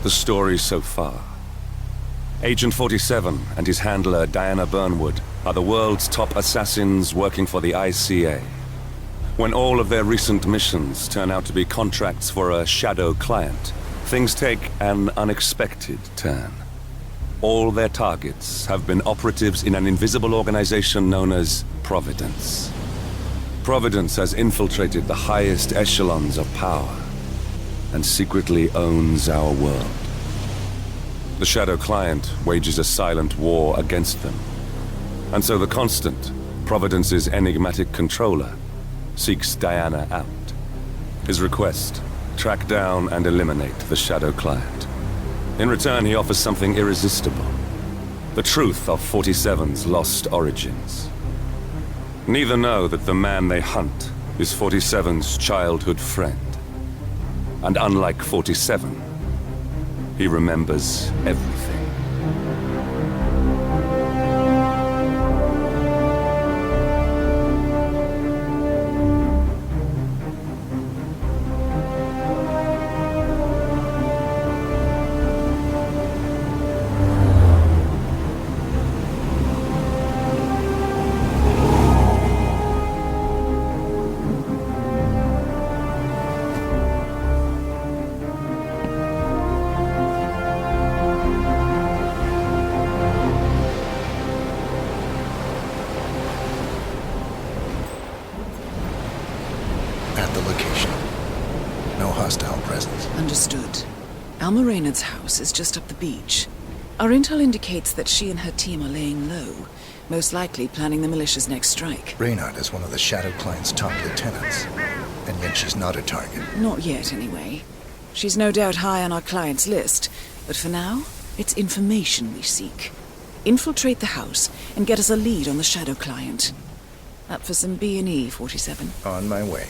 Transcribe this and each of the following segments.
The story so far. Agent 47 and his handler Diana Burnwood are the world's top assassins working for the ICA. When all of their recent missions turn out to be contracts for a shadow client, things take an unexpected turn. All their targets have been operatives in an invisible organization known as Providence. Providence has infiltrated the highest echelons of power and secretly owns our world. The shadow client wages a silent war against them. And so the Constant, Providence's enigmatic controller, seeks Diana out. His request: track down and eliminate the shadow client. In return, he offers something irresistible: the truth of 47's lost origins. Neither know that the man they hunt is 47's childhood friend. And unlike 47, he remembers everything. Understood. Alma Reynard's house is just up the beach. Our intel indicates that she and her team are laying low, most likely planning the militia's next strike. Reynard is one of the Shadow Client's top lieutenants, and yet she's not a target. Not yet, anyway. She's no doubt high on our client's list, but for now, it's information we seek. Infiltrate the house and get us a lead on the Shadow Client. Up for some B&E, 47? On my way.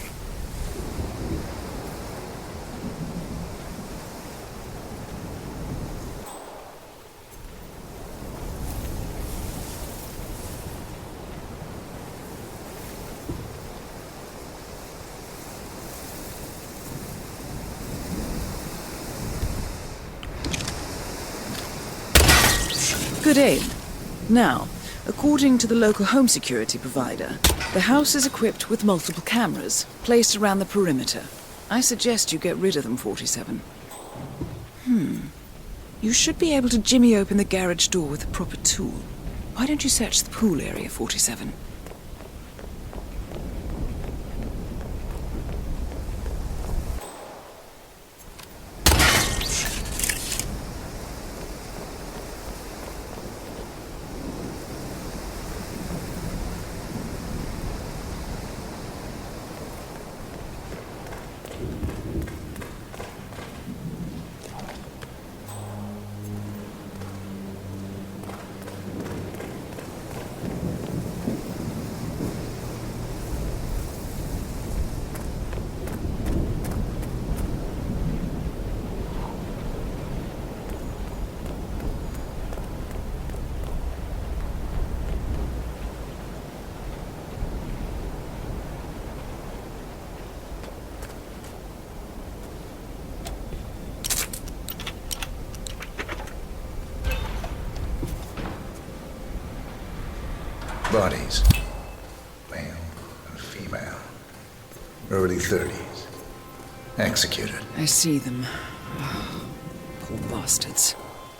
Good aim. Now, according to the local home security provider, the house is equipped with multiple cameras placed around the perimeter. I suggest you get rid of them, 47. You should be able to jimmy open the garage door with the proper tool. Why don't you search the pool area, 47? Bodies. Male and female. Early 30s. Executed. I see them. Oh, poor bastards.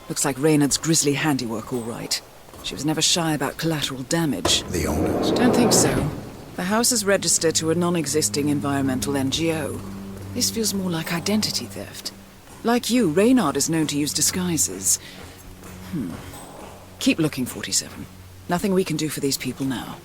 Looks like Reynard's grisly handiwork, all right. She was never shy about collateral damage. The owners? Don't think so. The house is registered to a non-existing environmental NGO. This feels more like identity theft. Like you, Reynard is known to use disguises. Keep looking, 47. Nothing we can do for these people now.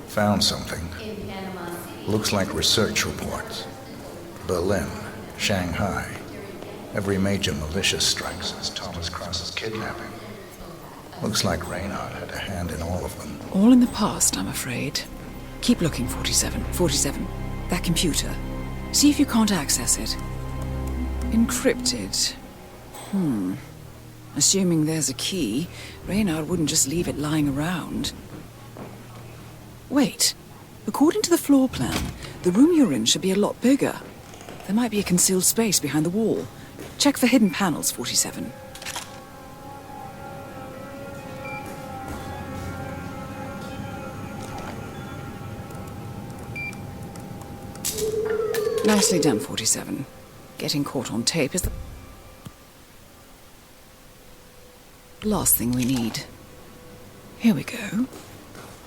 Found something. Looks like research reports. Berlin, Shanghai. Every major militia strikes since Thomas Cross's kidnapping. Looks like Reynard had a hand in all of them. All in the past, I'm afraid. Keep looking, 47. 47. That computer. See if you can't access it. Encrypted. Assuming there's a key, Reynard wouldn't just leave it lying around. Wait. According to the floor plan, the room you're in should be a lot bigger. There might be a concealed space behind the wall. Check for hidden panels, 47. Nicely done, 47. Getting caught on tape is the last thing we need. Here we go.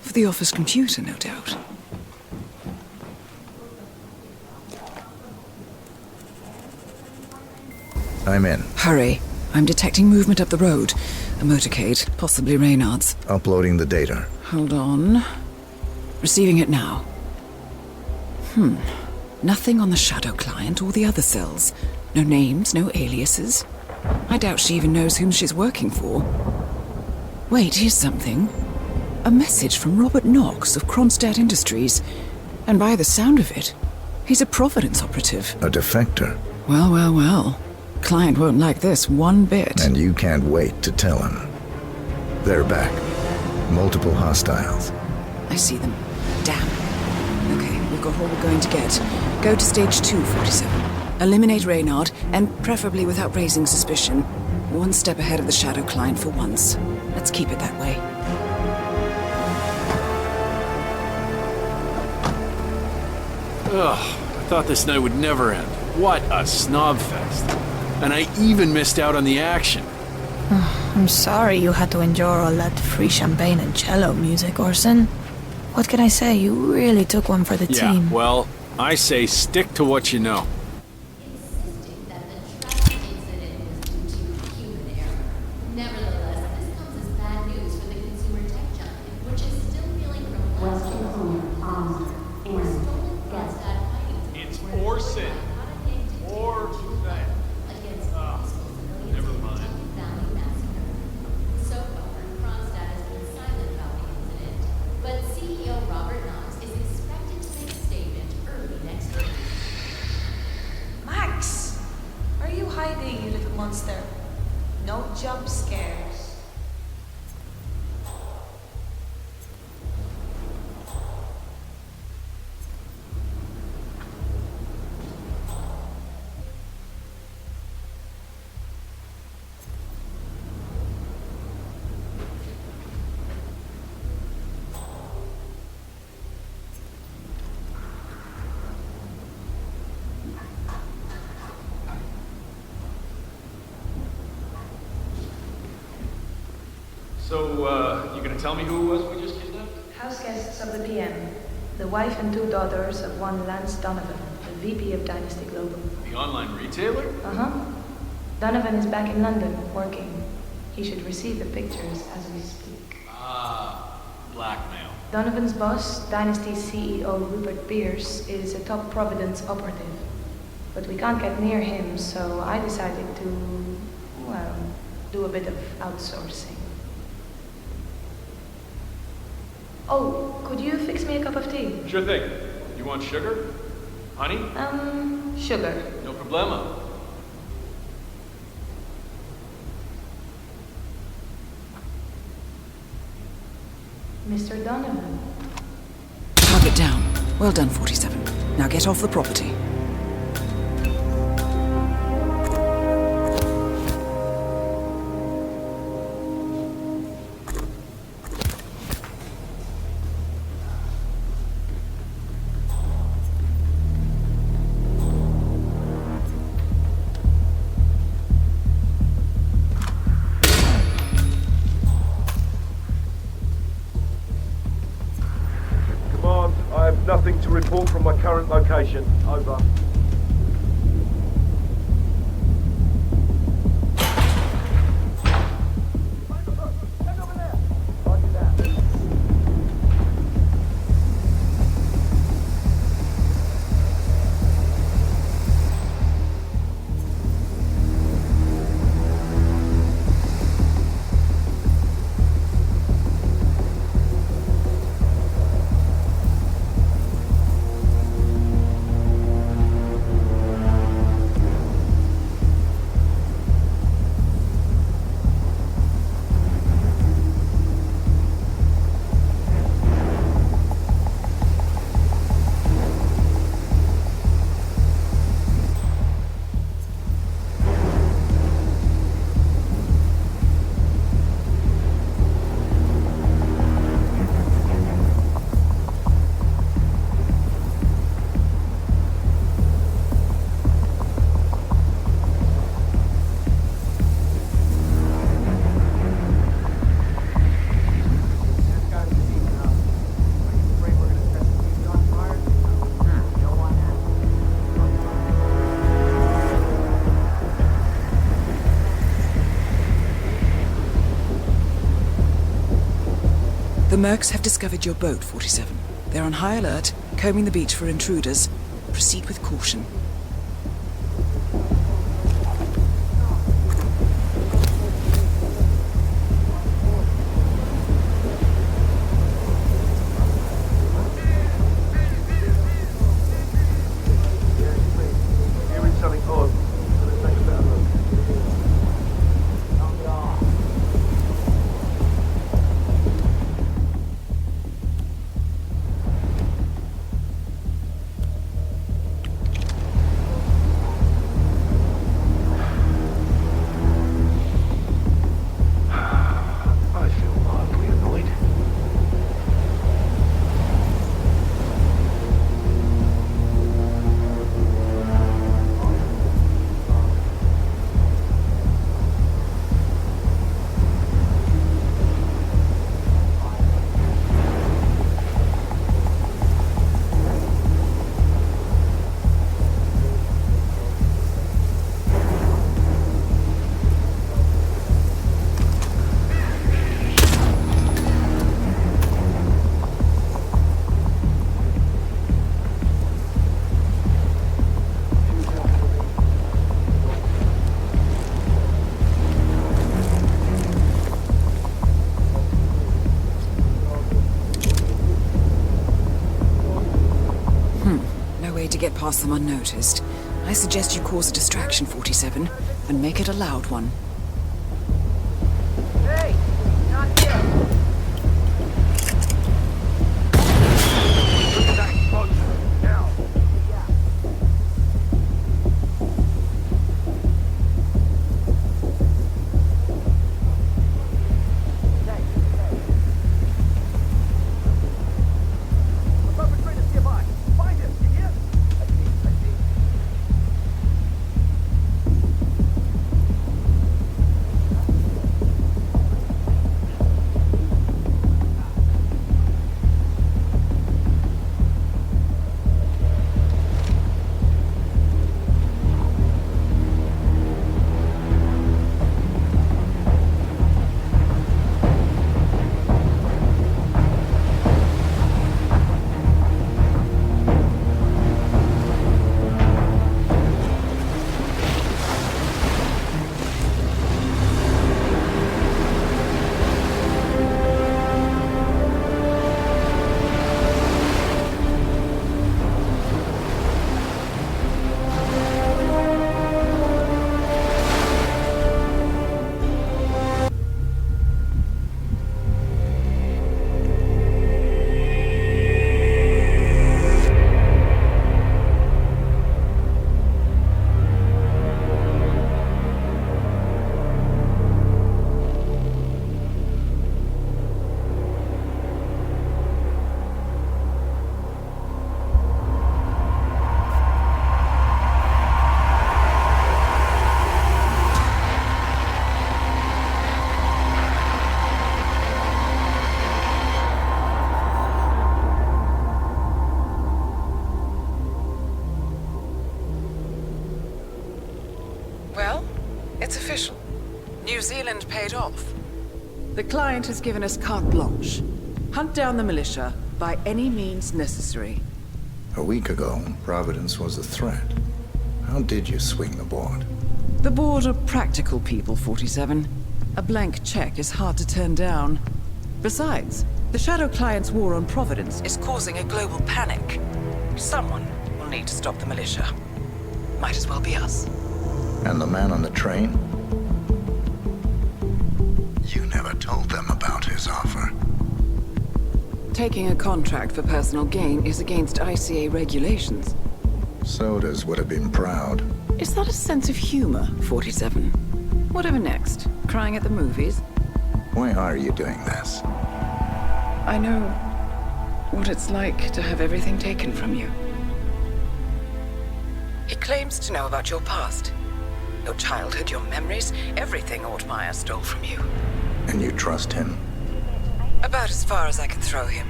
For the office computer, no doubt. I'm in. Hurry. I'm detecting movement up the road. A motorcade, possibly Reynard's. Uploading the data. Hold on. Receiving it now. Nothing on the shadow client or the other cells. No names, no aliases. I doubt she even knows whom she's working for. Wait, here's something. A message from Robert Knox of Kronstadt Industries. And by the sound of it, he's a Providence operative. A defector. Well, well, well. Client won't like this one bit. And you can't wait to tell him. They're back. Multiple hostiles. I see them. Damn. Okay, we've got all we're going to get. Go to stage 2, 47. Eliminate Reynard, and preferably without raising suspicion. One step ahead of the shadow client for once. Let's keep it that way. Ugh, I thought this night would never end. What a snob fest. And I even missed out on the action. I'm sorry you had to endure all that free champagne and cello music, Orson. What can I say? You really took one for the team. Yeah, well, I say stick to what you know. Insisting that the tragic incident was due to human error. Nevertheless, this comes as bad news for the consumer tech giant, which is still reeling from last year's stolen Kronstadt fighting. It's Orson. Orson. Against peaceful civilians Never in the mind. Kentucky Valley massacre. So far, Kronstadt has been silent about the incident, but CEO Robert Knox is expected to make a statement early next week. Max! Are you hiding, you little monster? No jump scares. So, you gonna tell me who it was we just kidnapped? House guests of the PM. The wife and 2 daughters of one Lance Donovan, the VP of Dynasty Global. The online retailer? Uh-huh. Donovan is back in London, working. He should receive the pictures as we speak. Ah, blackmail. Donovan's boss, Dynasty's CEO Rupert Pierce, is a top Providence operative. But we can't get near him, so I decided to, well, do a bit of outsourcing. Oh, could you fix me a cup of tea? Sure thing. You want sugar? Honey? Sugar. No problema. Mr. Donovan. Target down. Well done, 47. Now get off the property. I have nothing to report from my current location. Over. Mercs have discovered your boat, 47. They're on high alert, combing the beach for intruders. Proceed with caution. Hearing something odd. So let's take a better look. I feel mildly annoyed. No way to get past them unnoticed. I suggest you cause a distraction, 47, and make it a loud one. Hey! Not yet! Look at that exposure. Now! The perpetrator's nearby. Find him, you hear? I see. Well, it's official. New Zealand paid off. The client has given us carte blanche. Hunt down the militia by any means necessary. A week ago, Providence was a threat. How did you swing the board? The board are practical people, 47. A blank check is hard to turn down. Besides, the Shadow Client's war on Providence is causing a global panic. Someone will need to stop the militia. Might as well be us. And the man on the train? You never told them about his offer. Taking a contract for personal gain is against ICA regulations. Sodas would have been proud. Is that a sense of humor, 47? Whatever next? Crying at the movies? Why are you doing this? I know what it's like to have everything taken from you. He claims to know about your past. Your childhood, your memories, everything Ortmeyer stole from you. And you trust him? About as far as I can throw him.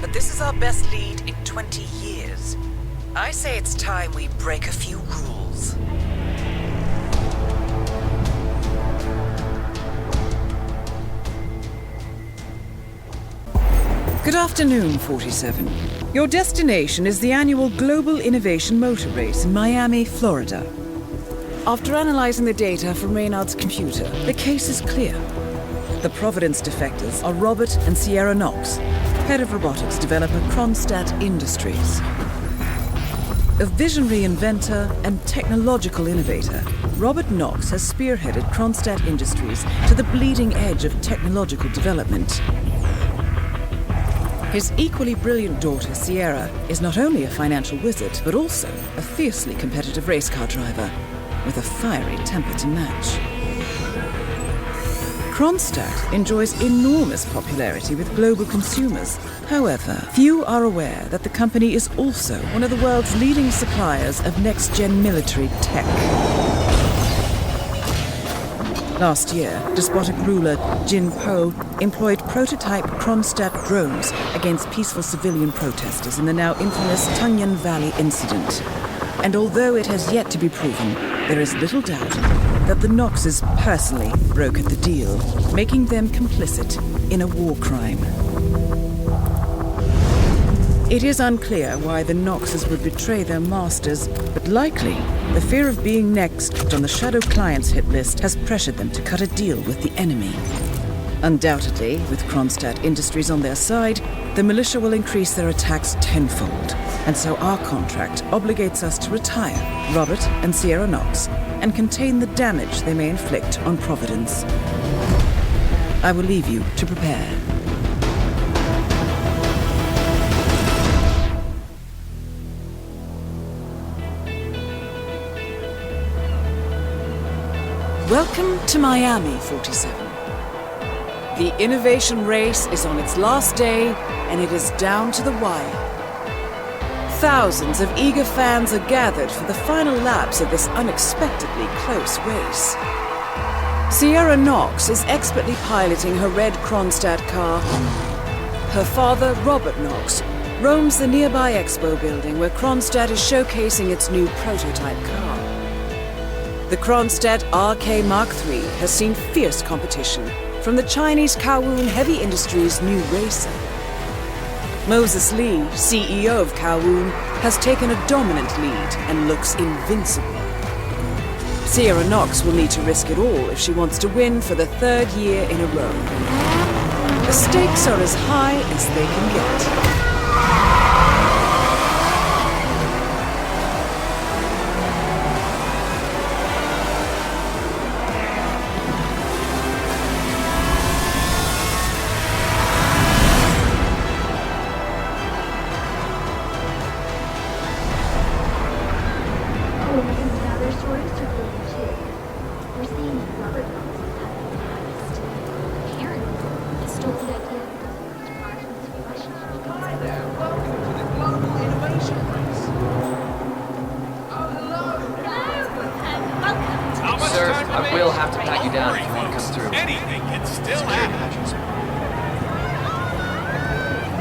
But this is our best lead in 20 years. I say it's time we break a few rules. Good afternoon, 47. Your destination is the annual Global Innovation Motor Race in Miami, Florida. After analyzing the data from Reynard's computer, the case is clear. The Providence defectors are Robert and Sierra Knox, head of robotics developer Kronstadt Industries. A visionary inventor and technological innovator, Robert Knox has spearheaded Kronstadt Industries to the bleeding edge of technological development. His equally brilliant daughter, Sierra, is not only a financial wizard, but also a fiercely competitive race car driver, with a fiery temper to match. Kronstadt enjoys enormous popularity with global consumers. However, few are aware that the company is also one of the world's leading suppliers of next-gen military tech. Last year, despotic ruler Jin Po employed prototype Kronstadt drones against peaceful civilian protesters in the now infamous Tunyan Valley incident. And although it has yet to be proven, there is little doubt that the Knoxes personally brokered the deal, making them complicit in a war crime. It is unclear why the Knoxes would betray their masters, but likely the fear of being next on the Shadow Clients hit list has pressured them to cut a deal with the enemy. Undoubtedly, with Kronstadt Industries on their side, the militia will increase their attacks tenfold, and so our contract obligates us to retire Robert and Sierra Knox and contain the damage they may inflict on Providence. I will leave you to prepare. Welcome to Miami, 47. The innovation race is on its last day, and it is down to the wire. Thousands of eager fans are gathered for the final laps of this unexpectedly close race. Sierra Knox is expertly piloting her red Kronstadt car. Her father, Robert Knox, roams the nearby expo building where Kronstadt is showcasing its new prototype car. The Kronstadt RK Mark III has seen fierce competition from the Chinese Kowloon Heavy Industries' new racer. Moses Lee, CEO of Kowloon, has taken a dominant lead and looks invincible. Sierra Knox will need to risk it all if she wants to win for the third year in a row. The stakes are as high as they can get.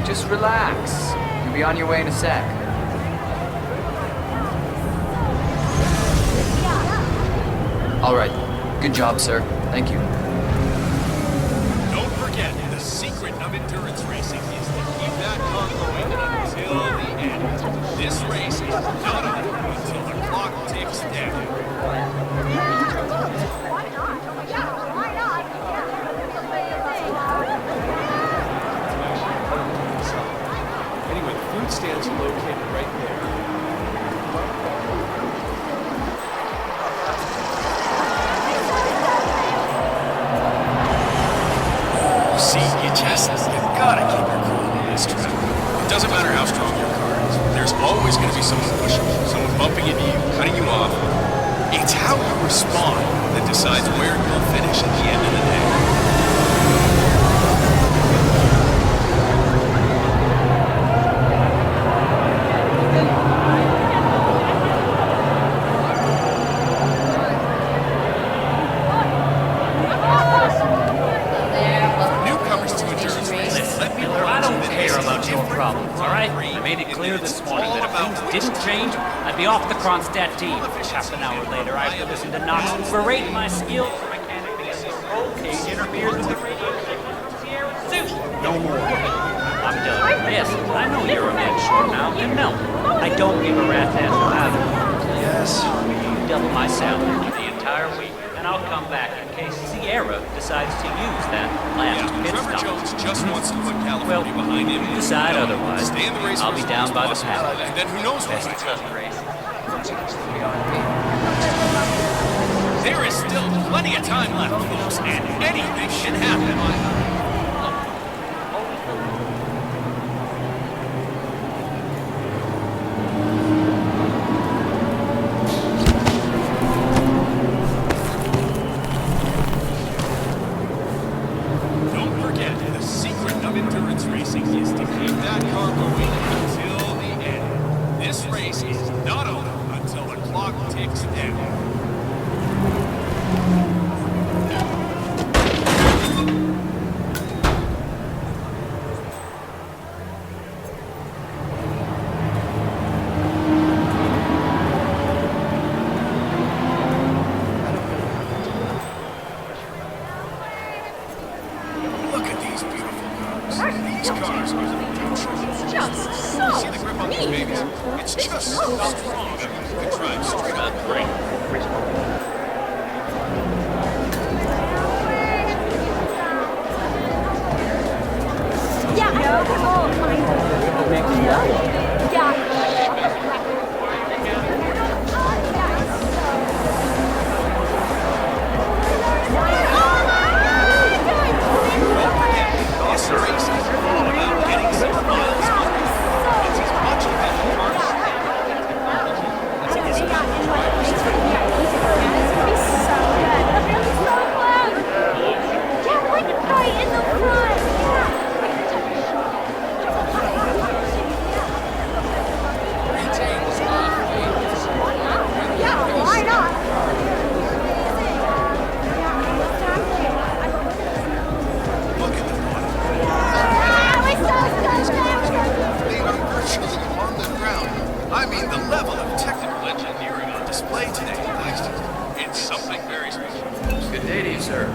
Just relax. You'll be on your way in a sec. All right. Good job, sir. Thank you. Don't forget, the secret of endurance racing is to keep that car going until the end. This race is not over until the clock ticks down. Food stands are located right there. See, you gotta keep your cool on this track. It doesn't matter how strong your car is. There's always gonna be someone pushing you, someone bumping into you, cutting you off. It's how you respond that decides where you'll finish at the end of the day. Didn't change, I'd be off the Kronstadt team. Half an hour later, I have to listen to Knox berate my skills for mechanic because the roll cage interferes with the radio signal. Sierra Suit. No more. I'm stop telling me this. I know you're a man short now, and no, I don't give a rat's ass about it. Yes. You double my salary for the entire week, and I'll come back in case Sierra decides to use that last pit Trevor stop. Jones just wants to put California behind him. You decide otherwise. Stay in the race I'll be down by the path. And then who knows what might happen. There is still plenty of time left, folks, and anything can happen. Don't forget, the secret of endurance racing is to keep that car moving until the end. This race is not over until the clock ticks down. Look at these beautiful cars. These cars are the Just so See the grip on these babies? It's just so strong that you can drive straight up great. Yeah, I know they're all kind of. Yeah. This race is all about getting some miles under. It's as much about the cars. Look at the water. They are virtually on the ground. I mean, the level of technical engineering on display today. It's something very special. Good day to you, sir.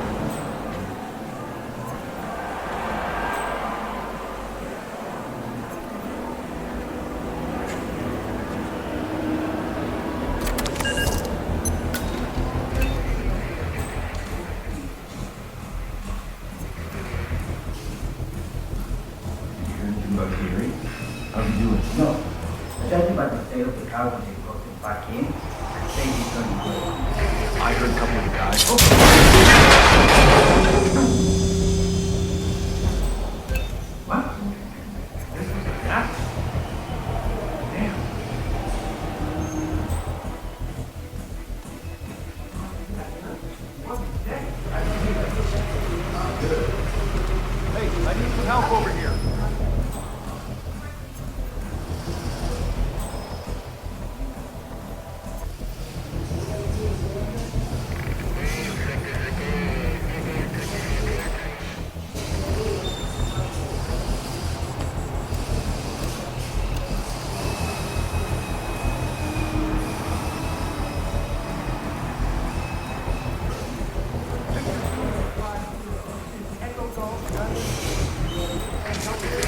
How you doing? No. I tell you about the sale of the car when they brought it back in. I think it's going to be good. I heard a couple of the guys. What? This was a cat? Damn. Hey, I need some help over here.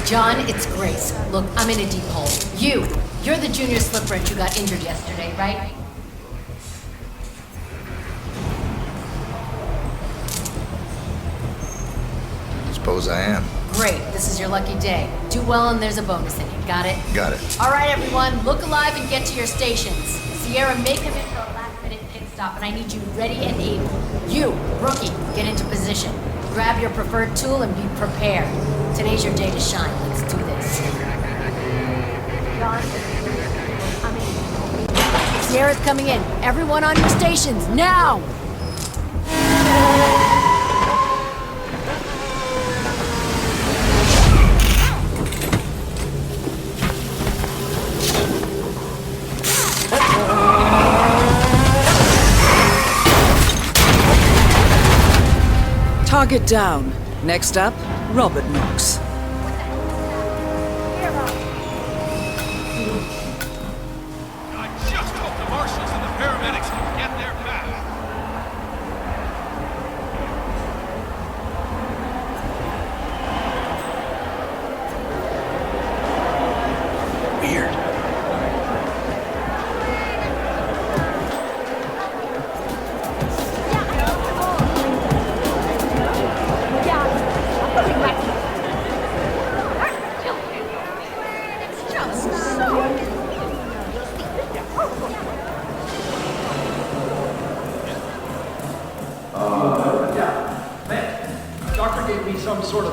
John, it's Grace. Look, I'm in a deep hole. You're the junior slip wrench who got injured yesterday, right? Suppose I am. Great, this is your lucky day. Do well and there's a bonus in it. Got it? Got it. All right, everyone, look alive and get to your stations. Sierra, make them in for a last-minute pit stop, and I need you ready and able. You, rookie, get into position. Grab your preferred tool and be prepared. Today's your day to shine. Let's do this. John, Sierra's coming in. Everyone on your stations, now! Target down. Next up, Robert Knox. I just hope the marshals and the paramedics can get there fast.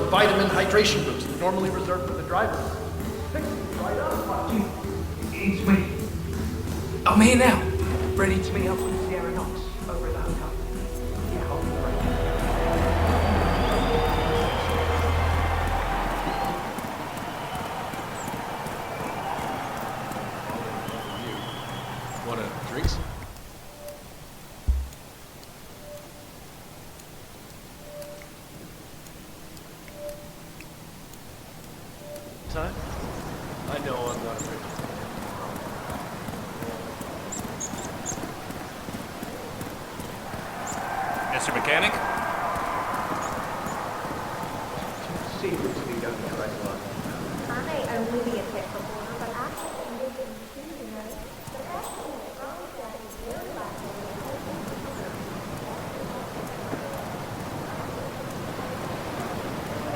vitamin hydration boost, normally reserved for the driver. Fix it right up. It's me. I'm here now. Ready to meet up with Sierra Knox over at the hotel. Yeah, hold me right. Wanna drinks? Time? I know I'm not a rich. Mr. Mechanic? See what's being done in the right line. I may only be a tech reporter, but I think it is in you know, the actual that is very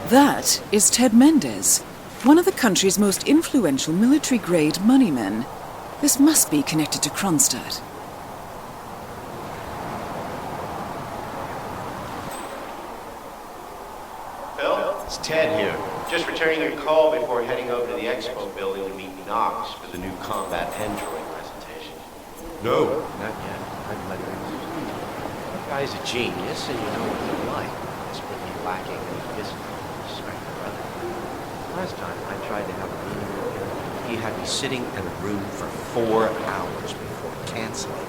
That is Ted Mendez, one of the country's most influential military-grade money men. This must be connected to Kronstadt. Phil, it's Ted here. Just returning your call before heading over to the expo building to meet Knox for the new combat android presentation. No, not yet. I'm letting him. The guy's a genius, and you know what he's like. Desperately lacking in physical strength or other. Last time I tried to have a meeting with him, he had me sitting in a room for 4 hours before canceling.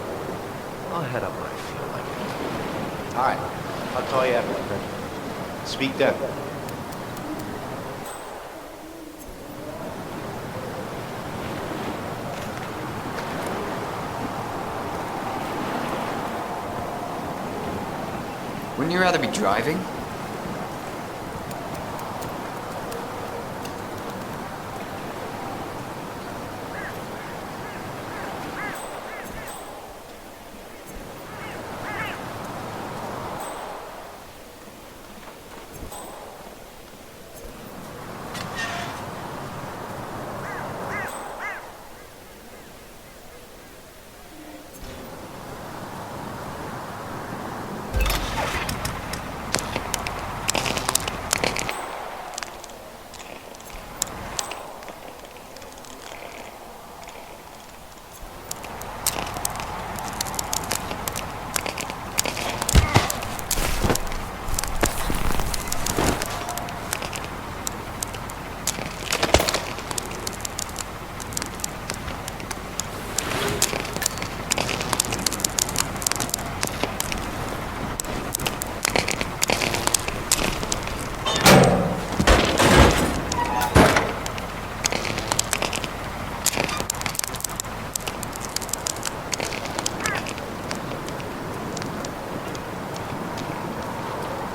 I'll head up when I feel like it. All right, I'll call you after. Speak then. Wouldn't you rather be driving?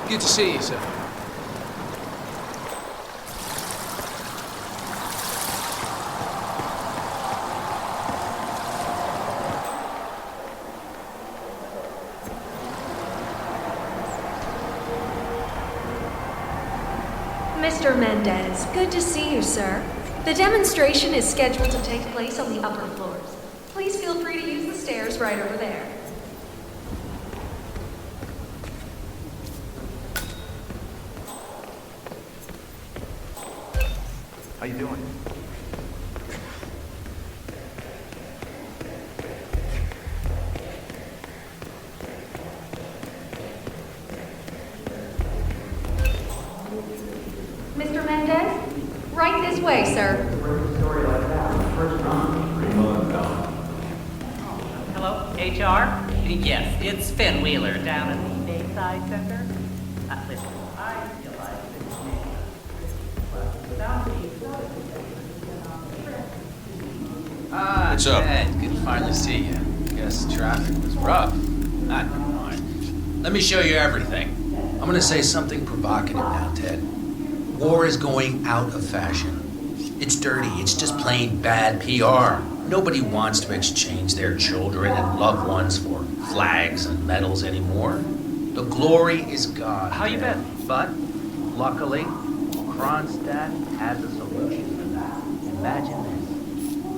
Good to see you, sir. Mr. Mendez, good to see you, sir. The demonstration is scheduled to take place on the upper floors. Please feel free to use the stairs right over there. How you doing? Mr. Mendez, right this way, sir. Hello, HR? Yes, it's Finn Wheeler down at the Bayside Center. Listen, I realize What's up? Ted, good to finally see you. Guess traffic was rough. Not mind. Let me show you everything. I'm gonna say something provocative now, Ted. War is going out of fashion. It's dirty. It's just plain bad PR. Nobody wants to exchange their children and loved ones for flags and medals anymore. The glory is gone. How you been? But, luckily, Kronstadt has a solution for that. Imagine this.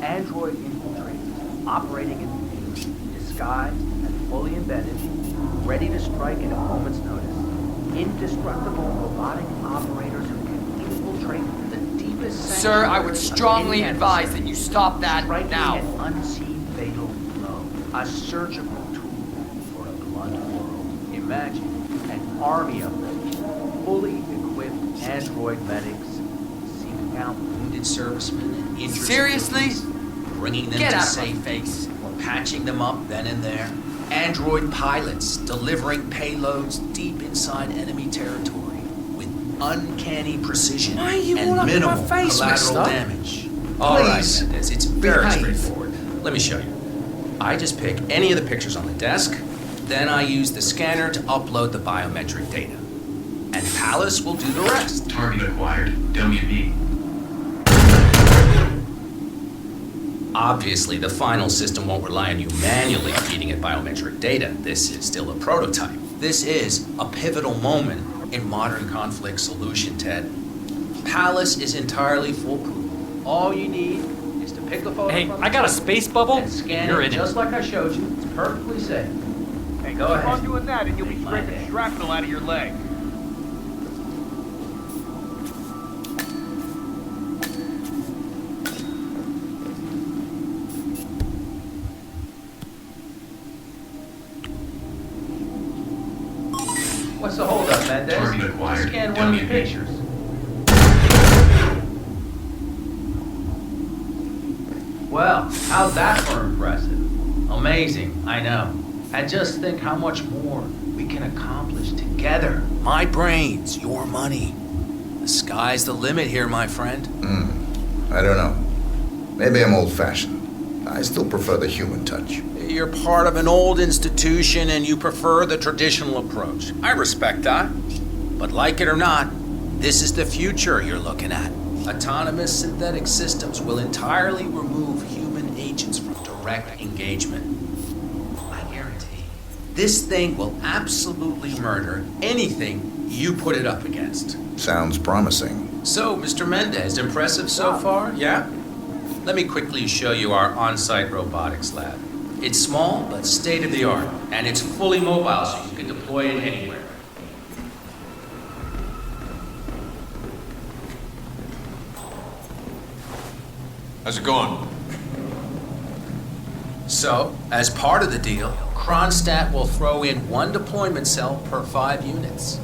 Android infiltrators operating in the field, disguised and fully embedded, ready to strike at a moment's notice. Indestructible robotic operators who infiltrate the deepest Sir, I would sanctuary strongly of advise that you stop that striking now. an unseen fatal blow. A surgical tool for a blunt world. Imagine an army of them, fully equipped android medics, seeking out Wounded servicemen and injured Seriously? civilians, bringing them Get to out of safe my face. or patching them up then and there. Android pilots delivering payloads deep inside enemy territory with uncanny precision Why are you all and up in my minimal face, collateral mister? damage. All right, Please, Mendez, it's very behave. straightforward. Let me show you. I just pick any of the pictures on the desk, then I use the scanner to upload the biometric data. And Palace will do the rest. Target acquired. WB. Obviously, the final system won't rely on you manually feeding it biometric data. This is still a prototype. This is a pivotal moment in modern conflict solution, Ted. Palace is entirely foolproof. all you need is to pick a photo Hey, from I got a the space bubble. and scan You're it in it. just like I showed you. It's perfectly safe. Hey, Go keep ahead. on doing that and you'll be Make my scraping day. shrapnel out of your leg. What's the holdup, Mendez? Target acquired. Scan one of the WB. pictures. Well, how's that for impressive? Amazing, I know. And just think how much more we can accomplish together. My brains, your money. The sky's the limit here, my friend. I don't know. Maybe I'm old-fashioned. I still prefer the human touch. You're part of an old institution and you prefer the traditional approach. I respect that. But like it or not, this is the future you're looking at. Autonomous synthetic systems will entirely remove human agents from direct engagement. I guarantee. This thing will absolutely murder anything you put it up against. Sounds promising. So, Mr. Mendez, impressive so far, yeah? Let me quickly show you our on-site robotics lab. It's small, but state-of-the-art, and it's fully mobile, so you can deploy it anywhere. How's it going? So, as part of the deal, Kronstadt will throw in one deployment cell per 5 units.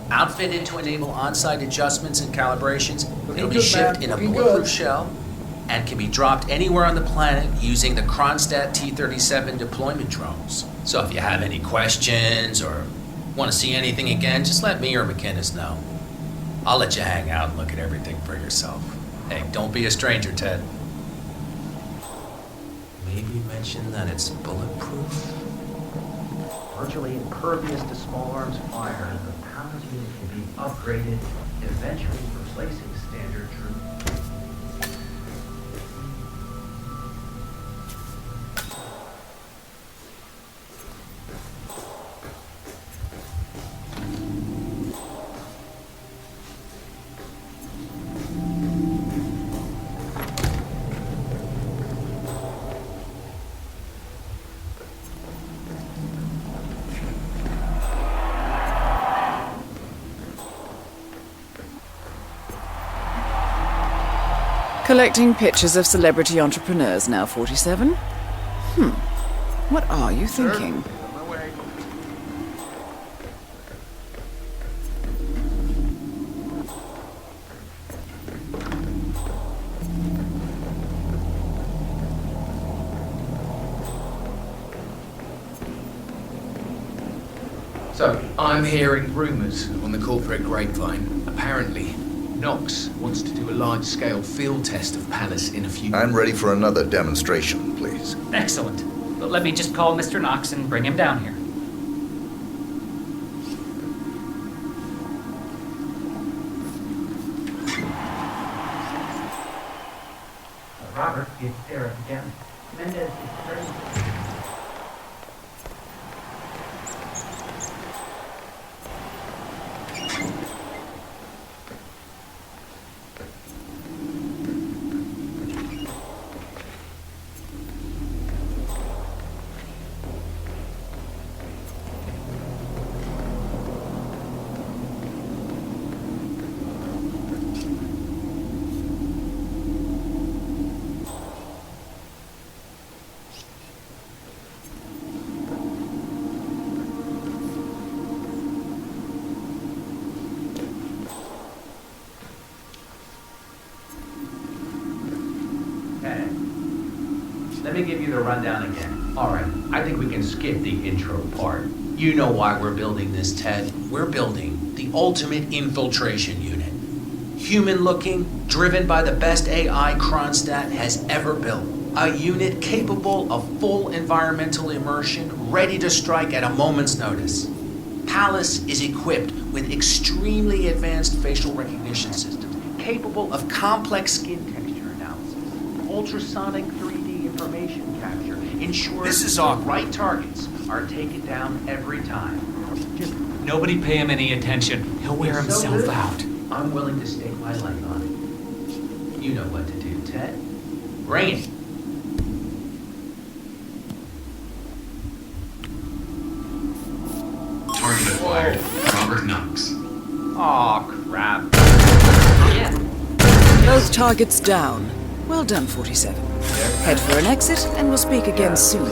Outfitted to enable on-site adjustments and calibrations, it'll be shipped in a bulletproof shell and can be dropped anywhere on the planet using the Kronstadt T-37 deployment drones. So if you have any questions or want to see anything again, just let me or McInnes know. I'll let you hang out and look at everything for yourself. Hey, don't be a stranger, Ted. Maybe mention that it's bulletproof. Virtually impervious to small arms fire, the Pounds unit can be upgraded, eventually replacing standard troop. Collecting pictures of celebrity entrepreneurs now, 47? What are you thinking? So, I'm hearing rumours on the corporate grapevine. Apparently, Knox wants to do a large-scale field test of Palace in a few... I'm ready for another demonstration, please. Excellent. But let me just call Mr. Knox and bring him down here. Robert, it's Eric again. Mendez is ready. me give you the rundown again. All right, I think we can skip the intro part. You know why we're building this, Ted. We're building the ultimate infiltration unit. Human-looking, driven by the best AI Kronstadt has ever built. A unit capable of full environmental immersion, ready to strike at a moment's notice. Palace is equipped with extremely advanced facial recognition systems, capable of complex skin texture analysis, ultrasonic 3D information capture, ensures This is the awkward. right targets are taken down every time. Just Nobody pay him any attention. He'll wear it's so himself good, out. I'm willing to stake my life on it. You know what to do, Ted. Bring it. Target acquired. Robert Knox. Aw, crap. Both targets down. Well done, 47. Head for an exit, and we'll speak again soon.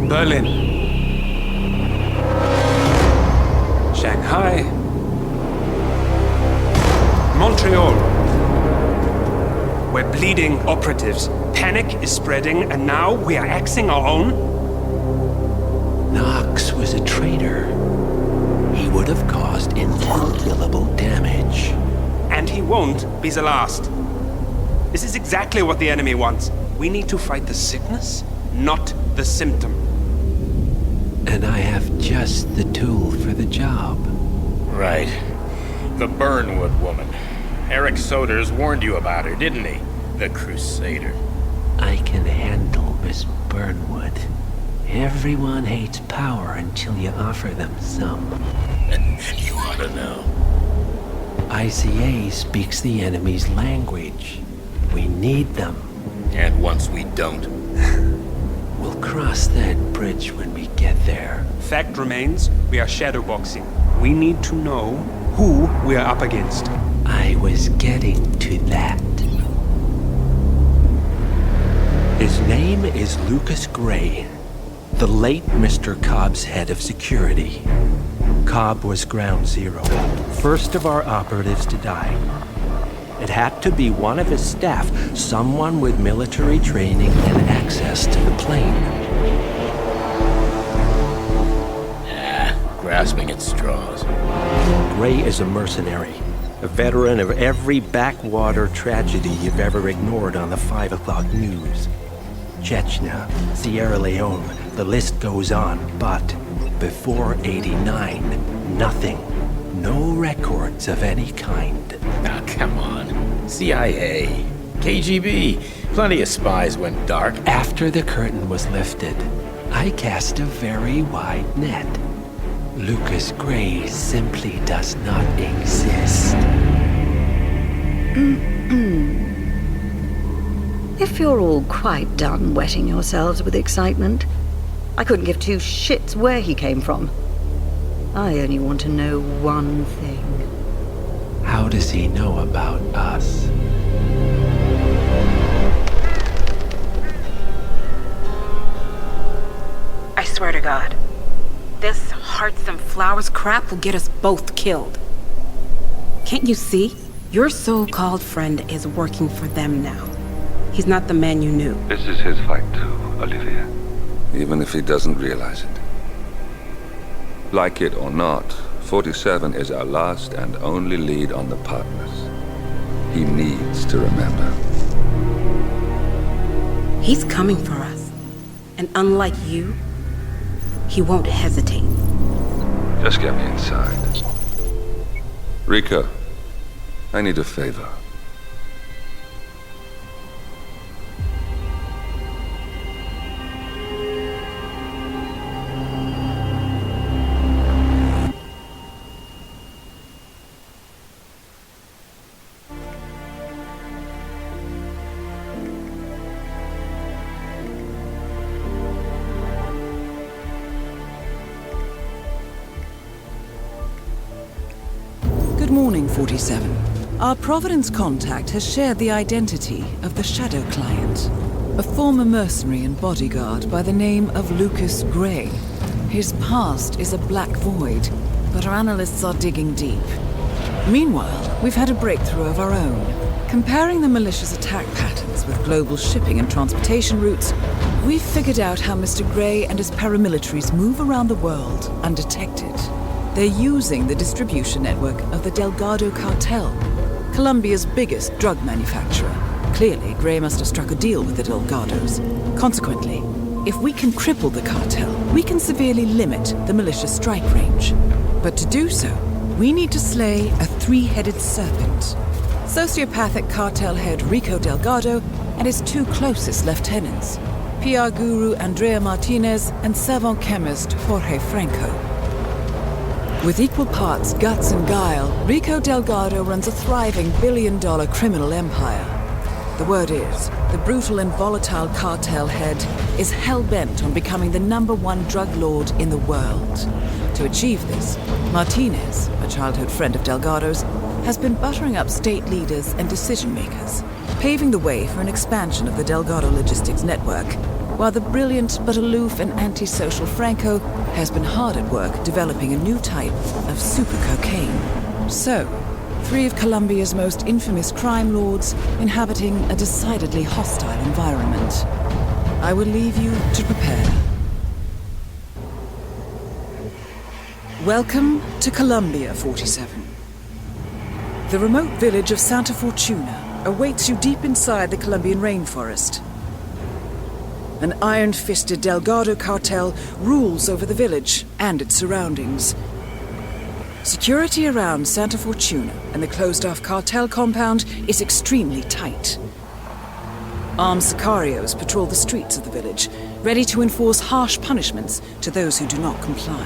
Berlin, Shanghai, Montreal. We're bleeding operatives. Panic is spreading, and now we are axing our own? Knox was a traitor. He would have caused incalculable damage. And he won't be the last. This is exactly what the enemy wants. We need to fight the sickness, not the symptom. And I have just the tool for the job. Right. The Burnwood woman. Eric Soders warned you about her, didn't he? The Crusader. I can handle Miss Burnwood. Everyone hates power until you offer them some. You ought to know. ICA speaks the enemy's language. We need them. And once we don't? We'll cross that bridge when we get there. Fact remains, we are shadowboxing. We need to know who we are up against. I was getting to that. His name is Lucas Gray, the late Mr. Cobb's head of security. Cobb was ground zero, first of our operatives to die. It had to be one of his staff, someone with military training and access to the plane. Grasping at straws. Gray is a mercenary, a veteran of every backwater tragedy you've ever ignored on the 5 o'clock news. Chechnya, Sierra Leone, the list goes on, but before '89, nothing. No records of any kind. Now, come on. CIA, KGB, plenty of spies went dark. After the curtain was lifted, I cast a very wide net. Lucas Gray simply does not exist. If you're all quite done wetting yourselves with excitement, I couldn't give two shits where he came from. I only want to know one thing. How does he know about us? Flowers crap will get us both killed. Can't you see? Your so-called friend is working for them now. He's not the man you knew. This is his fight too, Olivia. Even if he doesn't realize it. Like it or not, 47 is our last and only lead on the partners. He needs to remember. He's coming for us. And unlike you, he won't hesitate. Just get me inside. Rico, I need a favor. Good morning, 47. Our Providence contact has shared the identity of the Shadow Client, a former mercenary and bodyguard by the name of Lucas Gray. His past is a black void, but our analysts are digging deep. Meanwhile, we've had a breakthrough of our own. Comparing the malicious attack patterns with global shipping and transportation routes, we've figured out how Mr. Gray and his paramilitaries move around the world undetected. They're using the distribution network of the Delgado cartel, Colombia's biggest drug manufacturer. Clearly, Gray must have struck a deal with the Delgados. Consequently, if we can cripple the cartel, we can severely limit the militia's strike range. But to do so, we need to slay a three-headed serpent. Sociopathic cartel head Rico Delgado and his two closest lieutenants, PR guru Andrea Martinez and savant chemist Jorge Franco. With equal parts guts and guile, Rico Delgado runs a thriving billion-dollar criminal empire. The word is, the brutal and volatile cartel head is hell-bent on becoming the #1 drug lord in the world. To achieve this, Martinez, a childhood friend of Delgado's, has been buttering up state leaders and decision-makers, paving the way for an expansion of the Delgado logistics network, while the brilliant but aloof and antisocial Franco has been hard at work developing a new type of super cocaine. So, three of Colombia's most infamous crime lords inhabiting a decidedly hostile environment. I will leave you to prepare. Welcome to Colombia, 47. The remote village of Santa Fortuna awaits you deep inside the Colombian rainforest. An iron-fisted Delgado cartel rules over the village and its surroundings. Security around Santa Fortuna and the closed-off cartel compound is extremely tight. Armed sicarios patrol the streets of the village, ready to enforce harsh punishments to those who do not comply.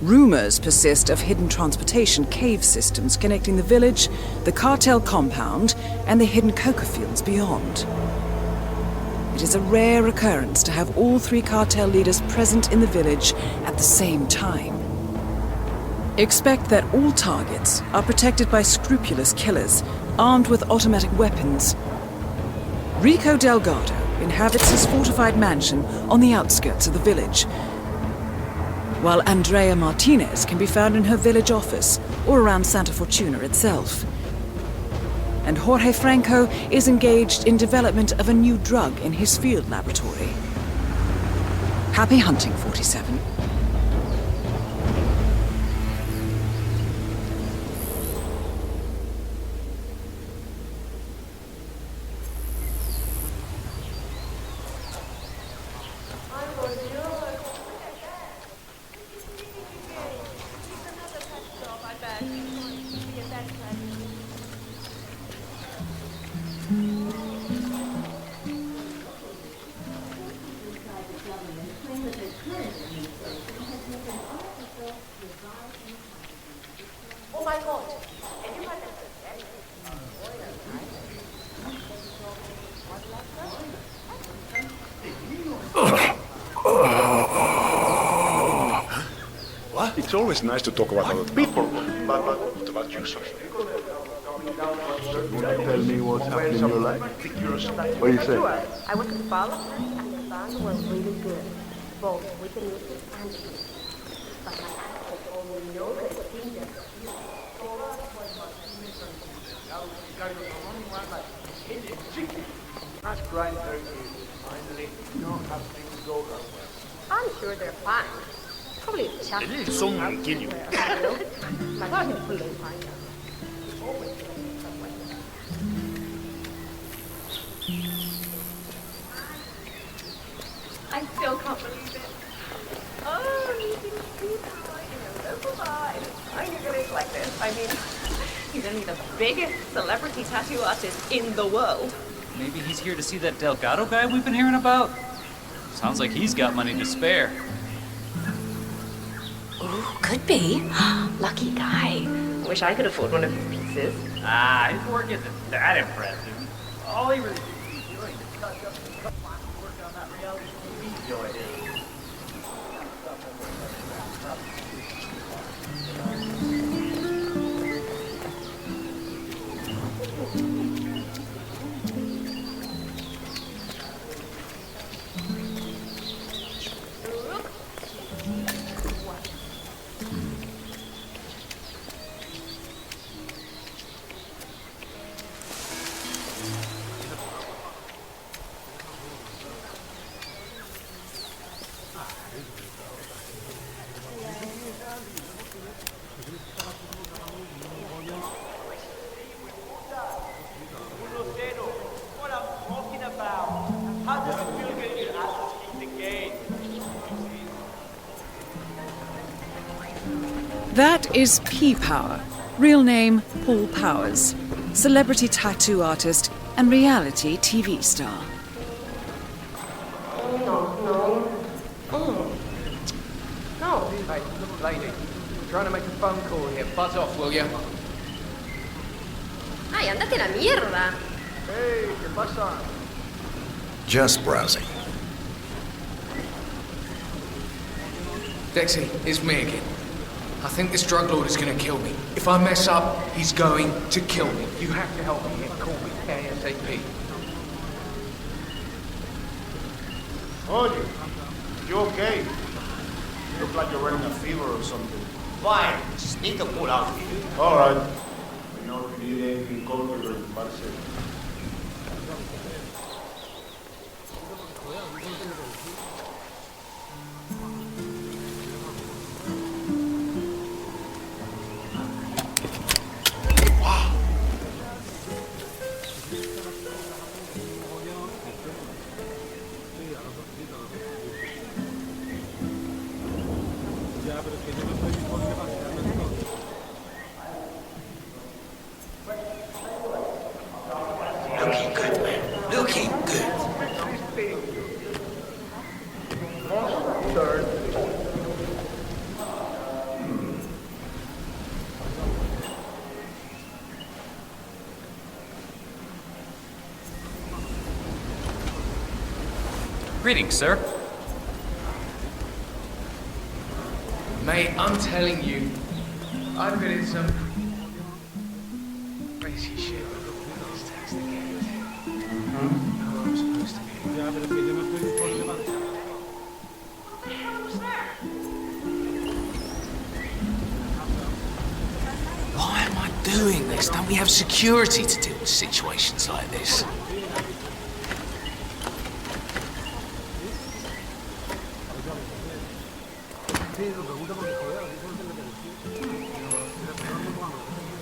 Rumors persist of hidden transportation cave systems connecting the village, the cartel compound, and the hidden coca fields beyond. It is a rare occurrence to have all three cartel leaders present in the village at the same time. Expect that all targets are protected by scrupulous killers, armed with automatic weapons. Rico Delgado inhabits his fortified mansion on the outskirts of the village, while Andrea Martinez can be found in her village office or around Santa Fortuna itself. And Jorge Franco is engaged in development of a new drug in his field laboratory. Happy hunting, 47. Oh my God! What? It's always nice to talk about other people, but what about you, sir? Tell me what's happening in your life. What do you say? I went to the ball and the band was really good. Both with the music and the music. That's great news. Finally, not have things go their way. I'm sure they're fine. Probably a chap. Someone kill you. I still can't believe it. Oh, meeting people in a local bar in a tiny village like this. I mean, he's only the biggest celebrity tattoo artist in the world. Maybe he's here to see that Delgado guy we've been hearing about? Sounds like he's got money to spare. Ooh, could be. Lucky guy. Wish I could afford one of his pieces. Ah, his work isn't that impressive. All he really seems to be doing is touch up and cut work on that reality TV show of his. That is P-Power. Real name, Paul Powers. Celebrity tattoo artist and reality TV star. No. Hey, lady. Trying to make a phone call here. Buzz off, will you? Ay, andate la mierda. Hey, ¿qué pasa? Just browsing. Dexy, it's me again. I think this drug lord is gonna kill me. If I mess up, he's going to kill me. You have to help me here. Call me ASAP. Oye, you okay? You look like you're running a fever or something. Fine, just need to pull out. All right. You know, if you need anything, go to the Marcel. Looking good, man. Looking good. Greetings, sir. Mate, I'm telling you, I've been in some crazy shit. This text again. How I'm supposed to be. Why am I doing this? Don't we have security to deal with situations like this?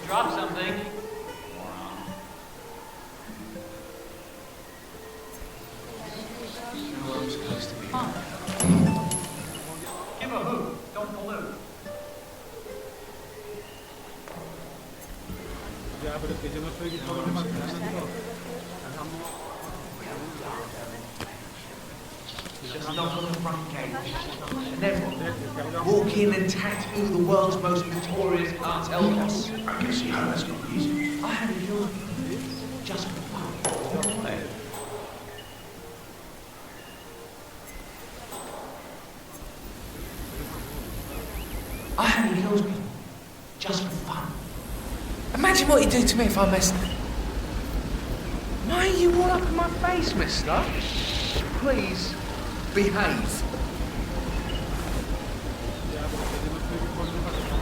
Drop something. Give a hoot. Don't pollute. Just knock on the front gate. And then walk in and tattoo the world's most notorious cartel boss. I can see how that's gonna be easy. I had a feeling just for fun. I had he kills me just for fun. Imagine what he'd do to me if I messed up. Why are you all up in my face, mister? Please, behave.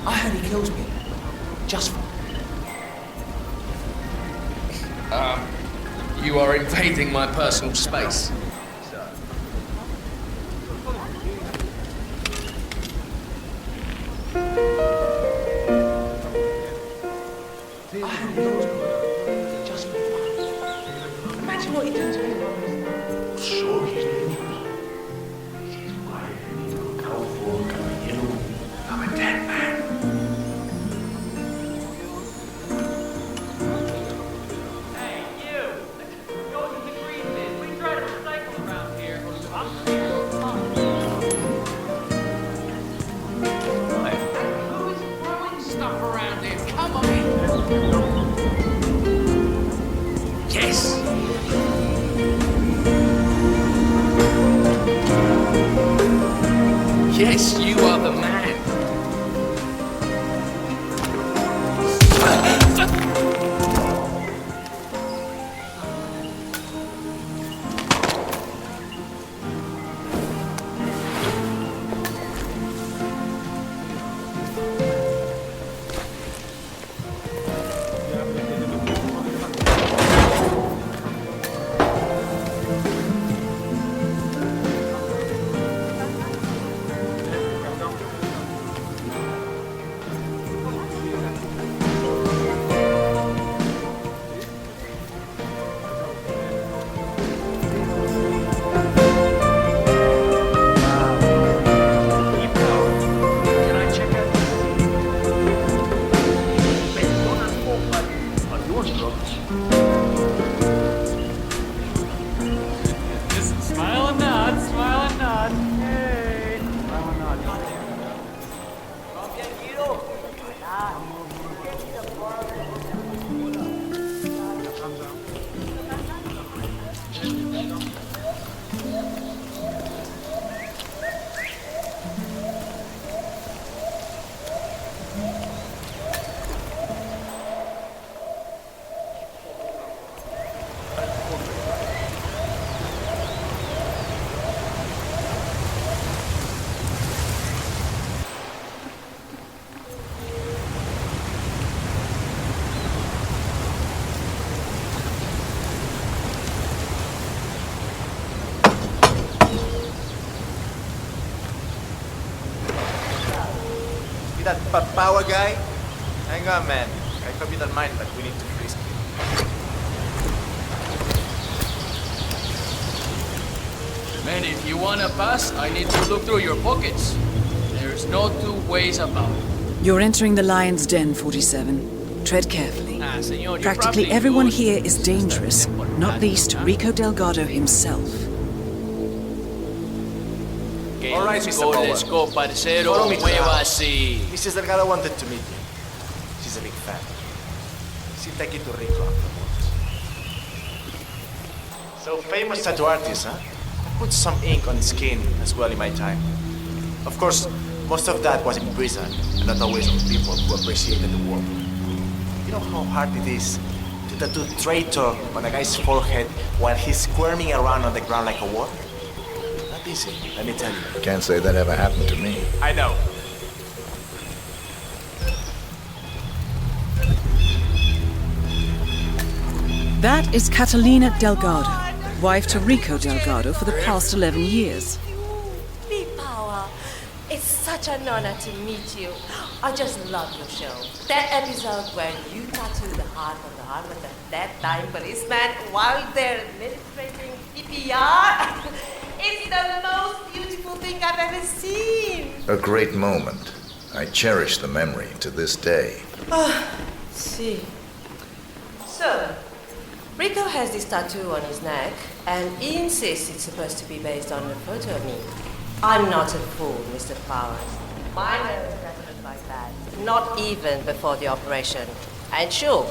I heard he kills me. Just for... You are invading my personal space. Just for fun. Imagine what he did to me. Sure, he's dangerous. He's quiet, cowboy, caballero. I'm a dead man. Hey, you! Go to the green bin. We try to recycle around here. Who's throwing stuff around here? Come on in. Yes! Yes, you are the man. Just smile and nod, smile and nod. Hey. Smile and nod. See that power guy? Hang on, man. I hope you don't mind, but we need to freeze him. Man, if you wanna pass, I need to look through your pockets. There's no two ways about it. You're entering the Lion's Den, 47. Tread carefully. Senor, Practically everyone here is dangerous, not least Rico Delgado himself. All right, Mr. Power. Let's go, parcero. Follow me to the Mueva house. así. Mrs. Delgado wanted to meet you. She's a big fan. She'll take you to Rico afterwards. So famous tattoo artist, huh? I put some ink on his skin as well in my time. Of course, most of that was in prison, and not always with people who appreciated the work. You know how hard it is to tattoo traitor on a guy's forehead while he's squirming around on the ground like a wart? Not easy, let me tell you. Can't say that ever happened to me. I know. That is Catalina Delgado, wife to Rico Delgado for the past 11 years. Big Power, it's such an honor to meet you. I just love your show. That episode where you tattoo the heart of the heart with that time policeman while they're administrating PPR. It's the most beautiful thing I've ever seen. A great moment. I cherish the memory to this day. See. So, Rico has this tattoo on his neck, and he insists it's supposed to be based on a photo of me. I'm not a fool, Mr. Powers. My nose doesn't look like that. Not even before the operation. And sure,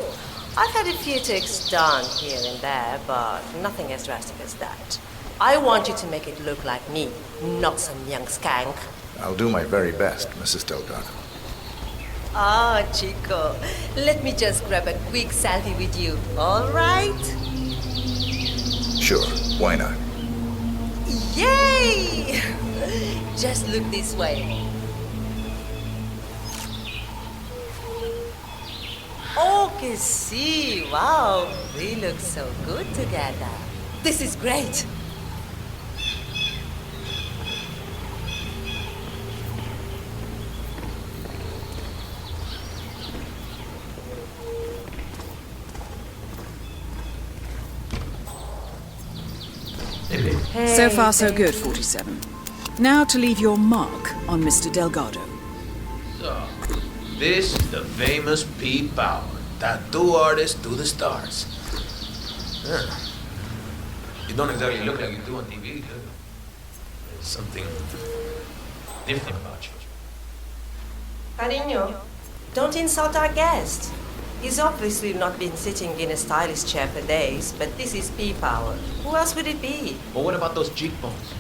I've had a few ticks done here and there, but nothing as drastic as that. I want you to make it look like me, not some young skank. I'll do my very best, Mrs. Delgado. Ah, Chico, let me just grab a quick selfie with you, all right? Sure, why not? Yay! Just look this way. Oh, que sí. Wow, we look so good together. This is great. So far, so good, 47. Now to leave your mark on Mr. Delgado. So, this is the famous Pete Power, tattoo artist to the stars. Huh. You don't exactly look like you do on TV, do you? There's something different about you. Cariño, don't insult our guest. He's obviously not been sitting in a stylish chair for days, but this is P-Power. Who else would it be? But what about those cheekbones?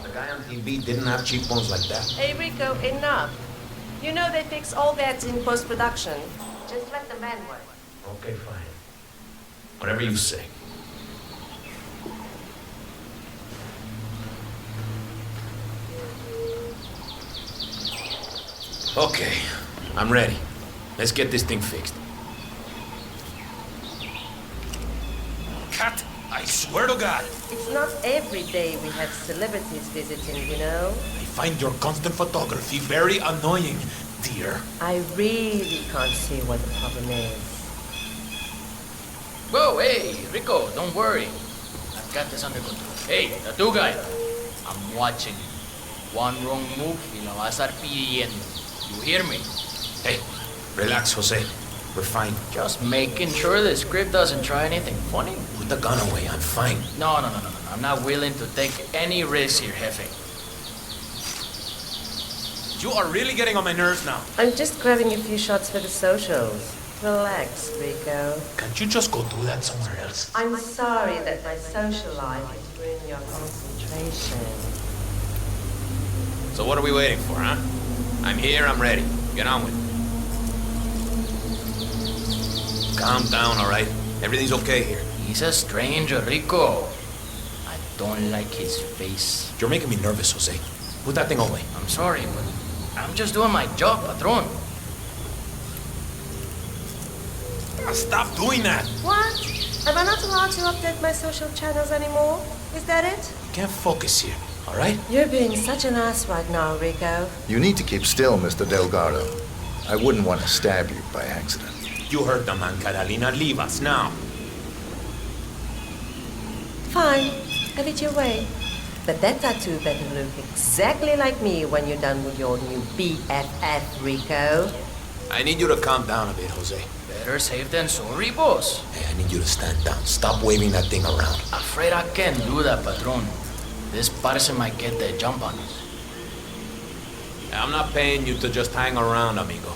The guy on TV didn't have cheekbones like that. Hey, Rico, enough. You know they fix all that in post-production. Just let the man work. Okay, fine. Whatever you say. Okay, I'm ready. Let's get this thing fixed. Cat, I swear to God. It's not every day we have celebrities visiting, you know? I find your constant photography very annoying, dear. I really can't see what the problem is. Whoa, hey, Rico, don't worry. I've got this under control. Hey, tattoo guy. I'm watching you. One wrong move y la vas a estar pidiendo. You hear me? Hey, relax, Jose. We're fine. Just making sure the script doesn't try anything funny. Put the gun away. I'm fine. No. I'm not willing to take any risks here, Jefe. You are really getting on my nerves now. I'm just grabbing a few shots for the socials. Relax, Rico. Can't you just go do that somewhere else? I'm sorry that my social life is ruining your concentration. So what are we waiting for, huh? I'm here, I'm ready. Get on with it. Calm down, all right? Everything's okay here. He's a stranger, Rico. I don't like his face. You're making me nervous, Jose. Put that thing away. I'm sorry, but I'm just doing my job, Patron. Stop doing that. What? Am I not allowed to update my social channels anymore? Is that it? You can't focus here, all right? You're being such an ass right now, Rico. You need to keep still, Mr. Delgado. I wouldn't want to stab you by accident. You heard the man, Catalina. Leave us now. Fine. Have it your way. But that tattoo better look exactly like me when you're done with your new BFF, Rico. I need you to calm down a bit, Jose. Better safe than sorry, boss. Hey, I need you to stand down. Stop waving that thing around. Afraid I can't do that, Patron. This person might get the jump on us. I'm not paying you to just hang around, amigo.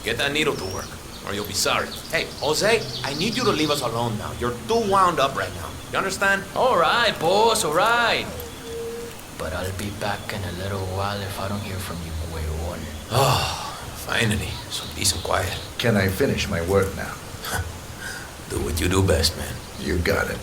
Get that needle to work, or you'll be sorry. Hey, Jose, I need you to leave us alone now. You're too wound up right now. You understand? All right, boss, all right. But I'll be back in a little while if I don't hear from you, Huevon. Oh, finally. Some peace and quiet. Can I finish my work now? Do what you do best, man. You got it.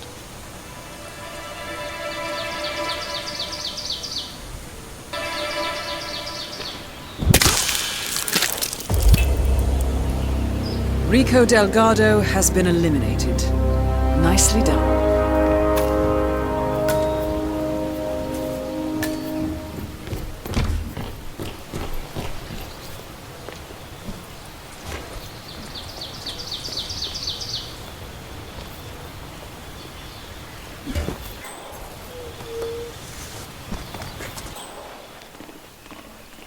Rico Delgado has been eliminated. Nicely done.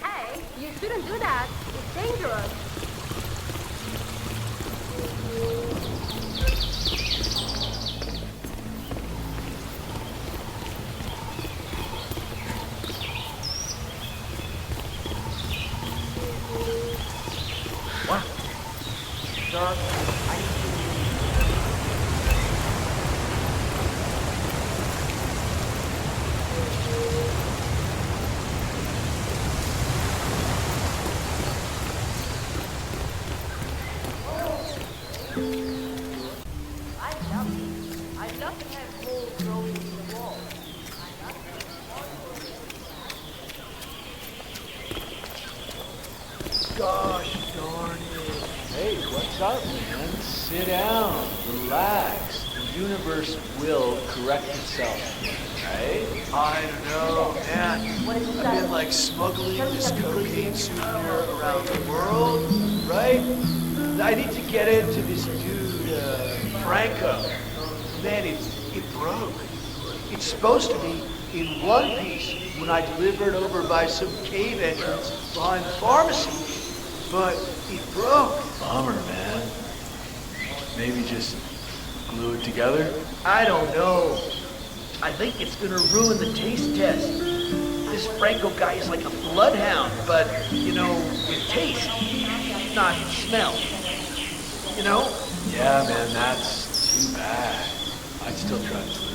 Hey, you shouldn't do that. It's dangerous. I'd love to have holes growing in the wall. Gosh darn it. Hey, what's up, man? Sit down, relax. The universe will correct itself, right? I don't know, man. I've been like smuggling this cocaine souvenir around the world, right? I need to get it to this dude, Franco. Man, it broke. It's supposed to be in one piece when I delivered over by some cave entrance behind the pharmacy. But it broke. Bummer, man. Maybe just glue it together? I don't know. I think it's gonna ruin the taste test. This Franco guy is like a bloodhound, but, you know, with taste, not smell. You know? Yeah, man, that's too bad. I'd still try to live.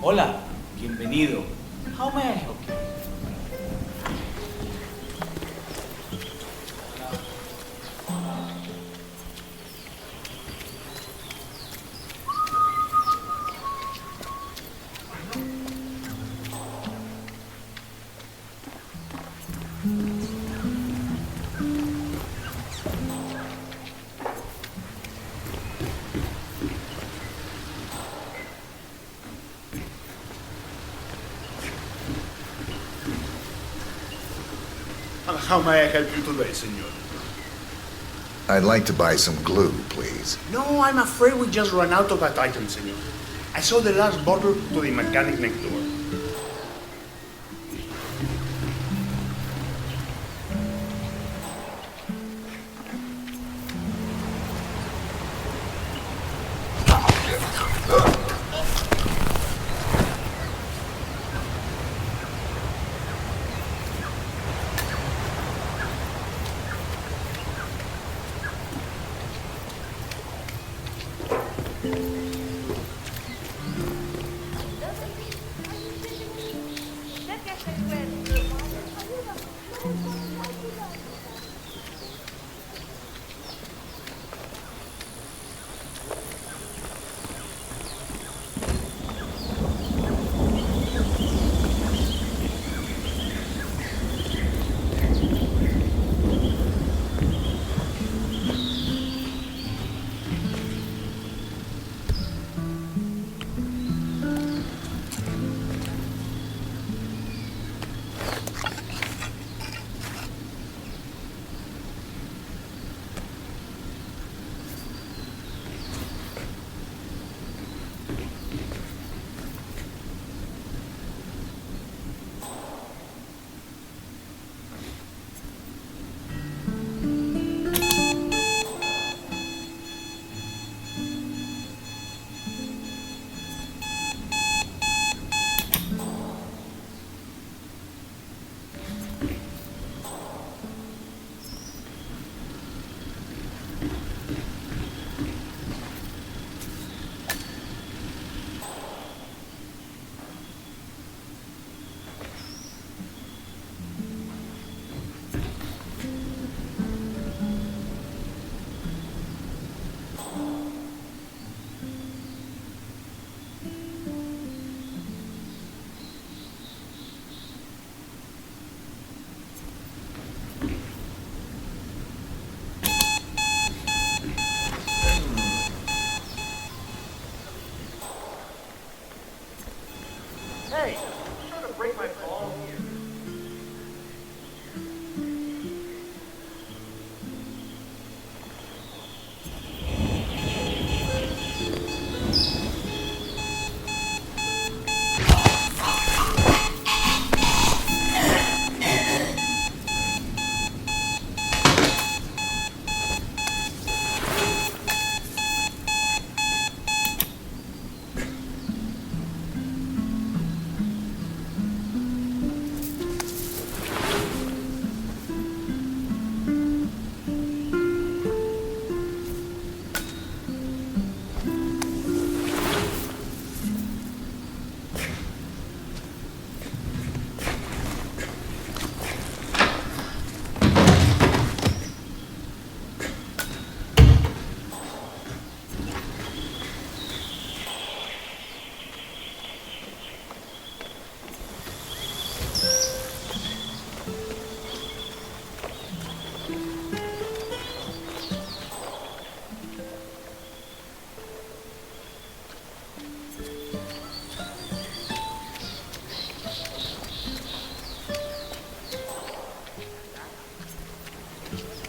Hola, bienvenido. How may I help you? How may I help you today, senor? I'd like to buy some glue, please. No, I'm afraid we just ran out of that item, senor. I saw the last bottle to the mechanic next door.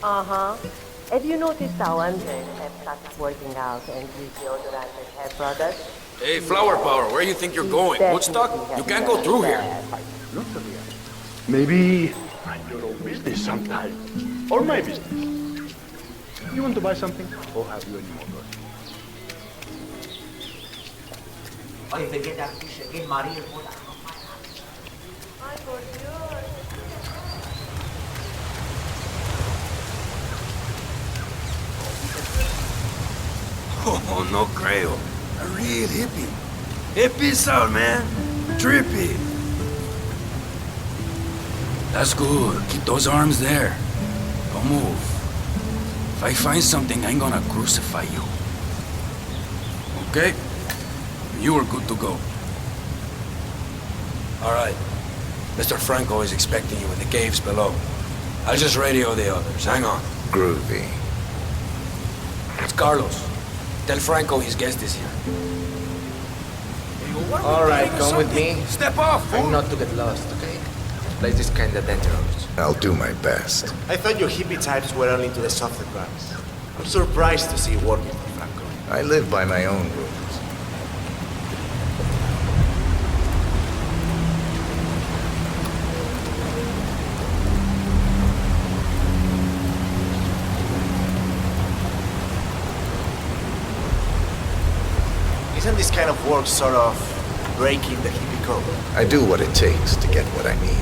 Uh-huh. Have you noticed how Andres have started working out and use deodorant and hair products? Hey, Flower Power, where do you think you're going? Woodstock? You can't go through here. Look at here. Maybe your own business sometime. Or my business. You want to buy something? Or have you any more? Oh, if they get that fish again, Maria, Oh, no creo. A real hippie. Hippie sound, man. Trippy. That's good. Keep those arms there. Don't move. If I find something, I'm gonna crucify you. Okay? You are good to go. All right. Mr. Franco is expecting you in the caves below. I'll just radio the others. Hang on. Groovy. It's Carlos. Tell Franco his guest is here. All right, come with me. Step off, fool. I'm not to get lost, okay? This place is kinda dangerous. I'll do my best. I thought your hippie types were only into the softer drugs. I'm surprised to see you working for Franco. I live by my own rules. Isn't this kind of work sort of breaking the hippie code? I do what it takes to get what I need.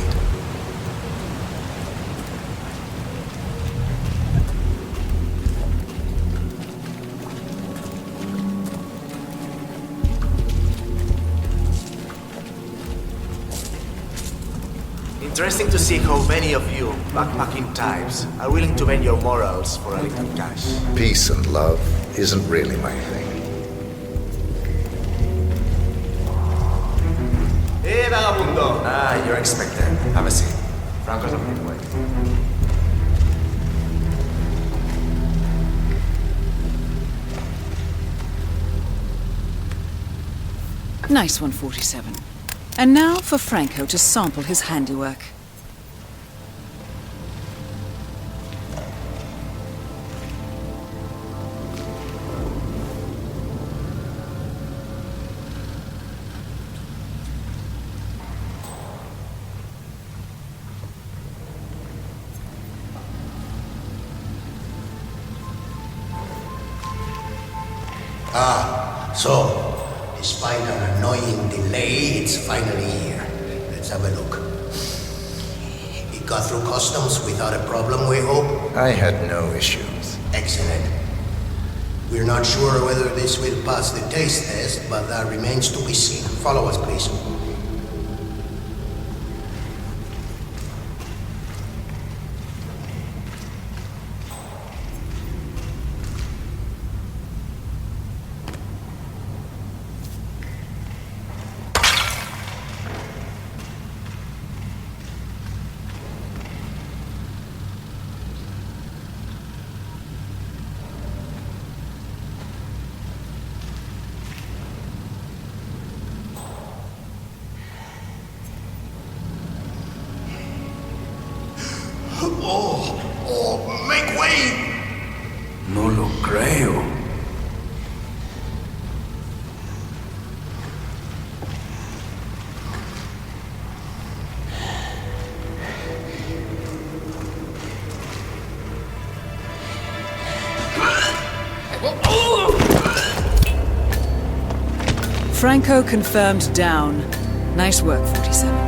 Interesting to see how many of you backpacking types are willing to bend your morals for a little cash. Peace and love isn't really my thing. Hey, vagabundo! Ah, you're expected. Have a seat. Franco's on his way. Nice one, 47. And now for Franco to sample his handiwork. So, despite an annoying delay, it's finally here. Let's have a look. It got through customs without a problem, we hope? I had no issues. Excellent. We're not sure whether this will pass the taste test, but that remains to be seen. Follow us, please. Oh, make way! No lo creo. Franco confirmed down. Nice work, 47.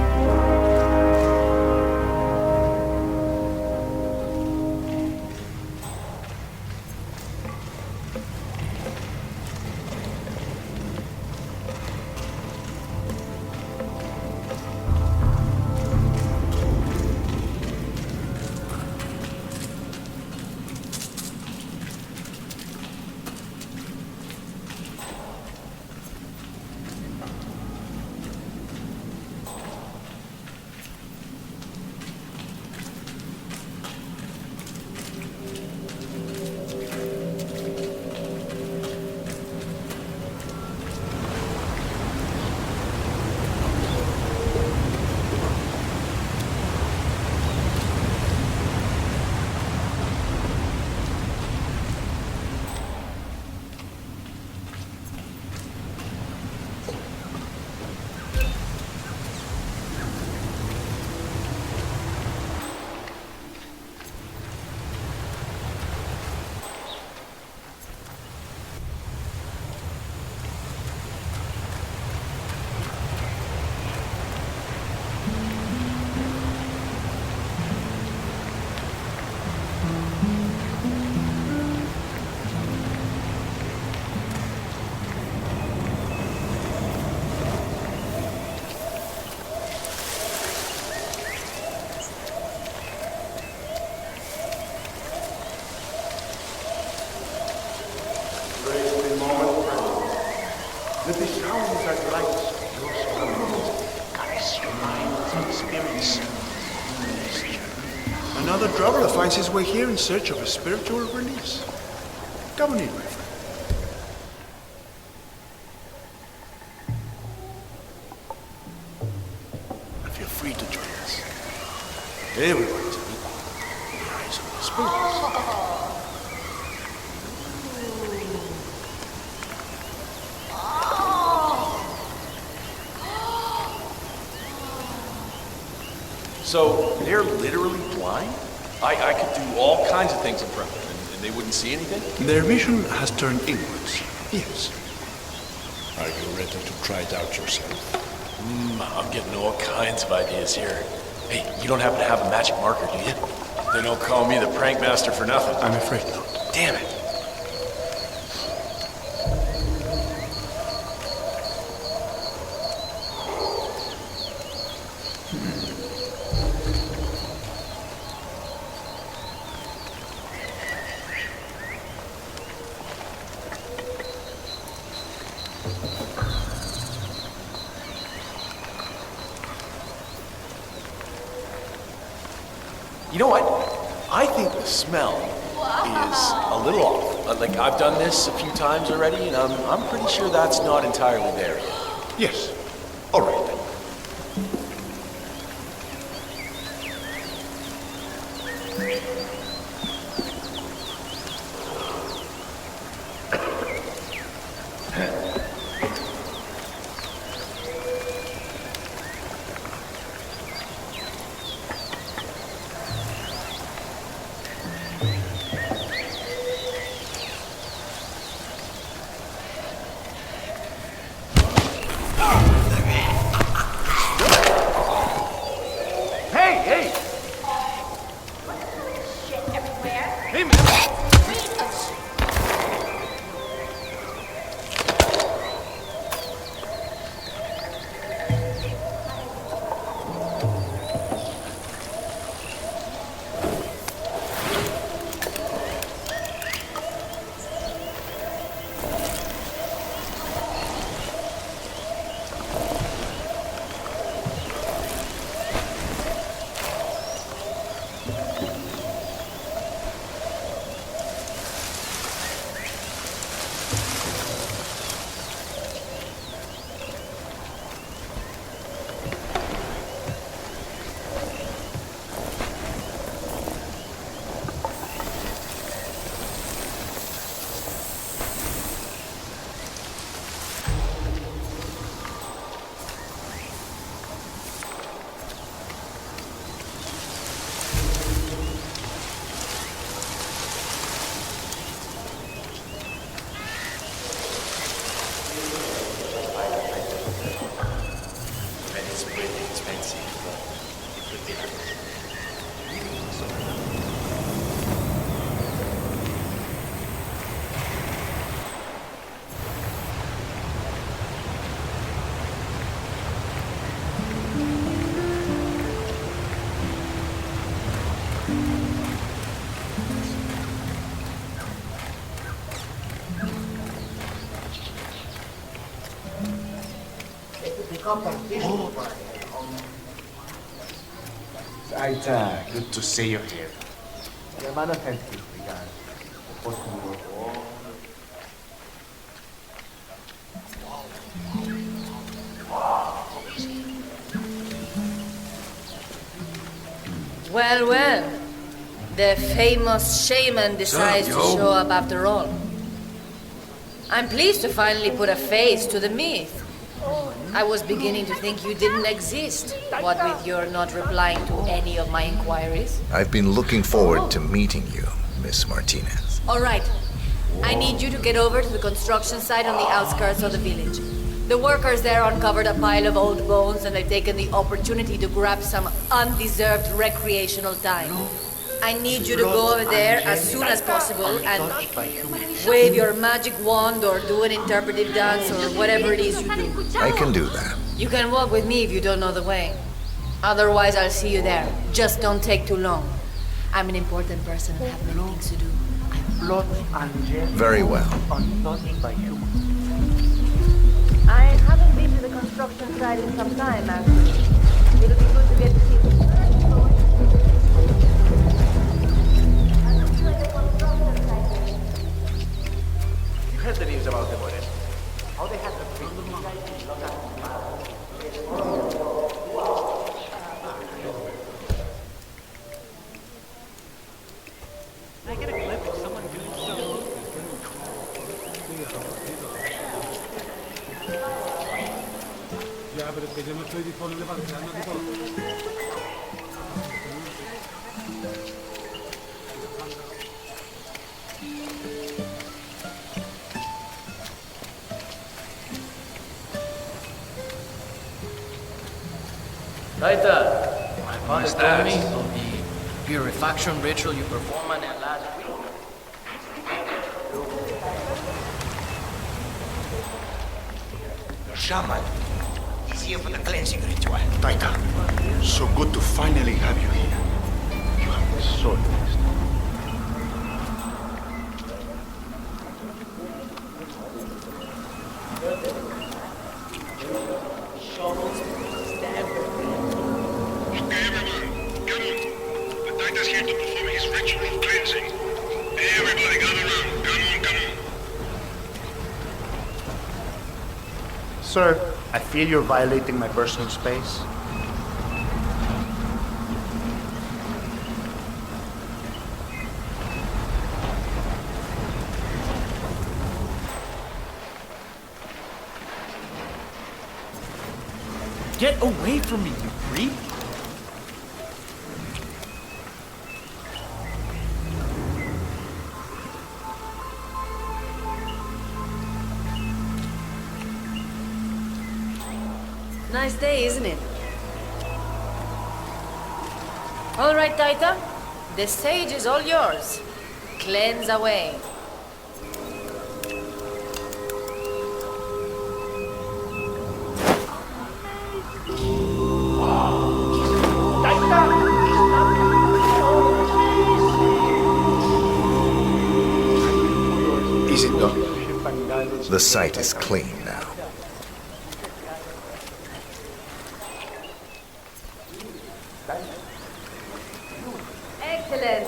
that the sounds and lights of your surroundings caress your minds and spirits. Another traveler finds his way here in search of a spiritual release. Come on in, my friend. And feel free to join us. Everyone's in the eyes of the spirits. So, they're literally blind? I could do all kinds of things in front of them, and they wouldn't see anything? Their vision has turned inwards, yes. Are you ready to try it out yourself? I'm getting all kinds of ideas here. Hey, you don't happen to have a magic marker, do you? They don't call me the prank master for nothing. I'm afraid not. Damn it. You know what? I think the smell is a little off. Like, I've done this a few times already, and I'm pretty sure that's not entirely there yet. Yes. All right, then. It's good to see you here. Hermano, thank you. Well, well. The famous shaman decides to show up after all. I'm pleased to finally put a face to the myth. I was beginning to think you didn't exist, what with your not replying to any of my inquiries. I've been looking forward to meeting you, Miss Martinez. All right. I need you to get over to the construction site on the outskirts of the village. The workers there uncovered a pile of old bones and they've taken the opportunity to grab some undeserved recreational time. I need you to go over there as soon as possible and wave your magic wand or do an interpretive dance or whatever it is you do. I can do that. You can walk with me if you don't know the way. Otherwise, I'll see you there. Just don't take too long. I'm an important person and have many things to do. Very well. construction site in some time, actually. It'll be good to get to see the first floor. I'll see you at the construction site. You heard the news about the Morel. How they had the big Can I get a clip of someone doing something? Ya, pero es que yo no estoy disponible para quedarme aquí todo. Taita, my father told me of the purification ritual you performed on that last week. Shaman. He's here for the cleansing ritual. Taita, so good to finally have you here. You have been so blessed. Okay, everyone, come on. The Taita's here to perform his ritual of cleansing. Everybody gather around. Come on, come on. Sir, I feel you're violating my personal space. Get away from me, you creep! Nice day, isn't it? All right, Taita. The stage is all yours. Cleanse away. Is it done? The site is clean now. Excellent.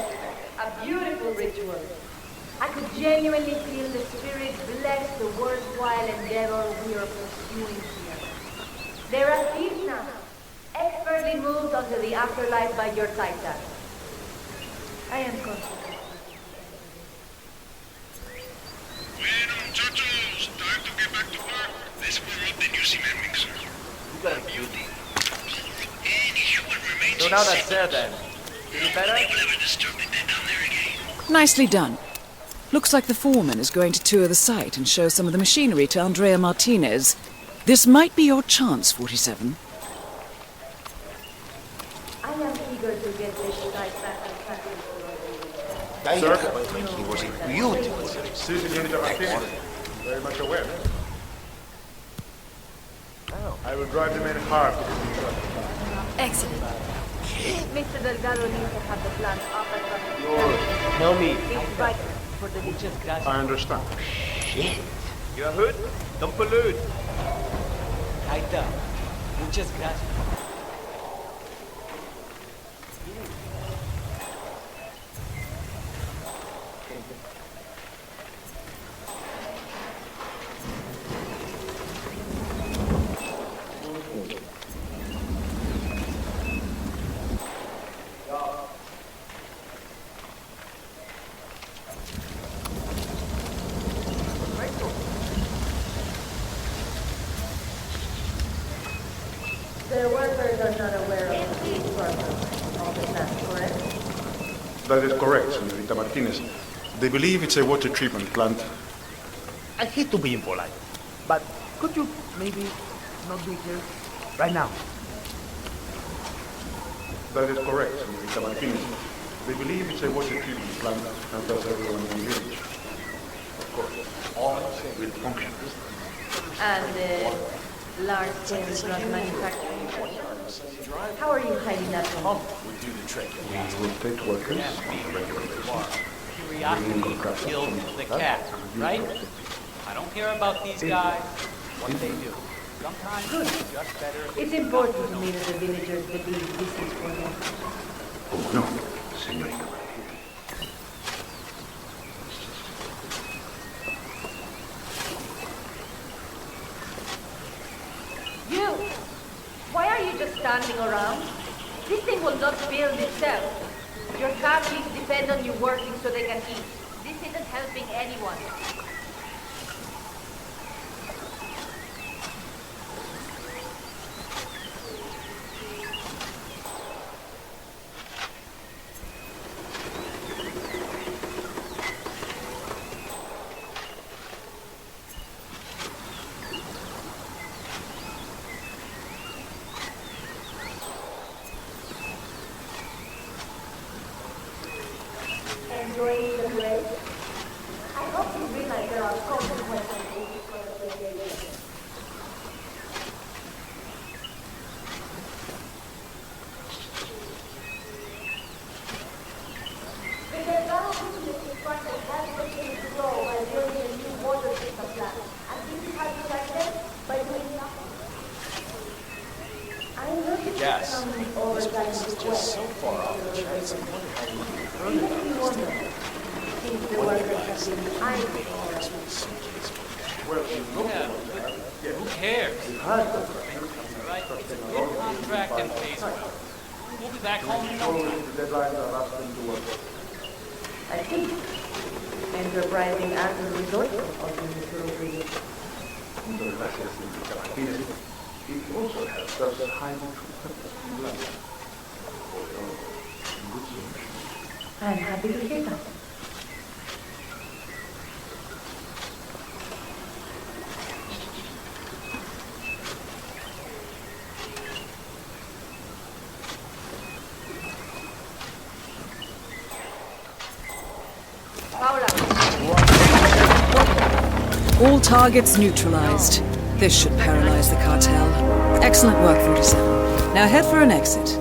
A beautiful ritual. I could genuinely feel the spirit bless the worthwhile endeavor we are pursuing here. There are thieves now, expertly moved onto the afterlife by your Taita. I am confident. Bueno, muchachos, time to get back to work. Let's warm up the new cement mixer. You got a beauty. Any human remains So now that's there then. Feeling better? Nicely done. Looks like the foreman is going to tour the site and show some of the machinery to Andrea Martinez. This might be your chance, 47. I am eager to get this site back on track. Sir? He was beautiful. Sí, señorita Martinez. Very much aware. I will drive the men hard to this new project. Excellent. Mr. Delgado needs to have the plant up and running. Tell me. It's vital for the Muchas gracias. I understand. Shit. You are hood? Don't pollute. Taita, muchas gracias. The workers are not aware of the purpose of the plant, correct? That is correct, señorita Martinez. They believe it's a water treatment plant. I hate to be impolite, but could you maybe not be here right now? That is correct, señorita Martinez. They believe it's a water treatment plant, and thus everyone in the village. Of course, all will function. And large-scale drug manufacturing. How are you hiding that from me? Would do the trick. We will take workers on a regular basis. Curiosity killed the cat, right? I don't care about these guys, what they do. Sometimes it's just better if It's important to me that the villagers believe this is for them. ¿Cómo no, señorita? You! Why are you just standing around? This thing will not build itself. Your families depend on you working so they can eat. This isn't helping anyone. Enjoying the break? I hope you realize there are consequences for the radiation. The Delgado business is trying to help the city grow by building a new water system plant. And this is how you like them? By doing nothing. I noticed Yes. some This oversight place is just so far off the charts. I wonder how we heard about this thing. One of the guys said they all this with a suitcase. Who cares? Right? It's a good contract and pays well. We'll be back home in no time. I think. Enterprising and resourceful of the natural region. Gracias, señorita Martínez. It also helps us hide the I'm happy to hear that. All targets neutralized. This should paralyze the cartel. Excellent work, 47. Now head for an exit.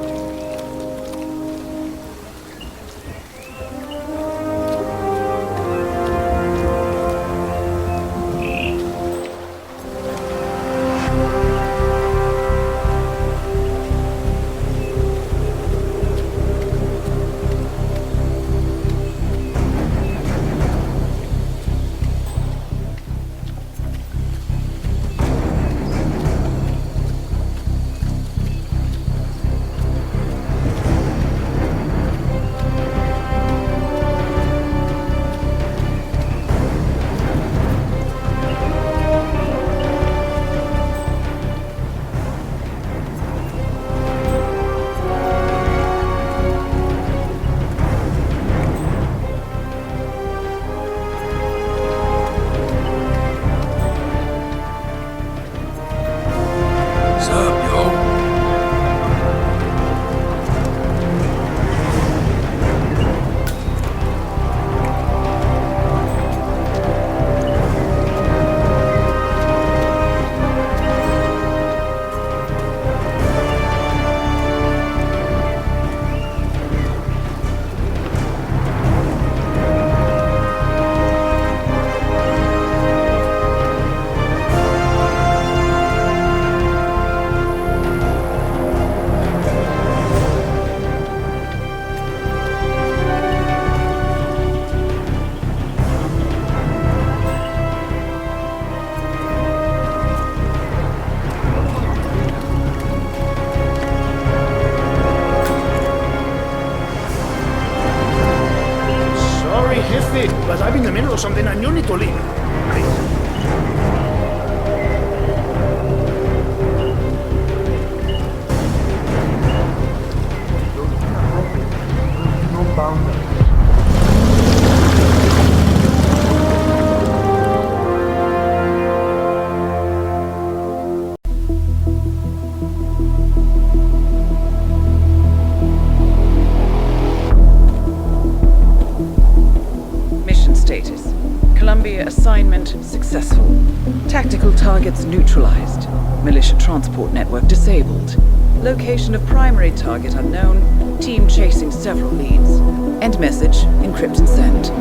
But I'm in the middle of something and you need to leave. No boundaries. Status. Columbia assignment successful. Tactical targets neutralized. Militia transport network disabled. Location of primary target unknown. Team chasing several leads. End message, encrypt and send.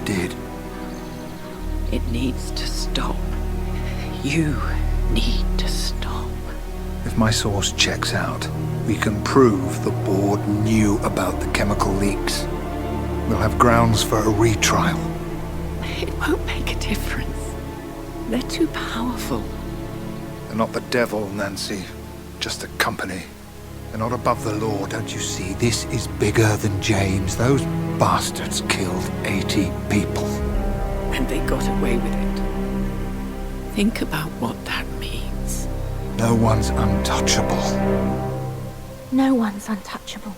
did. It needs to stop. You need to stop. If my source checks out, we can prove the board knew about the chemical leaks. We'll have grounds for a retrial. It won't make a difference. They're too powerful. They're not the devil, Nancy. Just a company. They're not above the law, don't you see? This is bigger than James. Those bastards killed 80 people. And they got away with it. Think about what that means. No one's untouchable. No one's untouchable.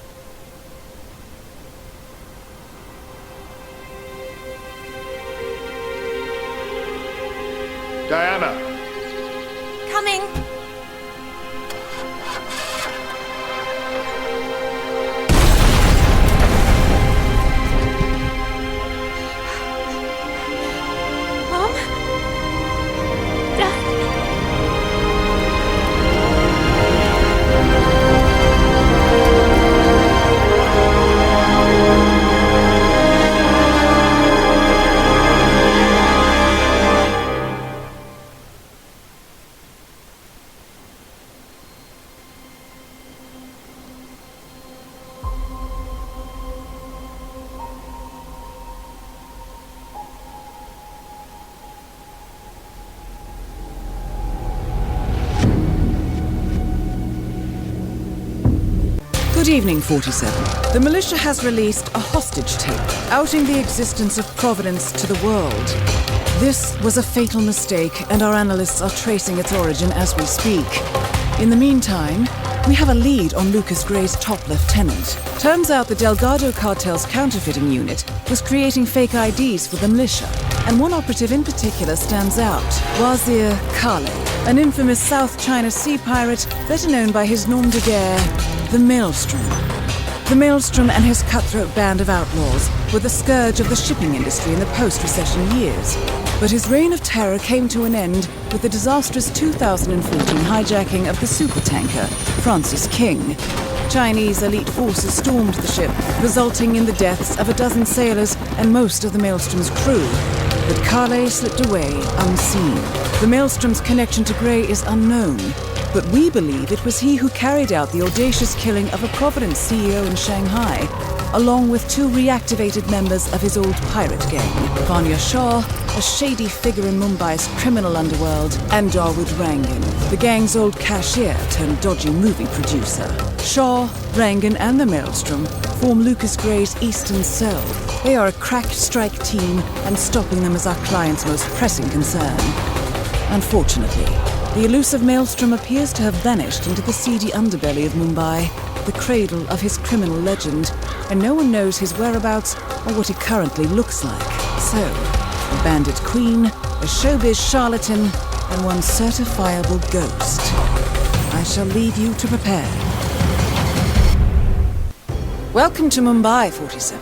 Diana! Coming! Mom? Dad? Good evening, 47. The militia has released a hostage tape, outing the existence of Providence to the world. This was a fatal mistake, and our analysts are tracing its origin as we speak. In the meantime, we have a lead on Lucas Gray's top lieutenant. Turns out the Delgado cartel's counterfeiting unit was creating fake IDs for the militia, and one operative in particular stands out, Wazir Kale, an infamous South China Sea pirate better known by his nom de guerre, the Maelstrom. The Maelstrom and his cutthroat band of outlaws were the scourge of the shipping industry in the post-recession years. But his reign of terror came to an end with the disastrous 2014 hijacking of the supertanker Francis King. Chinese elite forces stormed the ship, resulting in the deaths of a dozen sailors and most of the Maelstrom's crew. But Kale slipped away unseen. The Maelstrom's connection to Gray is unknown, but we believe it was he who carried out the audacious killing of a Providence CEO in Shanghai, along with two reactivated members of his old pirate gang, Vanya Shah, a shady figure in Mumbai's criminal underworld, and Dawood Rangan, the gang's old cashier turned dodgy movie producer. Shah, Rangan, and the Maelstrom form Lucas Gray's Eastern Cell. They are a crack strike team, and stopping them is our client's most pressing concern. Unfortunately, the elusive Maelstrom appears to have vanished into the seedy underbelly of Mumbai, the cradle of his criminal legend, and no one knows his whereabouts or what he currently looks like. So, a bandit queen, a showbiz charlatan, and one certifiable ghost. I shall leave you to prepare. Welcome to Mumbai, 47.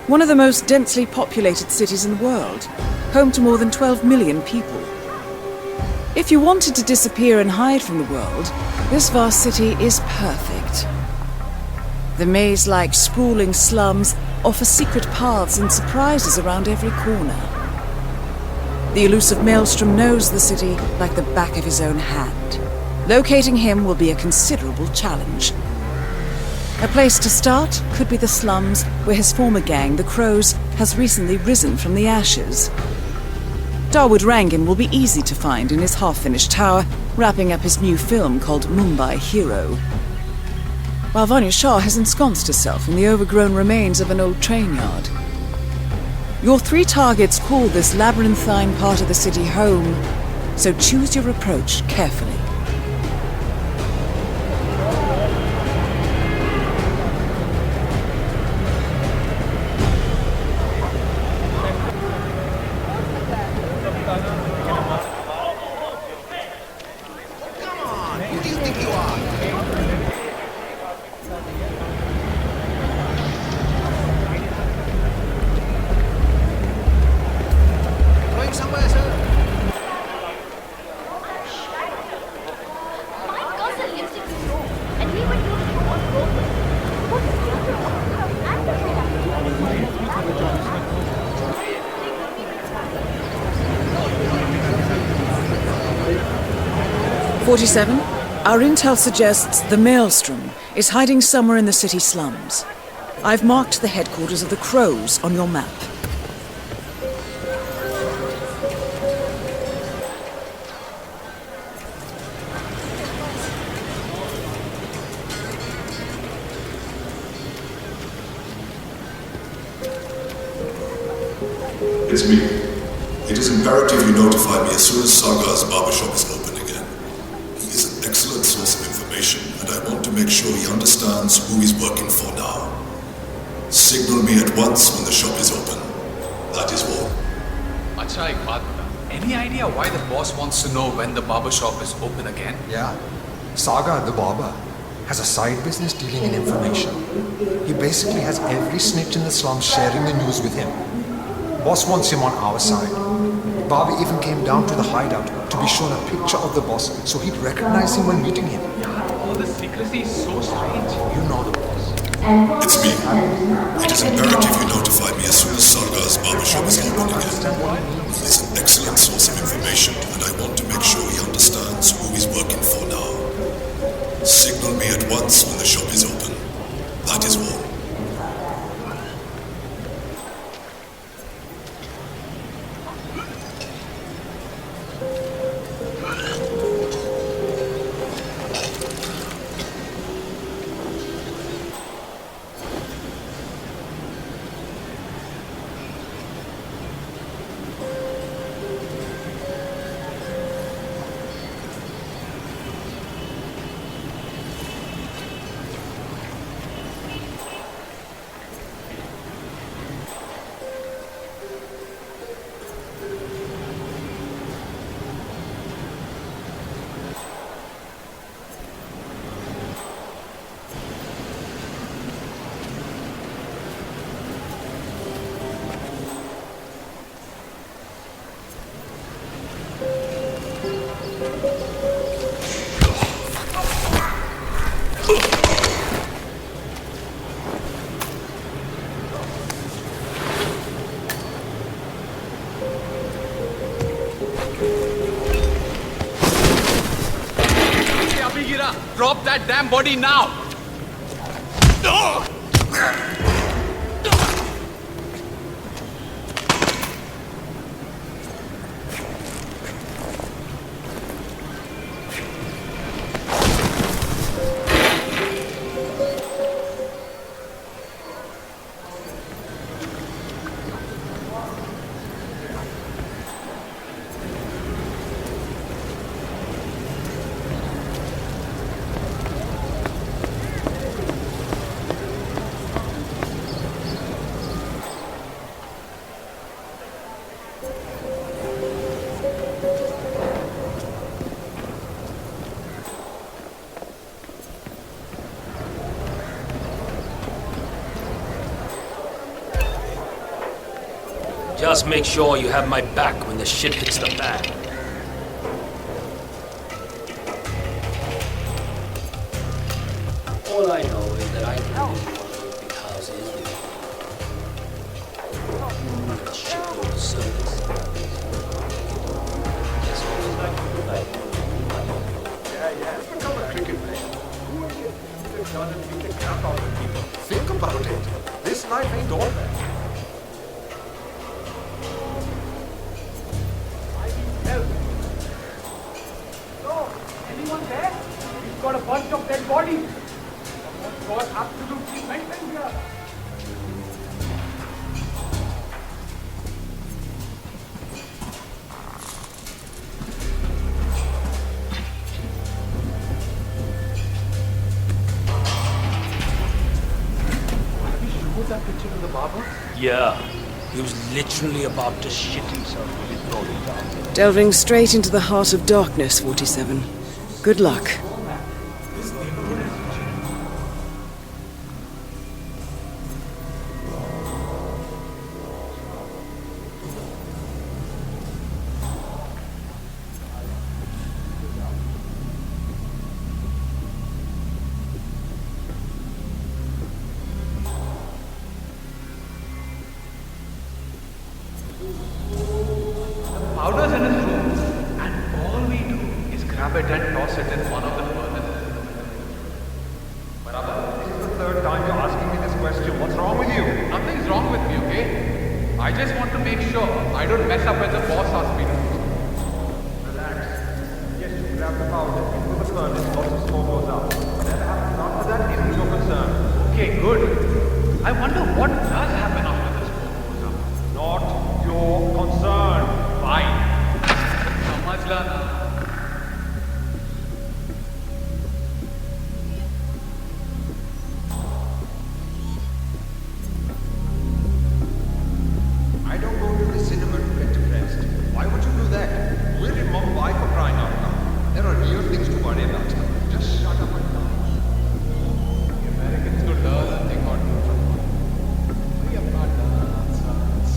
One of the most densely populated cities in the world, home to more than 12 million people. If you wanted to disappear and hide from the world, this vast city is perfect. The maze-like sprawling slums offer secret paths and surprises around every corner. The elusive Maelstrom knows the city like the back of his own hand. Locating him will be a considerable challenge. A place to start could be the slums where his former gang, the Crows, has recently risen from the ashes. Dawood Rangan will be easy to find in his half-finished tower, wrapping up his new film called Mumbai Hero. While Vanya Shah has ensconced herself in the overgrown remains of an old train yard. Your three targets call this labyrinthine part of the city home, so choose your approach carefully. 47, our intel suggests the Maelstrom is hiding somewhere in the city slums. I've marked the headquarters of the Crows on your map. It's me. It is imperative you notify me as soon as Saga's barbershop is open again. He is an excellent source of information, and I want to make sure he understands who he's working for now. Signal me at once when the shop is open. That is all. Achai, Padma. Any idea why the boss wants to know when the barbershop is open again? Yeah. Saga, the barber, has a side business dealing in information. He basically has every snitch in the slums sharing the news with him. Boss wants him on our side. Bobby even came down to the hideout to be shown a picture of the boss so he'd recognize him when meeting him. Yeah, all the secrecy is so strange. You know the boss. It's me. It is imperative you notify me as soon as Saga's barbershop is open again. He is an excellent source of information, and I want to make sure he understands who he's working for now. Signal me at once when the shop is open. That is all. Drop that damn body now! Just make sure you have my back when the shit hits the fan. All I know is that I live in one of those big houses with a shitload of servants. Just feels like Yeah. Become a cricket player. Who will get done and beat the crap out of people? Think about it. This life ain't all that. Anyone there? We've got a bunch of dead bodies. Someone's got absolutely mental here. Have you showed that picture to the barber? Yeah, he was literally about to shit himself when he brought it down. Delving straight into the heart of darkness, 47. Good luck. Powder's in his room, and all we do is grab it and toss it mess up when the boss asks me to. Yes, you grab the powder, into the furnace, lots of smoke goes out. Whatever happens after that isn't your concern. Okay, good. I wonder what does happen after the smoke goes up. Not your concern. Fine. समझ ला ना. I don't go to the cinema to get depressed. Why would you do that? We're in Mumbai for crying out loud. There are real things to worry about. Just shut up and laugh. The Americans could learn and they got no trouble. We have not done answers.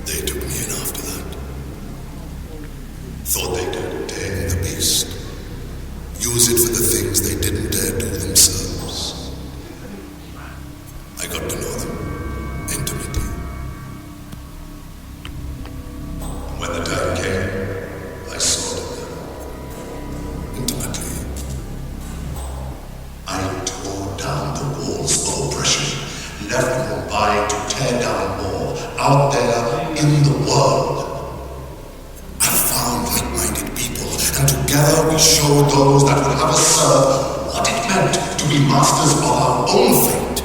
They took me in after that. Thought they could tame the beast. Use it for the things they didn't dare do themselves. I got to know them intimately. When the time came, I sorted them intimately. I tore down the walls of oppression, left Mumbai to tear down more out there in the world. I found like-minded people, and together we showed those that would have us serve what it meant to be masters of our own fate.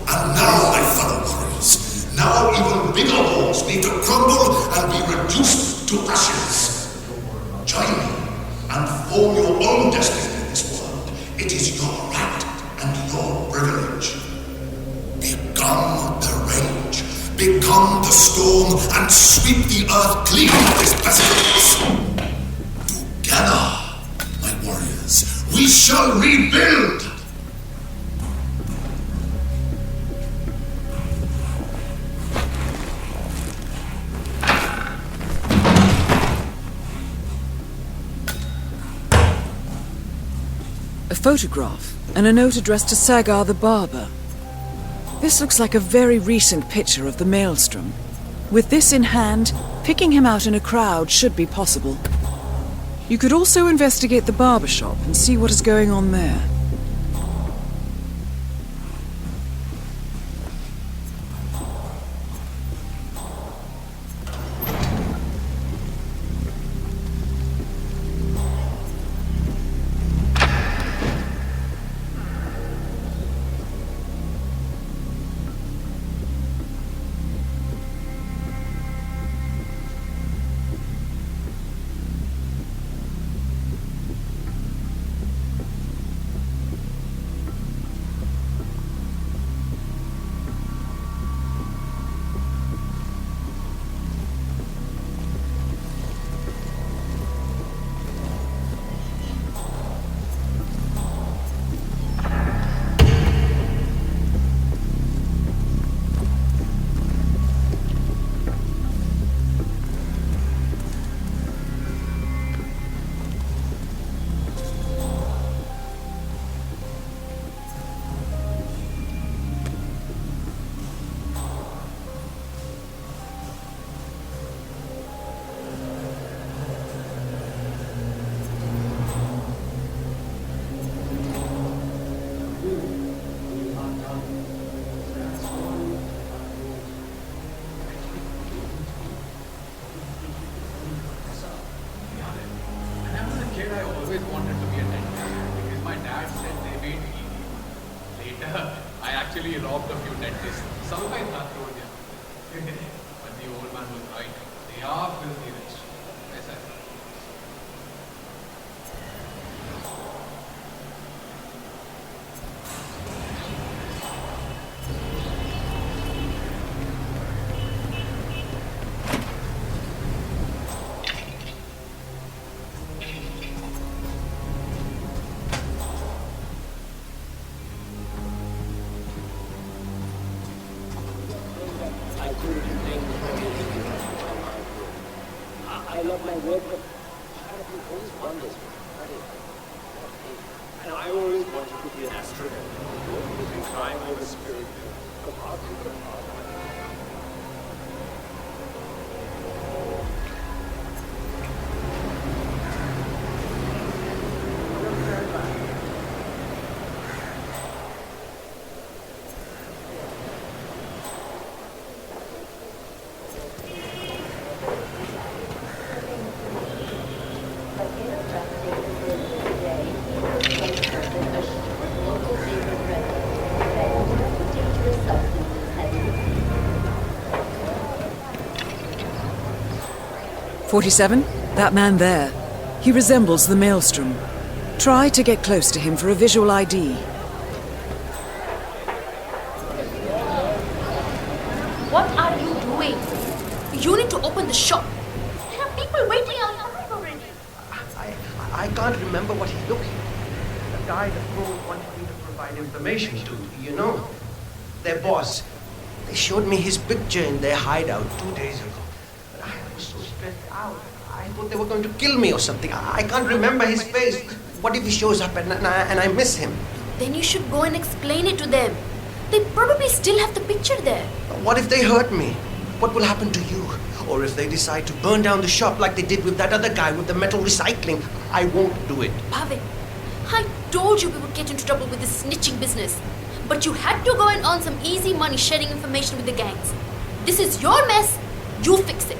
And now, my fellow warriors, now even bigger walls need to crumble and be reduced to ashes. Join me and form your own destiny in this world. It is your right and your privilege. Become the rage, become the storm, and sweep the earth clean of this pestilence. Together, my warriors, we shall rebuild. A photograph and a note addressed to Sagar the barber. This looks like a very recent picture of the Maelstrom. With this in hand, picking him out in a crowd should be possible. You could also investigate the barber shop and see what is going on there. actually robbed a few dentists. Sometimes I told you. But the old man was right. They are filthy rich. Yes, I thought. I love my work, but I have always wondered. And I always wanted to be an astronaut. Using time over spirit. Come out to the heart. 47, that man there. He resembles the Maelstrom. Try to get close to him for a visual ID. What are you doing? You need to open the shop. There are people waiting outside already. I can't remember what he looked like. The guy the phone wanted me to provide information to, you know. Their boss. They showed me his picture in their hideout 2 days ago. But I was so stressed out. I thought they were going to kill me or something. I can't remember his face. What if he shows up and I miss him? Then you should go and explain it to them. They probably still have the picture there. What if they hurt me? What will happen to you? Or if they decide to burn down the shop like they did with that other guy with the metal recycling? I won't do it. Bhavin, I told you we would get into trouble with this snitching business. But you had to go and earn some easy money sharing information with the gangs. This is your mess. You fix it.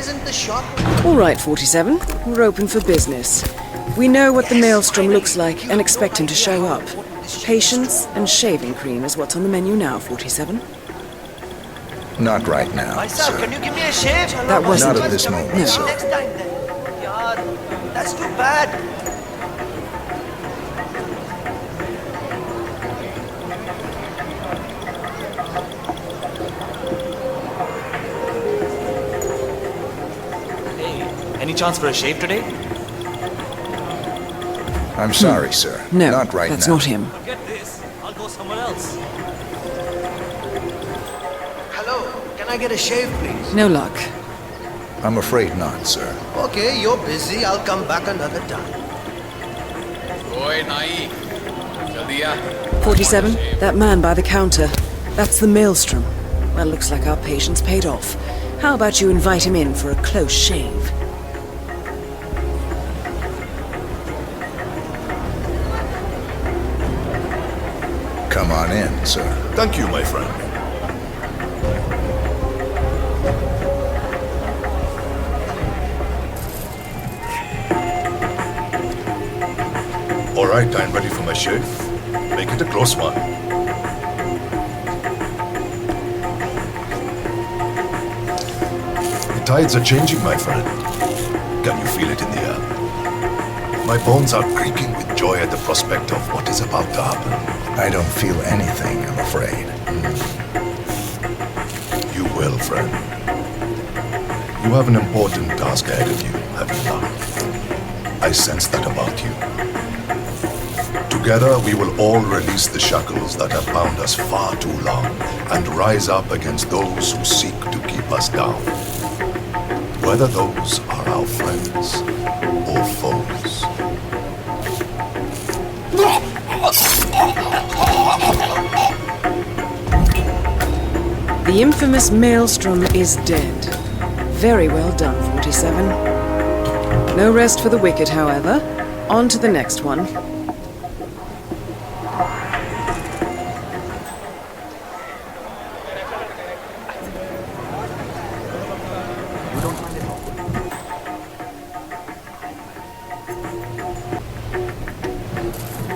Isn't the shop? All right, 47. We're open for business. We know what the Maelstrom looks like and expect him to show up. Patience and shaving cream is what's on the menu now, 47. Not right now, Myself, sir. can you give me a shave? That wasn't Not at this moment, No. sir. Next time then. God, that's too bad. Any chance for a shave today? I'm sorry, sir. No, not right that's now. not him. Forget this. I'll go somewhere else. Hello, can I get a shave, please? No luck. I'm afraid not, sir. Okay, you're busy. I'll come back another time. Oi, Nai. Jaldi aa. 47, that man by the counter. That's the Maelstrom. Well, looks like our patience paid off. How about you invite him in for a close shave? Come on in, sir. Thank you, my friend. All right, I'm ready for my shave. Make it a close one. The tides are changing, my friend. Can you feel it in the air? My bones are creaking with joy at the prospect of what is about to happen. I don't feel anything, I'm afraid. You will, friend. You have an important task ahead of you, have you not? I sense that about you. Together, we will all release the shackles that have bound us far too long and rise up against those who seek to keep us down. Whether those are our friends or foes. The infamous Maelstrom is dead. Very well done, 47. No rest for the wicked, however. On to the next one.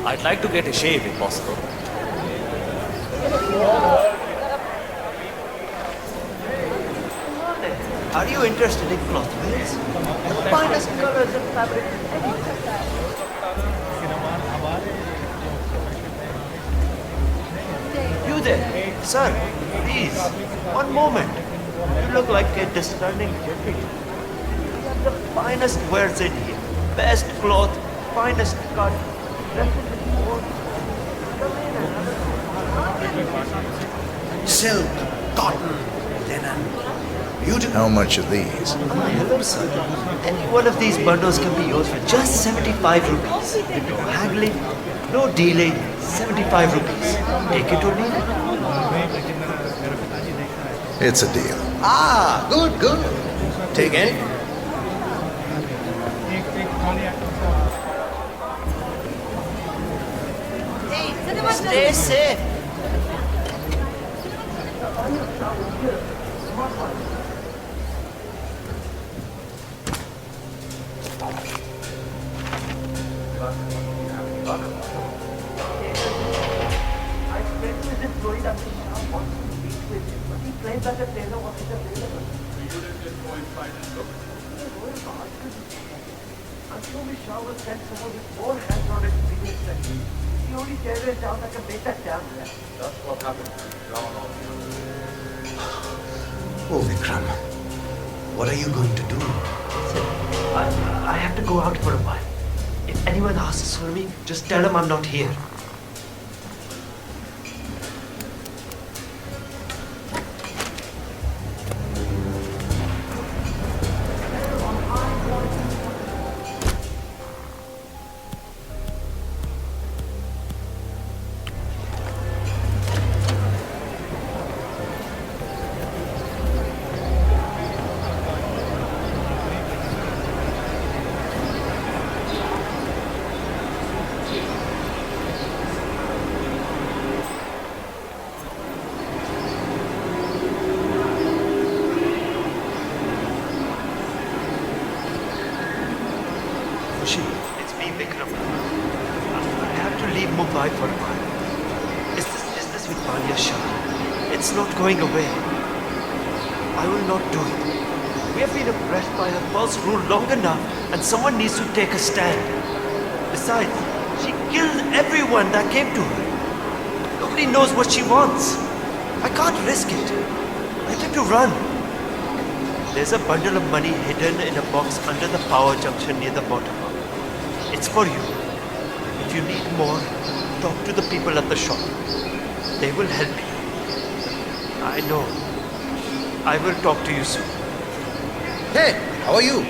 I'd like to get a shave if possible. Are you interested in cloth mills? The finest colors and fabric You there, sir, please, one moment. You look like a discerning gentleman. We have the finest wares in here. Best cloth, finest cut. Silk, cotton, linen. Beautiful. How much are these? Hello, sir. Any one of these bundles can be yours for just 75 rupees. No haggling, no dealing. 75 rupees. Take it or leave it. It's a deal. Ah, good, good. Take it. Stay safe. Oh, Vikram. What are you going to do? I have to go out for a while. If anyone asks for me, just tell them I'm not here. It's me, Vikram. I have to leave Mumbai for a while. Is this business with Manya Shah? It's not going away. I will not do it. We have been oppressed by her false rule long enough, and someone needs to take a stand. Besides, she killed everyone that came to her. Nobody knows what she wants. I can't risk it. I have to run. There's a bundle of money hidden in a box under the power junction near the bottom. It's for you. If you need more, talk to the people at the shop. They will help you. I know. I will talk to you soon. Hey, how are you?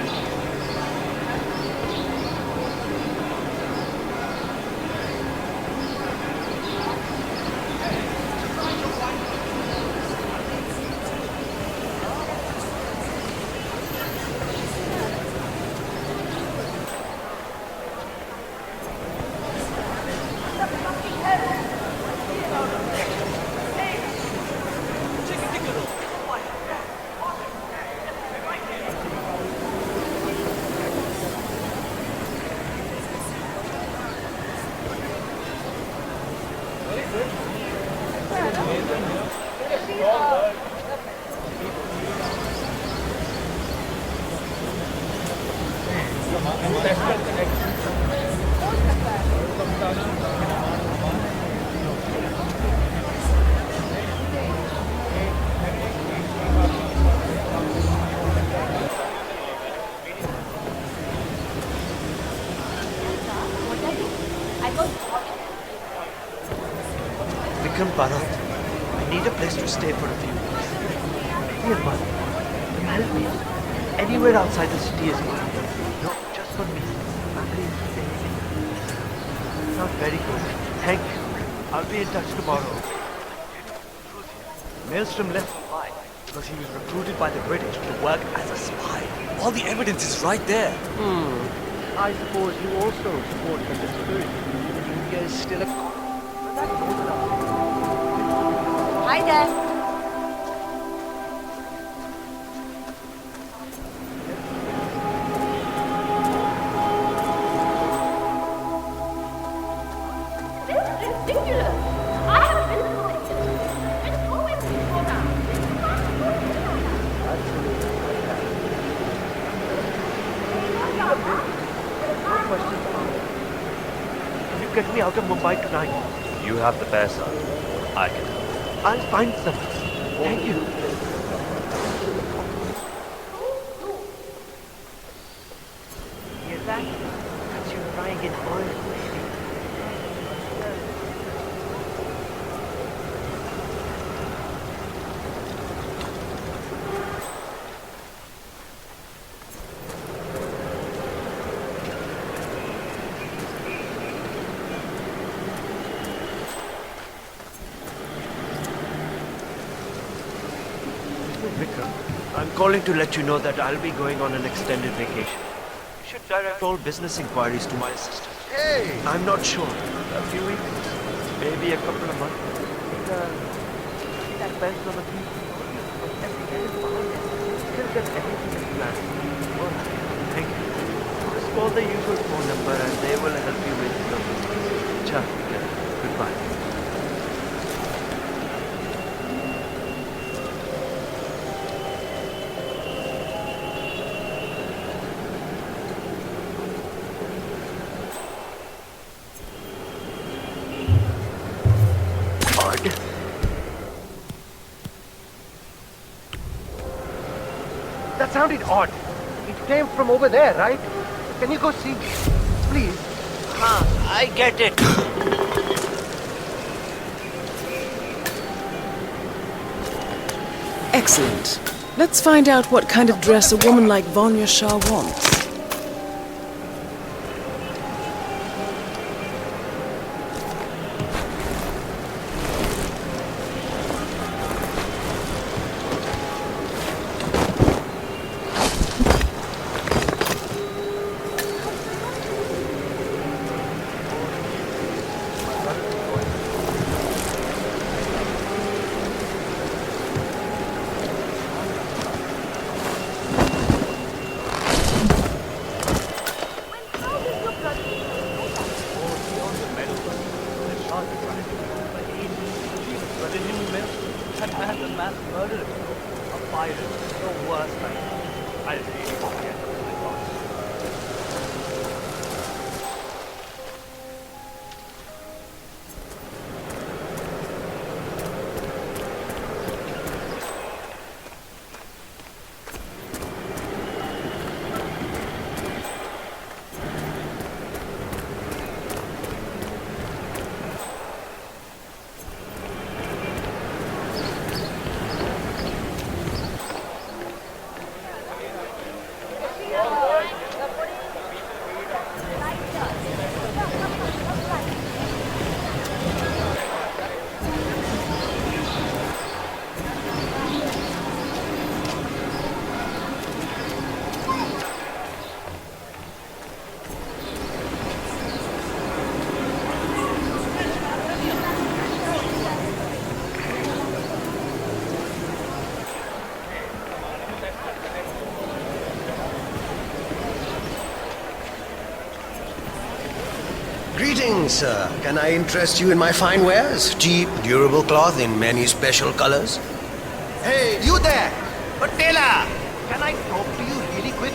Vikram Bharat, I need a place to stay for a few weeks. Dear mother, help me. Anywhere outside the city is fine. No, just for me. Family is staying. Sounds very good. Thank you. I'll be in touch tomorrow. Maelstrom left for why? Because he was recruited by the British to work as a spy. All the evidence is right there. I suppose you also support the conspiracy. India is still a... Hi there. This is ridiculous. I haven't been to this. It's always before now. Can you get me out of Mumbai tonight? You have the paisa. I can. I'll find something. Thank you. Hear that? That's you frying in oil, baby. Vikram, I'm calling to let you know that I'll be going on an extended vacation. You should direct all business inquiries to my assistant. Hey! I'm not sure. A few weeks, maybe a couple of months. That depends on the people. Still get everything as planned. Well, thank you. Just call the usual phone number and they will help you with the business. Ciao. Goodbye. That sounded odd. It came from over there, right? Can you go see? Please. I get it. Excellent. Let's find out what kind of dress a woman like Vanya Shah wants. That man's a mass murderer. A pirate. The worst nightmare. I really forget my boss. Greetings, sir. Can I interest you in my fine wares? Cheap, durable cloth in many special colors. Hey, you there! But tailor! Can I talk to you really quick?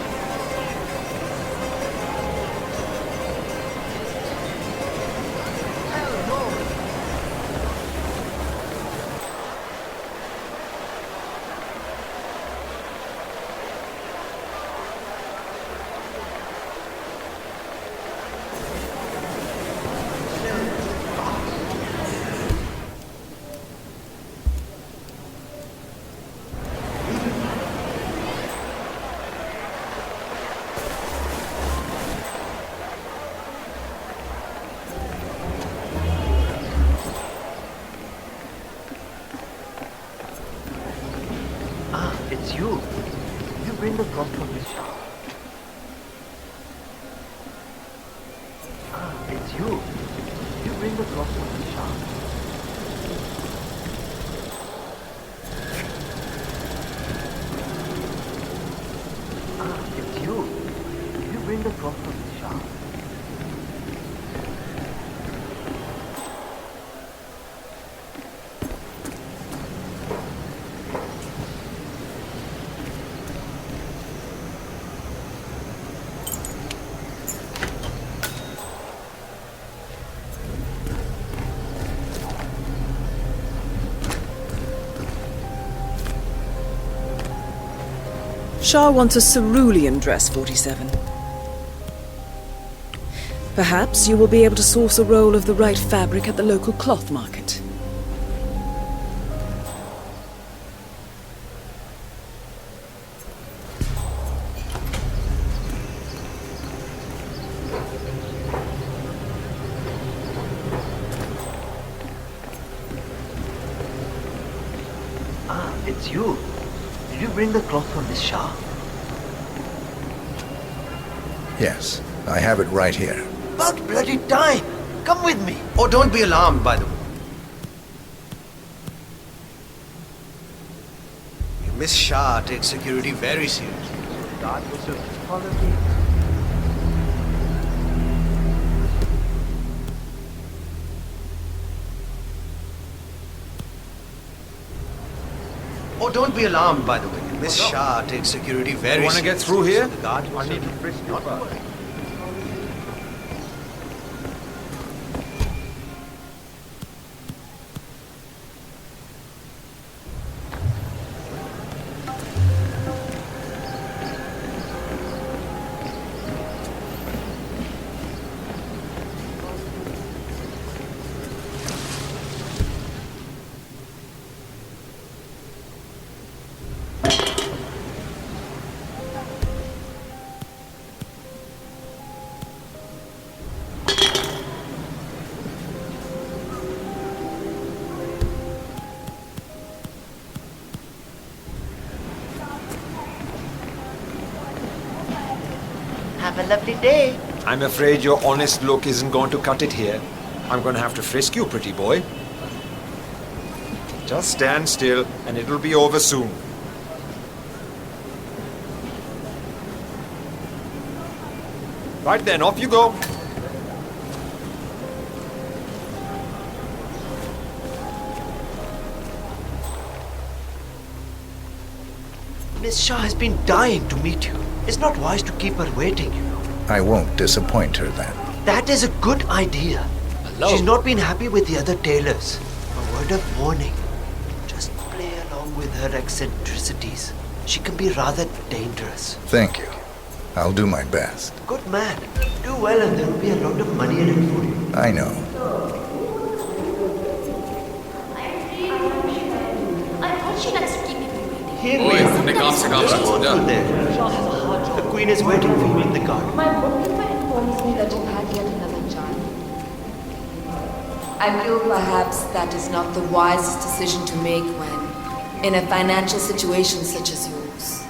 bring the cloth from this shop? Ah, it's you. Did you bring the cloth from this shop? Ah, it's you. Did you bring the cloth from this shop? Shah wants a cerulean dress, 47. Perhaps you will be able to source a roll of the right fabric at the local cloth market. Ah, it's you. Did you bring the cloth from this shop? Yes, I have it right here. About bloody time! Come with me! Oh, don't be alarmed, by the way. Miss Shah takes security very seriously. God will just follow me. Oh, don't be alarmed, by the way. Miss Shah takes security very You want to seriously. get through here? The guard will I need to serve you. frisk you Not first. worry. Have a lovely day. I'm afraid your honest look isn't going to cut it here. I'm going to have to frisk you, pretty boy. Just stand still and it'll be over soon. Right then, off you go. Miss Shah has been dying to meet you. It's not wise to keep her waiting, you know. I won't disappoint her then. That is a good idea. Hello? She's not been happy with the other tailors. A word of warning. Just play along with her eccentricities. She can be rather dangerous. Thank you. I'll do my best. Good man. Do well and there will be a lot of money in it for you. I know. I thought she likes to keep people waiting. Here Oi, we are. nick off, nick off, Just go yeah. through there. The queen is waiting for you in the garden. My bookkeeper informs me that you had yet another child. I feel perhaps that is not the wisest decision to make when in a financial situation such as yours.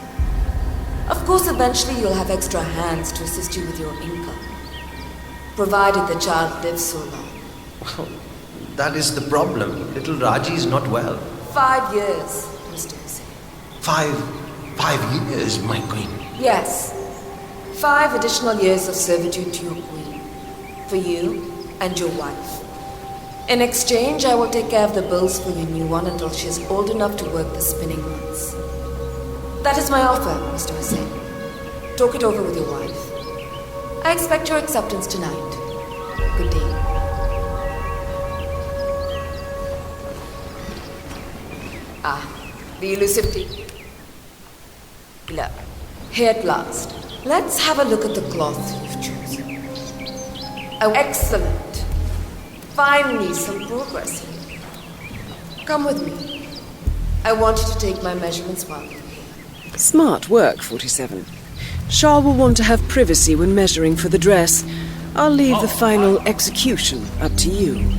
Of course, eventually you'll have extra hands to assist you with your income, provided the child lives so long. That is the problem. Little Raji is not well. 5 years, Mr. Hussain. 5 years, my queen. Yes. 5 additional years of servitude to your queen. For you and your wife. In exchange, I will take care of the bills for your new one until she is old enough to work the spinning ones. That is my offer, Mr. Hussain. Talk it over with your wife. I expect your acceptance tonight. Good day. The elusive tea. Look, here at last. Let's have a look at the cloth you've chosen. Oh, excellent. Finally, some progress here. Come with me. I want you to take my measurements while we're here. Smart work, 47. Shah will want to have privacy when measuring for the dress. I'll leave the final execution up to you.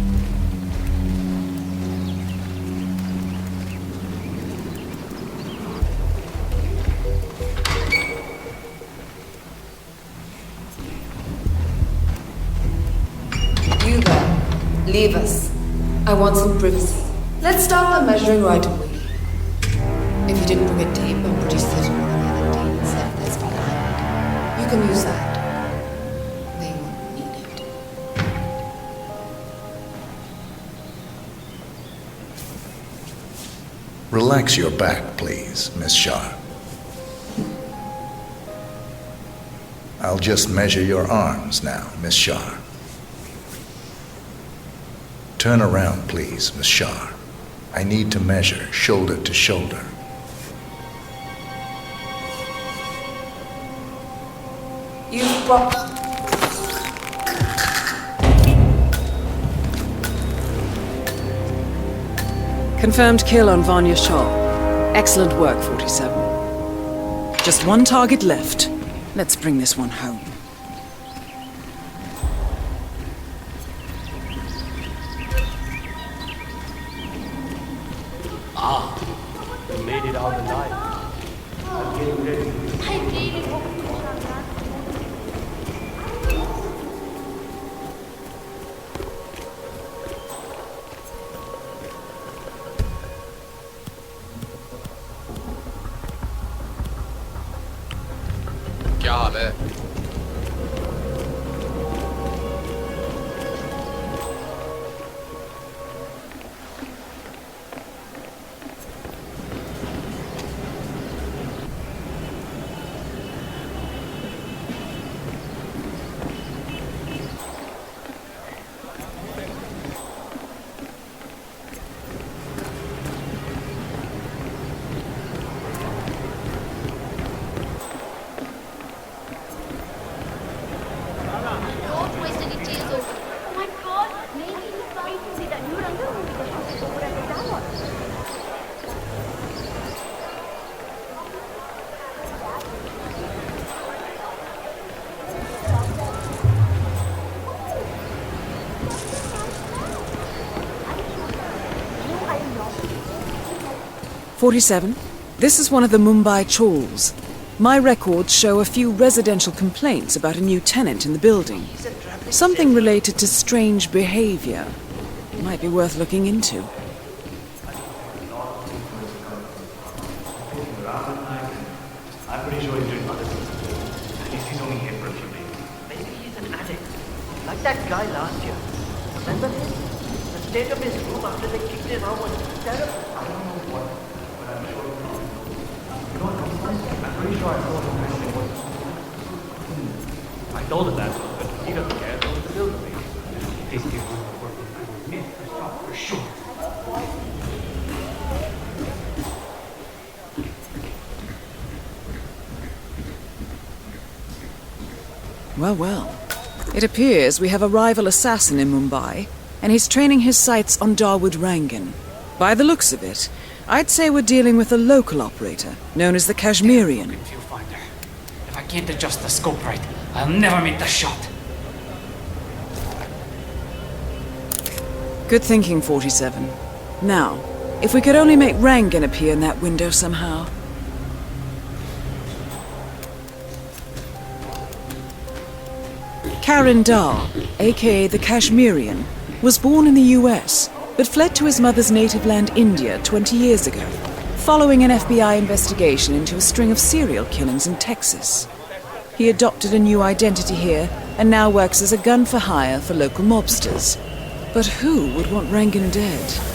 Leave us. I want some privacy. Let's start by measuring right away. If you didn't bring a tape, I'm pretty certain one of the other demons left this behind. You can use that. They won't need it. Relax your back, please, Miss Shah. I'll just measure your arms now, Miss Shah. Turn around, please, Miss Shah. I need to measure shoulder to shoulder. You've brought... Confirmed kill on Vanya Shaw. Excellent work, 47. Just one target left. Let's bring this one home. Ah, you made it out alive. I'm getting ready. I really hope you क्या हाल है? don't waste any tears over it. Oh my God, maybe he's trying to see that new Ranga is over at the tower. No, I'm not. 47. This is one of the Mumbai chawls. My records show a few residential complaints about a new tenant in the building. Something related to strange behavior. Might be worth looking into. I'm pretty sure he's doing other things. At least he's only here for a few days. Maybe he's an addict. Like that guy last year. Remember him? The state of his room after they kicked him out was terrible. I don't know what, but I'm sure it's wrong. You know what? I'm pretty sure I told him that it was... I told him that, but he doesn't care. So it's still the thing. These people are working for me. For sure. Well, well. It appears we have a rival assassin in Mumbai, and he's training his sights on Dawood Rangan. By the looks of it, I'd say we're dealing with a local operator, known as the Kashmirian. Viewfinder. If I can't adjust the scope right, I'll never make the shot. Good thinking, 47. Now, if we could only make Rangan appear in that window somehow. Karan Dar, aka the Kashmirian, was born in the US, but fled to his mother's native land India 20 years ago, following an FBI investigation into a string of serial killings in Texas. He adopted a new identity here and now works as a gun for hire for local mobsters. But who would want Rangan dead?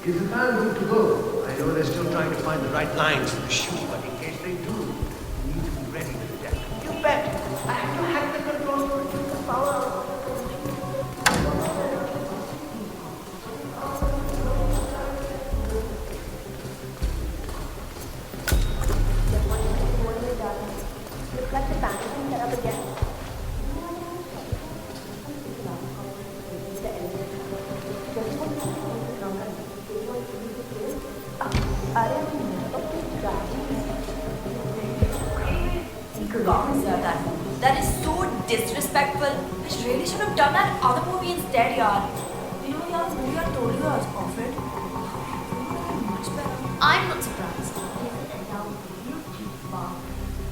Is the band good to go? I know they're still trying to find the right lines for the shoot, but in case they do, we need to be ready to detect. You bet! I have to hack the control to reduce the power. Reflect the bank and set up again. That is so disrespectful. I really should have done that other movie instead, yaar. You know, yaar, movie I told you I was offered. Much better. I'm not surprised.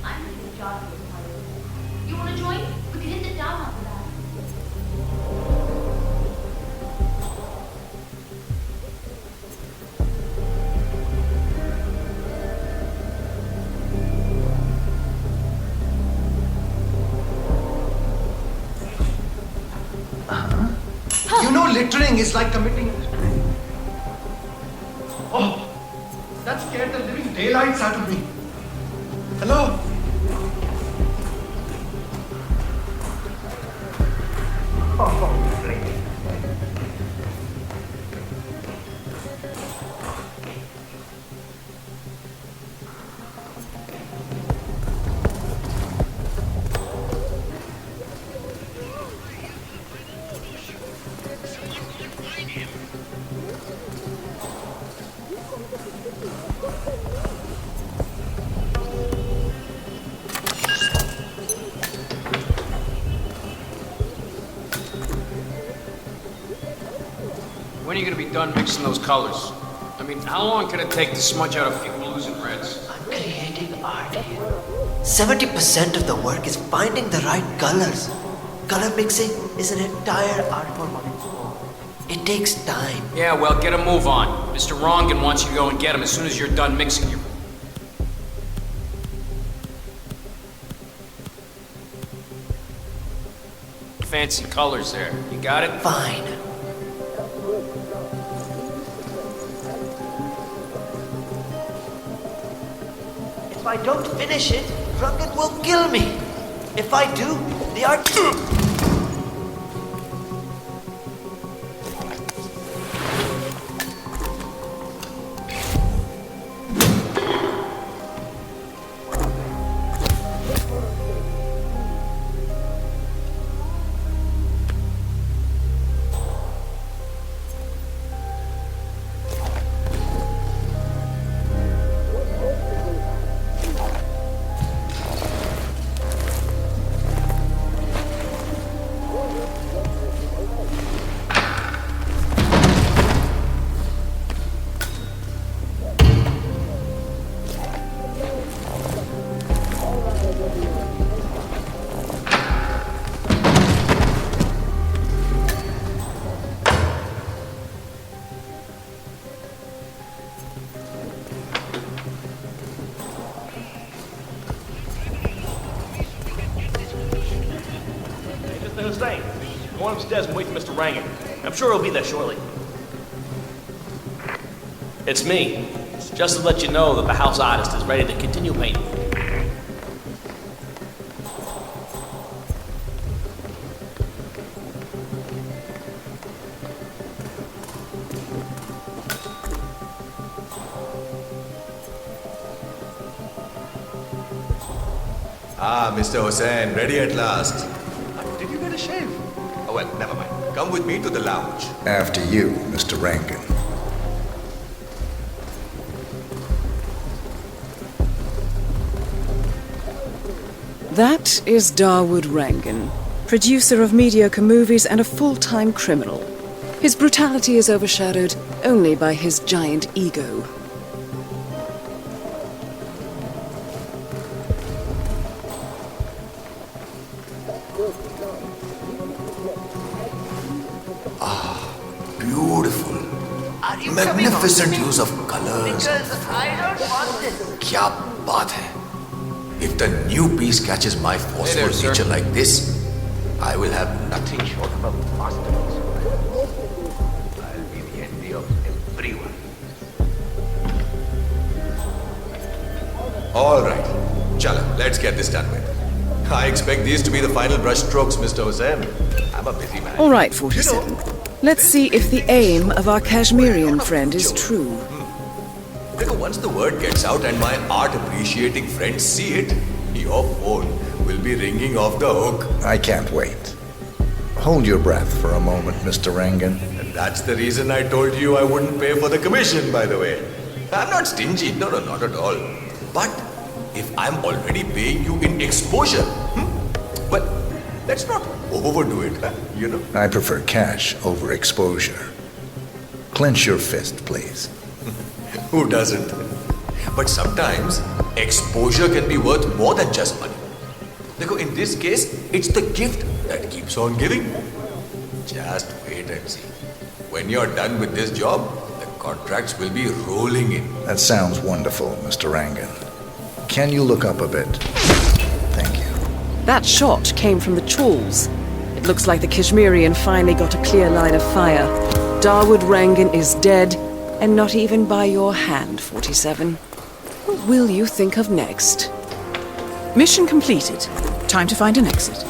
I'm really charged. You want to join? We can hit the town after that. You know littering is like committing... Oh, that scared the living daylights out of me. Hello? Oh, great. When are you gonna be done mixing those colors? I mean, how long can it take to smudge out a few blues and reds? I'm creating art here. 70% of the work is finding the right colors. Color mixing is an entire art form on its own. It takes time. Yeah, well, get a move on. Mr. Rongan wants you to go and get him as soon as you're done mixing your... fancy colors there. You got it? Fine. If I don't finish it, Rongan will kill me. If I do, the art... Hussein. Go on upstairs and wait for Mr. Rangan. I'm sure he'll be there shortly. It's me. Just to let you know that the house artist is ready to continue painting. Ah, Mr. Hussain, ready at last. Did you get a shave? Oh, well, never mind. Come with me to the lounge. After you, Mr. Rankin. That is Dawood Rangan, producer of mediocre movies and a full-time criminal. His brutality is overshadowed only by his giant ego. Beautiful. Magnificent use of colors. Because I don't want this. Kya baat hai? If the new piece catches my forceful nature like this, I will have nothing short of a masterpiece. I'll be the envy of everyone. All right. Chala, let's get this done with. I expect these to be the final brush strokes, Mr. Hossein. I'm a busy man. All right, 47. Let's see if the aim of our Kashmirian friend is true. Once the word gets out and my art-appreciating friends see it, your phone will be ringing off the hook. I can't wait. Hold your breath for a moment, Mr. Rangan. And that's the reason I told you I wouldn't pay for the commission, by the way. I'm not stingy. No, not at all. But if I'm already paying you in exposure, well, let's not overdo it, you know? I prefer cash over exposure. Clench your fist, please. Who doesn't? But sometimes, exposure can be worth more than just money. Look, in this case, it's the gift that keeps on giving. Just wait and see. When you're done with this job, the contracts will be rolling in. That sounds wonderful, Mr. Rangan. Can you look up a bit? Thank you. That shot came from the Chawls. It looks like the Kashmirian finally got a clear line of fire. Dawood Rangan is dead, and not even by your hand, 47. What will you think of next? Mission completed. Time to find an exit.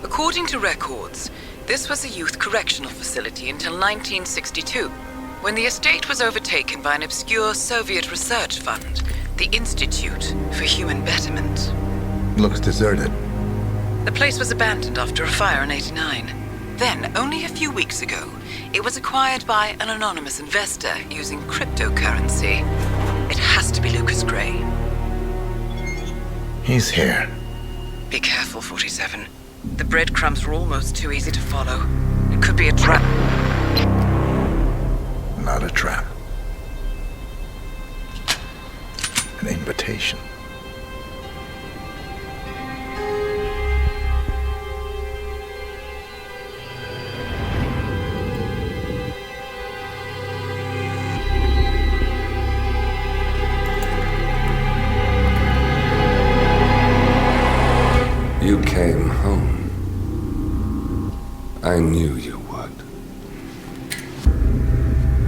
According to records, this was a youth correctional facility until 1962, when the estate was overtaken by an obscure Soviet research fund, the Institute for Human Betterment. Looks deserted. The place was abandoned after a fire in '89. Then, only a few weeks ago, it was acquired by an anonymous investor using cryptocurrency. It has to be Lucas Gray. He's here. Be careful, 47. The breadcrumbs were almost too easy to follow. It could be a trap. Not a trap. An invitation. You came home. I knew you would.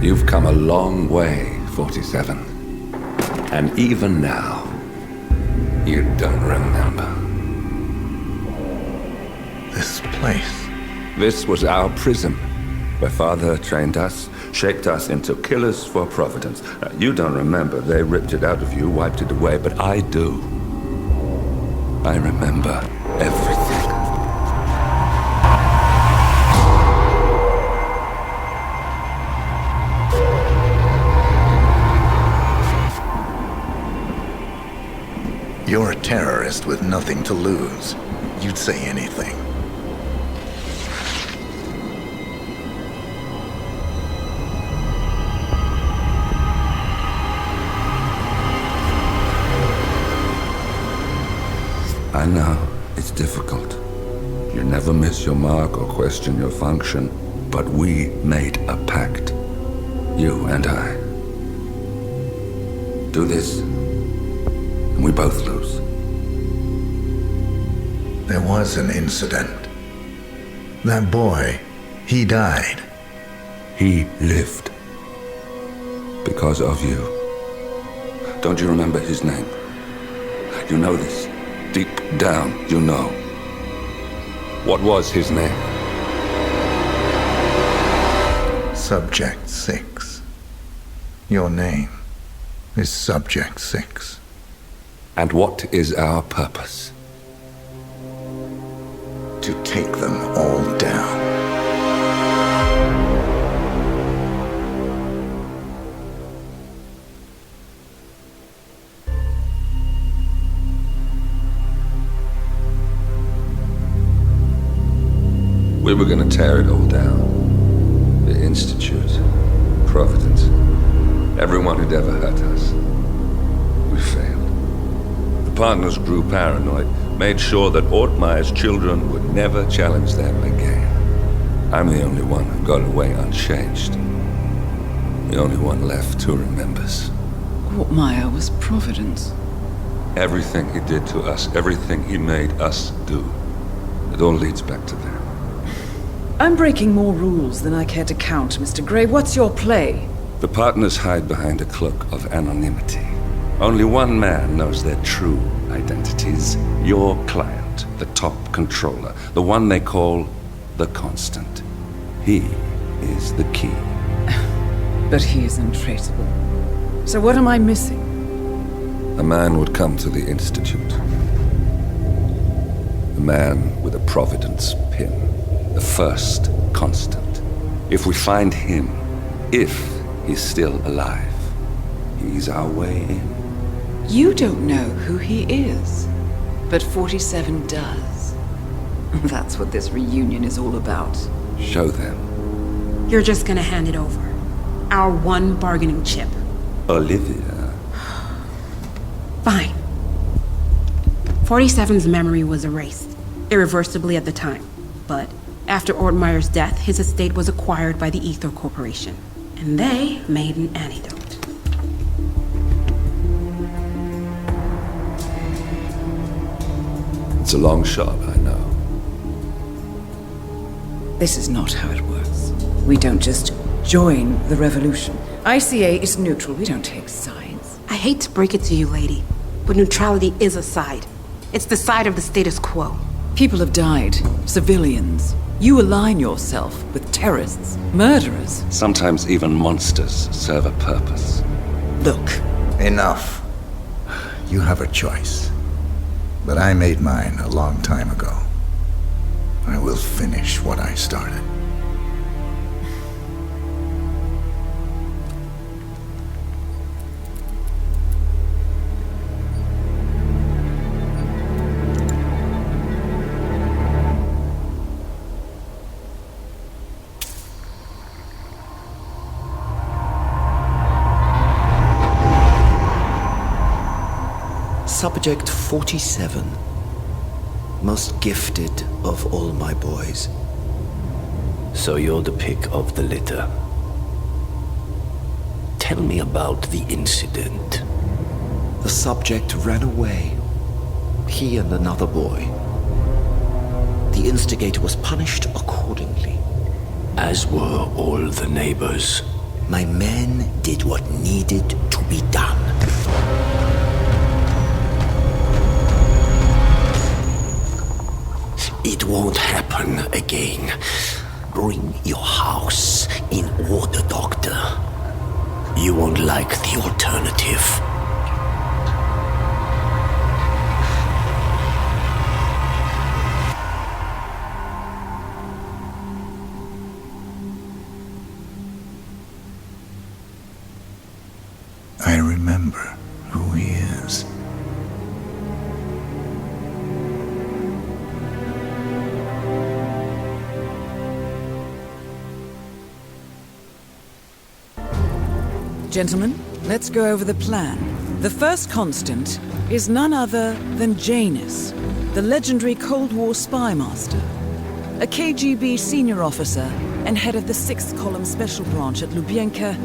You've come a long way, 47. And even now, you don't remember. This place. This was our prison, where Father trained us, shaped us into killers for Providence. You don't remember. They ripped it out of you, wiped it away, but I do. I remember everything. You're a terrorist with nothing to lose. You'd say anything. I know, it's difficult. You never miss your mark or question your function, but we made a pact. You and I. Do this, We both lose. There was an incident. That boy, he died. He lived. Because of you. Don't you remember his name? You know this. Deep down, you know. What was his name? Subject 6. Your name is Subject 6. And what is our purpose? To take them all down. We were going to tear it all down. The Institute, Providence, everyone who'd ever hurt us. We failed. The partners grew paranoid, made sure that Ortmeyer's children would never challenge them again. I'm the only one who got away unchanged. The only one left who remembers. Ortmeyer was Providence. Everything he did to us, everything he made us do, it all leads back to them. I'm breaking more rules than I care to count, Mr. Gray. What's your play? The partners hide behind a cloak of anonymity. Only one man knows their true identities. Your client, the top controller, the one they call the Constant. He is the key. But he is untraceable. So what am I missing? A man would come to the Institute. A man with a Providence pin. The first Constant. If we find him, if he's still alive, he's our way in. You don't know who he is, but 47 does. That's what this reunion is all about. Show them. You're just gonna hand it over. Our one bargaining chip. Olivia. Fine. 47's memory was erased, irreversibly at the time. But after Ortmeyer's death, his estate was acquired by the Ether Corporation. And they made an antidote. It's a long shot, I know. This is not how it works. We don't just join the revolution. ICA is neutral. We don't take sides. I hate to break it to you, lady, but neutrality is a side. It's the side of the status quo. People have died. Civilians. You align yourself with terrorists, murderers. Sometimes even monsters serve a purpose. Look. Enough. You have a choice. But I made mine a long time ago. I will finish what I started. Subject 47. Most gifted of all my boys. So you're the pick of the litter. Tell me about the incident. The subject ran away. He and another boy. The instigator was punished accordingly. As were all the neighbors. My men did what needed to be done. It won't happen again. Bring your house in order, Doctor. You won't like the alternative. I remember who he is. Gentlemen, let's go over the plan. The first Constant is none other than Janus, the legendary Cold War spy master. A KGB senior officer and head of the 6th Column Special Branch at Lubyanka,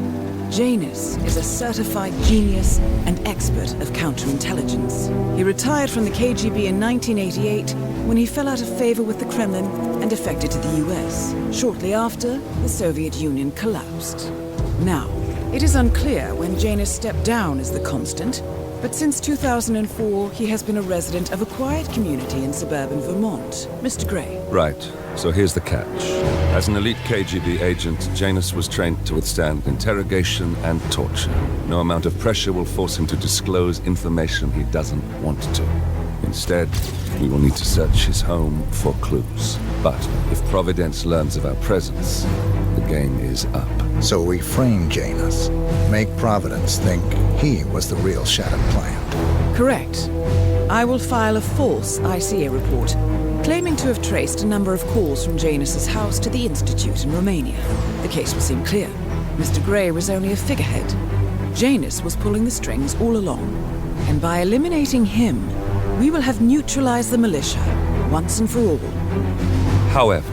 Janus is a certified genius and expert of counterintelligence. He retired from the KGB in 1988 when he fell out of favor with the Kremlin and defected to the US. Shortly after, the Soviet Union collapsed. Now, it is unclear when Janus stepped down as the constant, but since 2004, he has been a resident of a quiet community in suburban Vermont. Mr. Gray. Right. So here's the catch. As an elite KGB agent, Janus was trained to withstand interrogation and torture. No amount of pressure will force him to disclose information he doesn't want to. Instead, we will need to search his home for clues. But if Providence learns of our presence, the game is up. So we frame Janus, make Providence think he was the real Shadow client. Correct. I will file a false ICA report, claiming to have traced a number of calls from Janus's house to the Institute in Romania. The case will seem clear. Mr. Gray was only a figurehead. Janus was pulling the strings all along. And by eliminating him, we will have neutralized the militia, once and for all. However,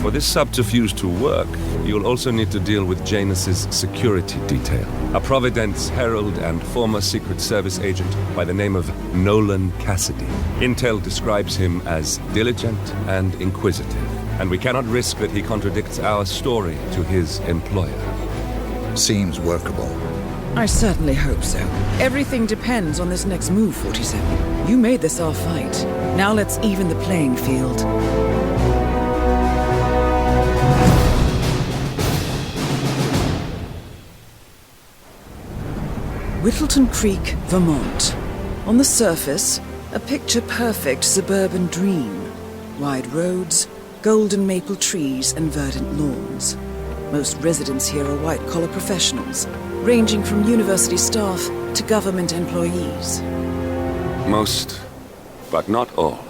for this subterfuge to work, you'll also need to deal with Janus's security detail. A Providence herald and former Secret Service agent by the name of Nolan Cassidy. Intel describes him as diligent and inquisitive, and we cannot risk that he contradicts our story to his employer. Seems workable. I certainly hope so. Everything depends on this next move, 47. You made this our fight. Now let's even the playing field. Whittleton Creek, Vermont. On the surface, a picture-perfect suburban dream. Wide roads, golden maple trees, and verdant lawns. Most residents here are white-collar professionals, ranging from university staff to government employees. Most, but not all.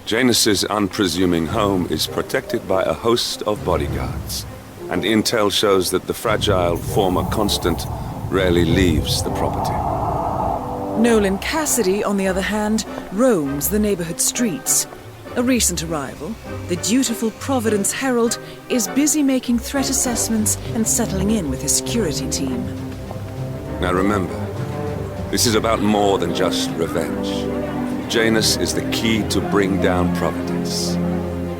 Janus's unpresuming home is protected by a host of bodyguards, and intel shows that the fragile former constant rarely leaves the property. Nolan Cassidy, on the other hand, roams the neighborhood streets. A recent arrival, the dutiful Providence Herald is busy making threat assessments and settling in with his security team. Now remember, this is about more than just revenge. Janus is the key to bring down Providence.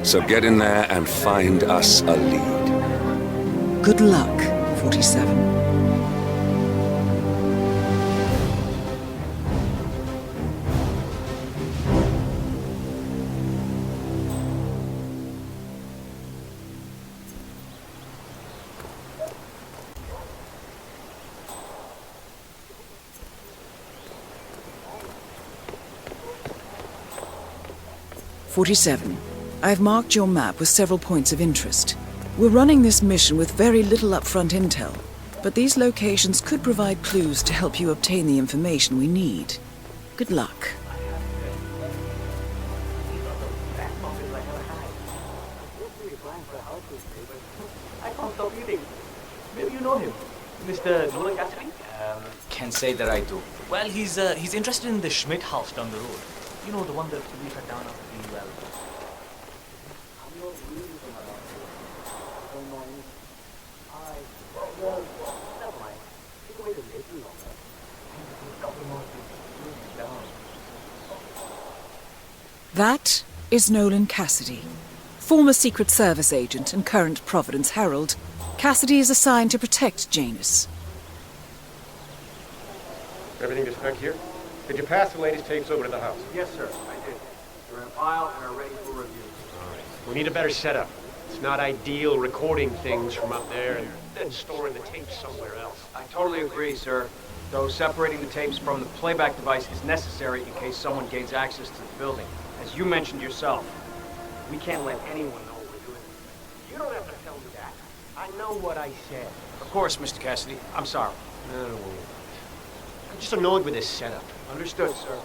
So get in there and find us a lead. Good luck, 47. I've marked your map with several points of interest. We're running this mission with very little upfront intel, but these locations could provide clues to help you obtain the information we need. Good luck. I can't stop eating. Maybe you know him. Mr. Nolan Cassidy? Can't say that I do. Well, he's interested in the Schmidt house down the road. You know, the one that we cut down after the well. That is Nolan Cassidy, former Secret Service agent and current Providence Herald. Cassidy is assigned to protect Janus. Everything to spec here? Did you pass the latest tapes over to the house? Yes, sir, I did. They're in file and are ready for review. All right. We need a better setup. It's not ideal recording things from up there and then storing the tapes somewhere else. I totally agree, sir. Though separating the tapes from the playback device is necessary in case someone gains access to the building. As you mentioned yourself, we can't let anyone know what we're doing. You don't have to tell me that. I know what I said. Of course, Mr. Cassidy. I'm sorry. No. I'm just annoyed with this setup. Understood, sir.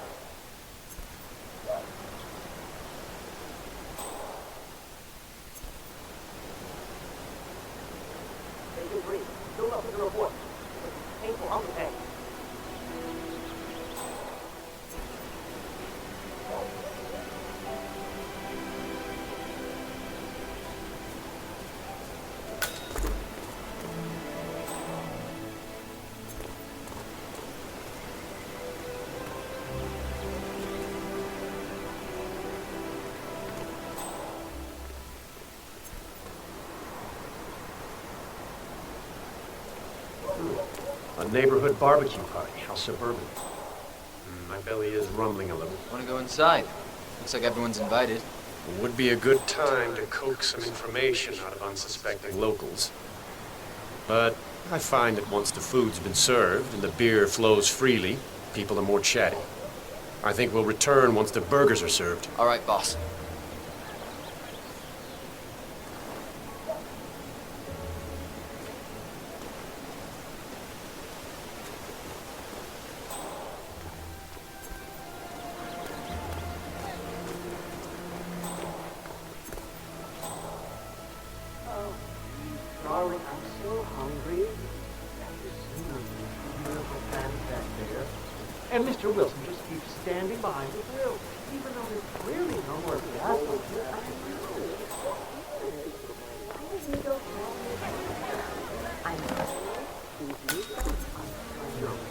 A neighborhood barbecue party. How suburban. My belly is rumbling a little. Want to go inside? Looks like everyone's invited. It would be a good time to coax some information out of unsuspecting locals. But I find that once the food's been served and the beer flows freely, people are more chatty. I think we'll return once the burgers are served. All right, boss. Darling, I'm so hungry. You see my beautiful pan back there. And Mr. Wilson just keeps standing behind the grill, even though there's clearly no more gas on here.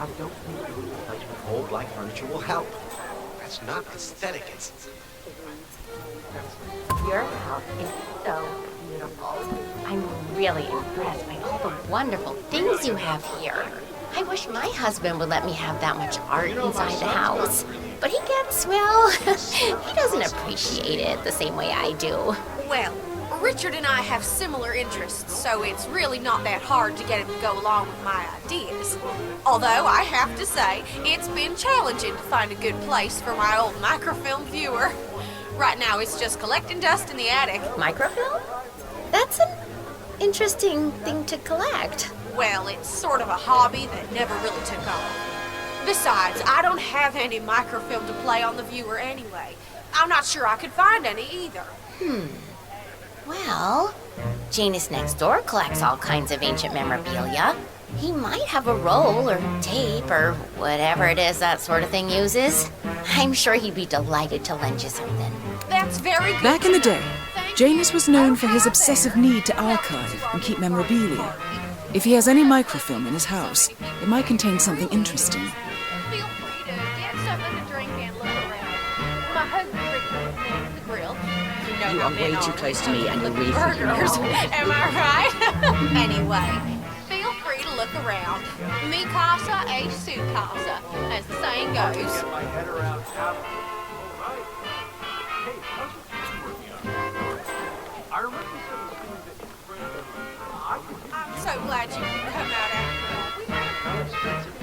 I don't think such old black furniture will help. That's not aesthetic. It's Your house is so beautiful. I'm really impressed by all the wonderful things you have here. I wish my husband would let me have that much art inside the house. But he gets, well, he doesn't appreciate it the same way I do. Well, Richard and I have similar interests, so it's really not that hard to get him to go along with my ideas. Although, I have to say, it's been challenging to find a good place for my old microfilm viewer. Right now, it's just collecting dust in the attic. Microfilm? That's an interesting thing to collect. Well, it's sort of a hobby that never really took off. Besides, I don't have any microfilm to play on the viewer anyway. I'm not sure I could find any either. Well, Janus next door collects all kinds of ancient memorabilia. He might have a roll or tape or whatever it is that sort of thing uses. I'm sure he'd be delighted to lend you something. That's very good. Back in the day, Janus was known for his obsessive need to archive and keep memorabilia. If he has any microfilm in his house, it might contain something interesting. Feel free to get something to drink and look around. My husband Richard mans the grill. You are way too close to me and you're really freaking me Burgers, out. am I right? Anyway, feel free to look around. Mi casa es su casa, as the saying goes. My head around how. All right. Hey, how's your working out? I remember you said that your friend. I'm so glad you could come out after all. How expensive?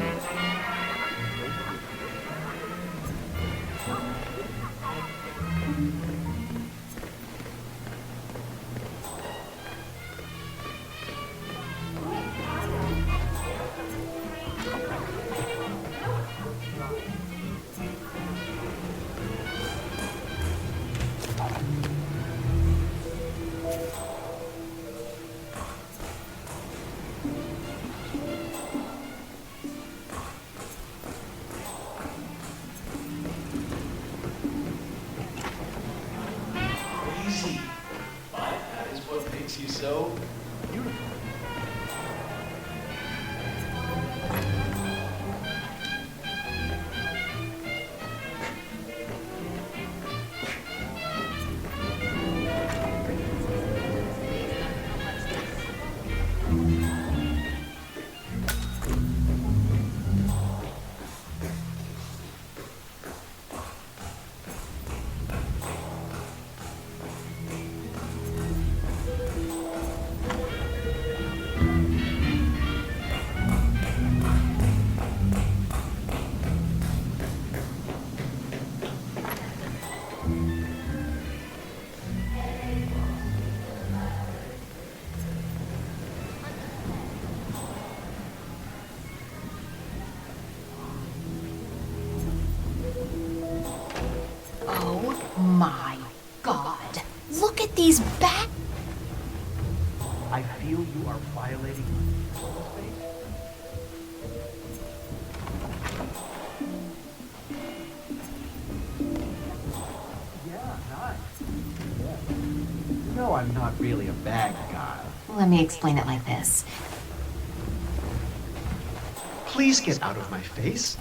Easy. But that is what makes you so beautiful. Oh my God. Look at these back. I feel you are violating my personal space. Yeah, nice. Yeah. You know I'm not really a bad guy. Let me explain it like this. Please get out of my face.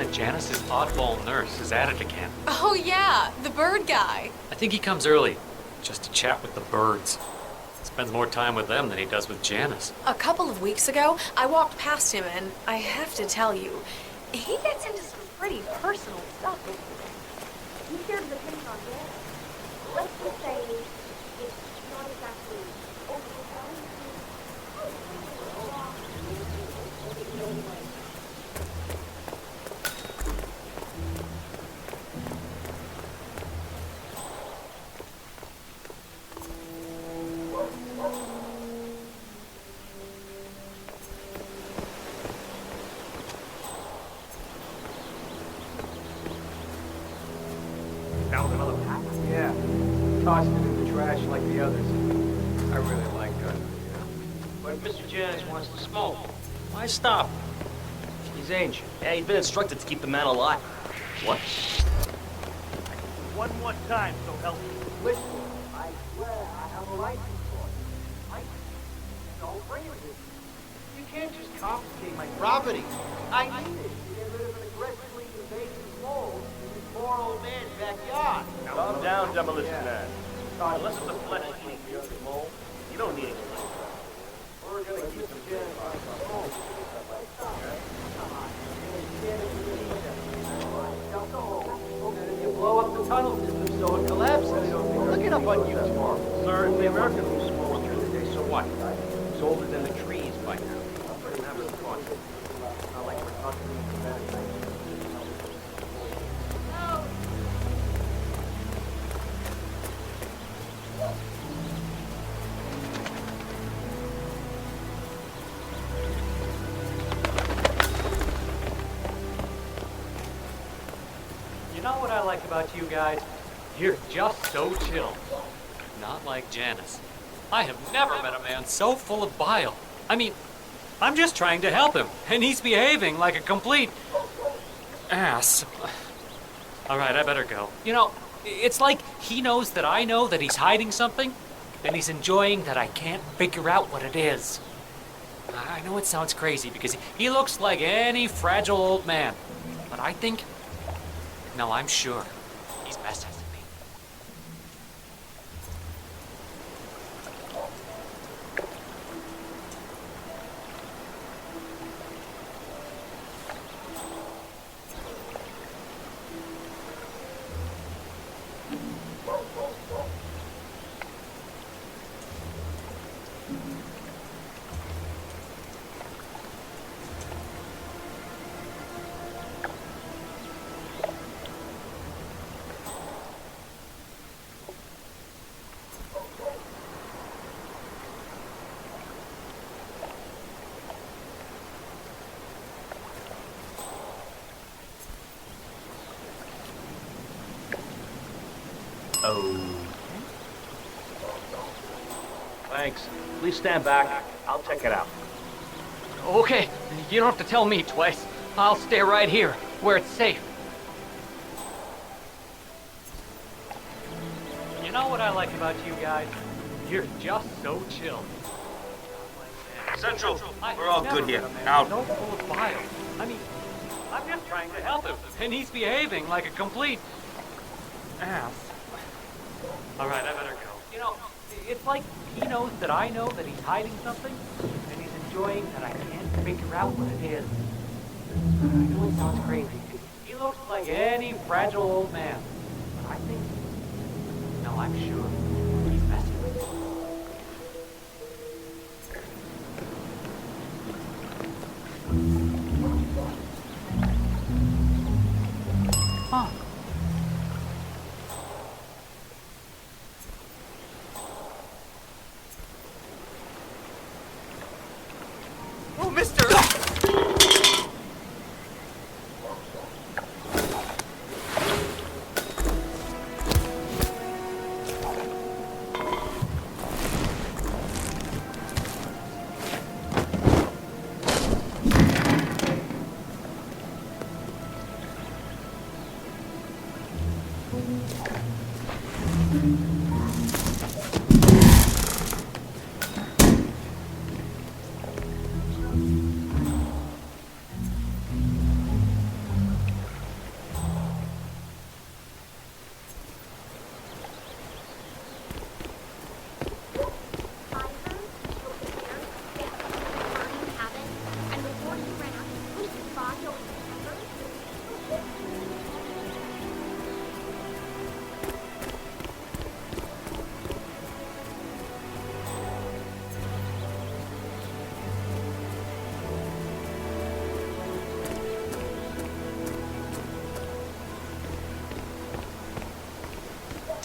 that Janice's oddball nurse is at it again. Oh yeah, the bird guy. I think he comes early, just to chat with the birds. Spends more time with them than he does with Janice. A couple of weeks ago, I walked past him and I have to tell you, he gets into some pretty personal stuff. You shared the opinion on this. Let's just say it's not exactly Found another pack? Yeah. Tossed it in the trash like the others. I really like gun. But if Mr. Janice wants to smoke, why stop? He's ancient. Yeah, he's been instructed to keep the man alive. What? One more time, so help me. Listen, I swear I have a license for it. License? Don't bring it with you. You can't just confiscate my property. I need it to get rid of an aggressively invasive mole in this poor old man's backyard. Calm down, demolition man. Unless it's a flesh-eating mole, you don't need it. We're gonna keep the Janice on the smoke. You blow up the tunnel system so it collapses. Look it up on YouTube. Sir, if the American who smoked through the day, so what? It's older than the trees by now. I'm having fun. Not like we're talking about it. You know what I like about you guys? You're just so chill. Not like Janice. I have never met a man so full of bile. I mean, I'm just trying to help him, and he's behaving like a complete ass. All right, I better go. You know, it's like he knows that I know that he's hiding something, and he's enjoying that I can't figure out what it is. I know it sounds crazy because he looks like any fragile old man, but I think, no, I'm sure he's messing with me. Thanks. Please stand back. I'll check it out. Okay, you don't have to tell me twice. I'll stay right here, where it's safe. You know what I like about you guys? You're just so chill. Central, I we're all never good here. met a man Out. So full of bile. I mean, I'm just trying to help him, and he's behaving like a complete ass. All right, I better go. You know, it's like he knows that I know that he's hiding something, and he's enjoying that I can't figure out what it is. I know it sounds crazy. He looks like any fragile old man, but I think, no, I'm sure he's messing with me. Huh. Oh, mister!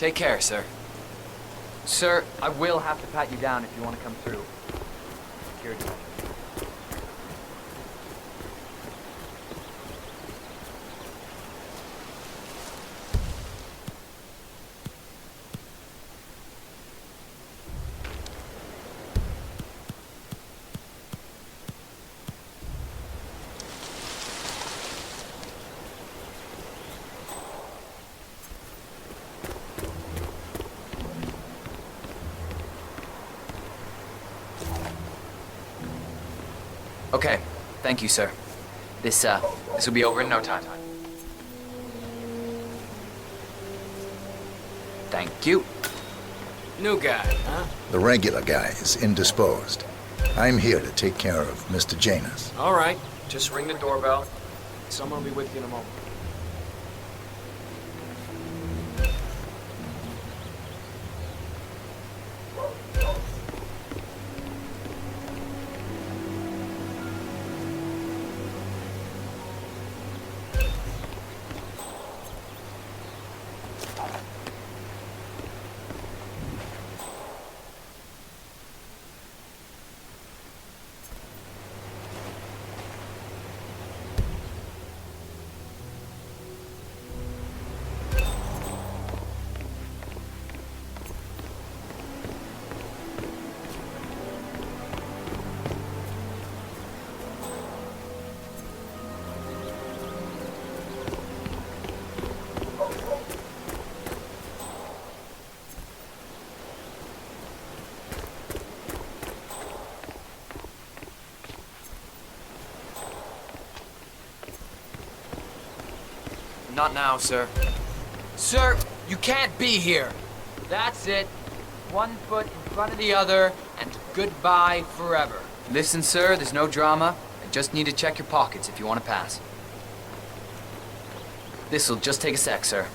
Take care, sir. Sir, I will have to pat you down if you want to come through. Security. Okay, thank you, sir. This will be over in no time. Thank you. New guy, huh? The regular guy is indisposed. I'm here to take care of Mr. Janus. All right, just ring the doorbell. Someone will be with you in a moment. Not now, sir. Sir, you can't be here. That's it. One foot in front of the other, and goodbye forever. Listen, sir, there's no drama. I just need to check your pockets if you want to pass. This'll just take a sec, sir.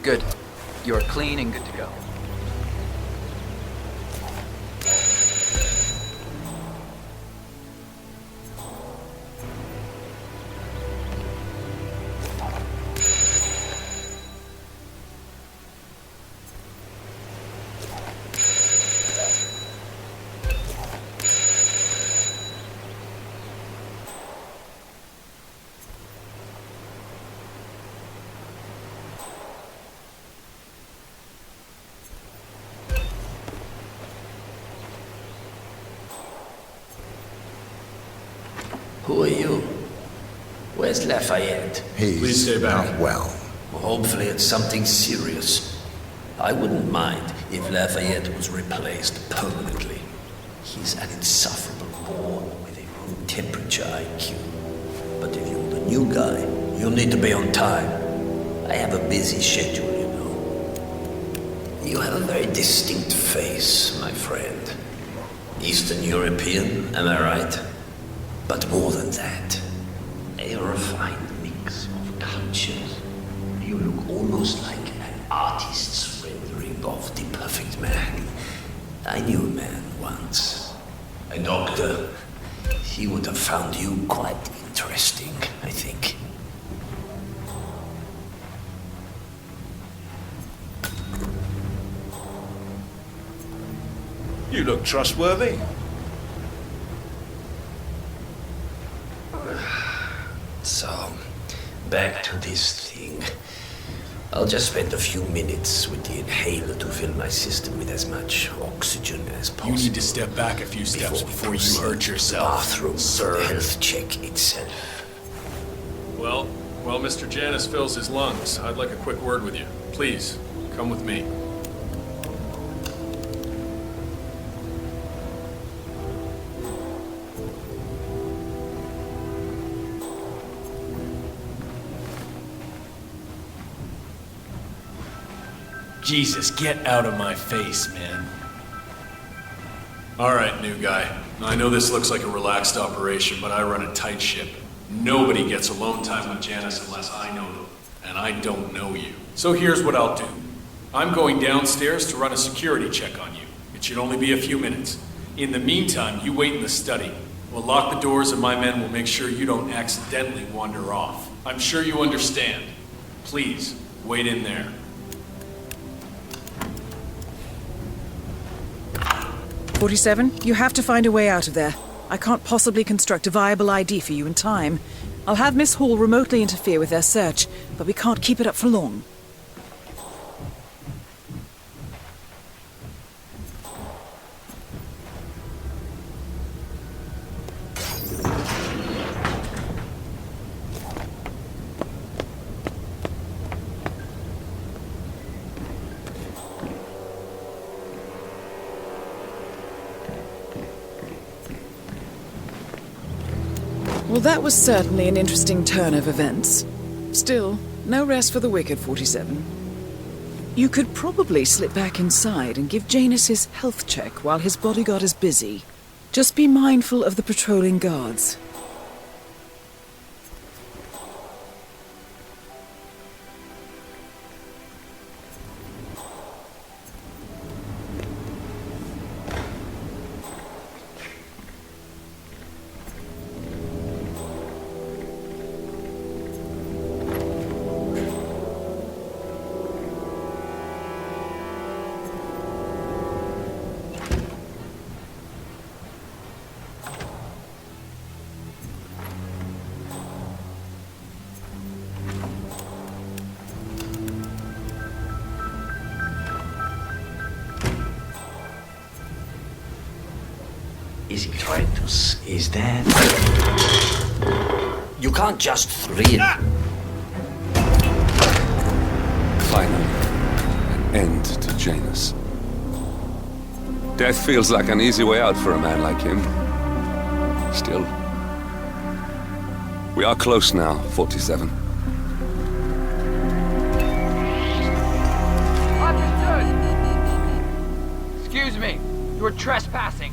Good. You're clean and good to go. Who are you? Where's Lafayette? He's not well. Well, hopefully it's something serious. I wouldn't mind if Lafayette was replaced permanently. He's an insufferable bore with a room temperature IQ. But if you're the new guy, you'll need to be on time. I have a busy schedule, you know. You have a very distinct face, my friend. Eastern European, am I right? But more than that, a refined mix of cultures. You look almost like an artist's rendering of the perfect man. I knew a man once, a doctor. He would have found you quite interesting, I think. You look trustworthy. So, back to this thing. I'll just spend a few minutes with the inhaler to fill my system with as much oxygen as possible. You need to step back a few steps before you hurt yourself, Bathroom, sir. The health check itself. Well, while Mr. Janus fills his lungs, I'd like a quick word with you. Please, come with me. Jesus, get out of my face, man. All right, new guy. I know this looks like a relaxed operation, but I run a tight ship. Nobody gets alone time with Janus unless I know them, and I don't know you. So here's what I'll do. I'm going downstairs to run a security check on you. It should only be a few minutes. In the meantime, you wait in the study. We'll lock the doors and my men will make sure you don't accidentally wander off. I'm sure you understand. Please, wait in there. 47, you have to find a way out of there. I can't possibly construct a viable ID for you in time. I'll have Miss Hall remotely interfere with their search, but we can't keep it up for long. Well, that was certainly an interesting turn of events. Still, no rest for the wicked, 47. You could probably slip back inside and give Janus his health check while his bodyguard is busy. Just be mindful of the patrolling guards. Is he trying to is that? You can't just thrill. Finally, an end to Janus. Death feels like an easy way out for a man like him. Still, we are close now, 47. Understood! Excuse me, you are trespassing.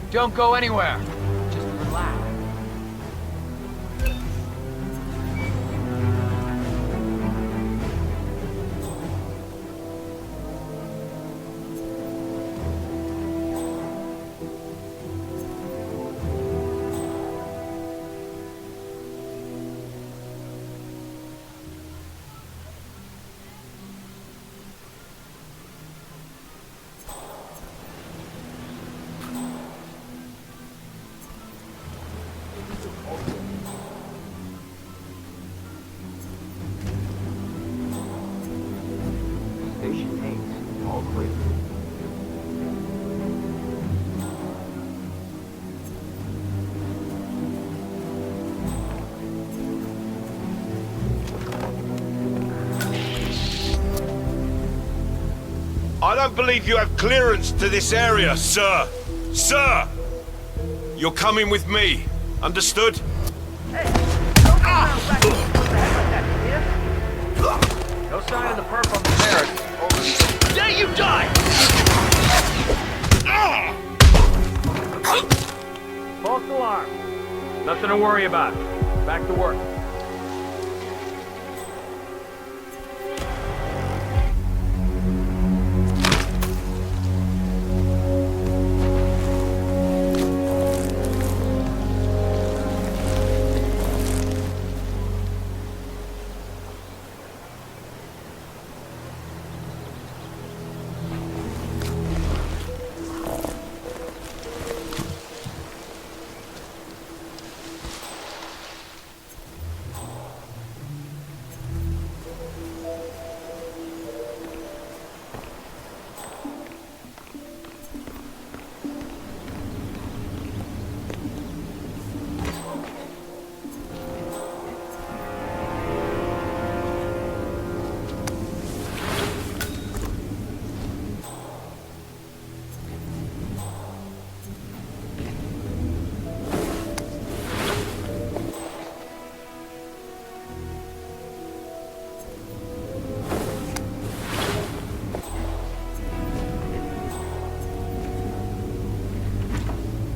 Don't go anywhere. Just relax. I don't believe you have clearance to this area, sir. Sir! You're coming with me. Understood? Hey, don't go around whacking people in the head like that, you hear? No sign of the perp on the stairs. There you die! False alarm. Nothing to worry about. Back to work.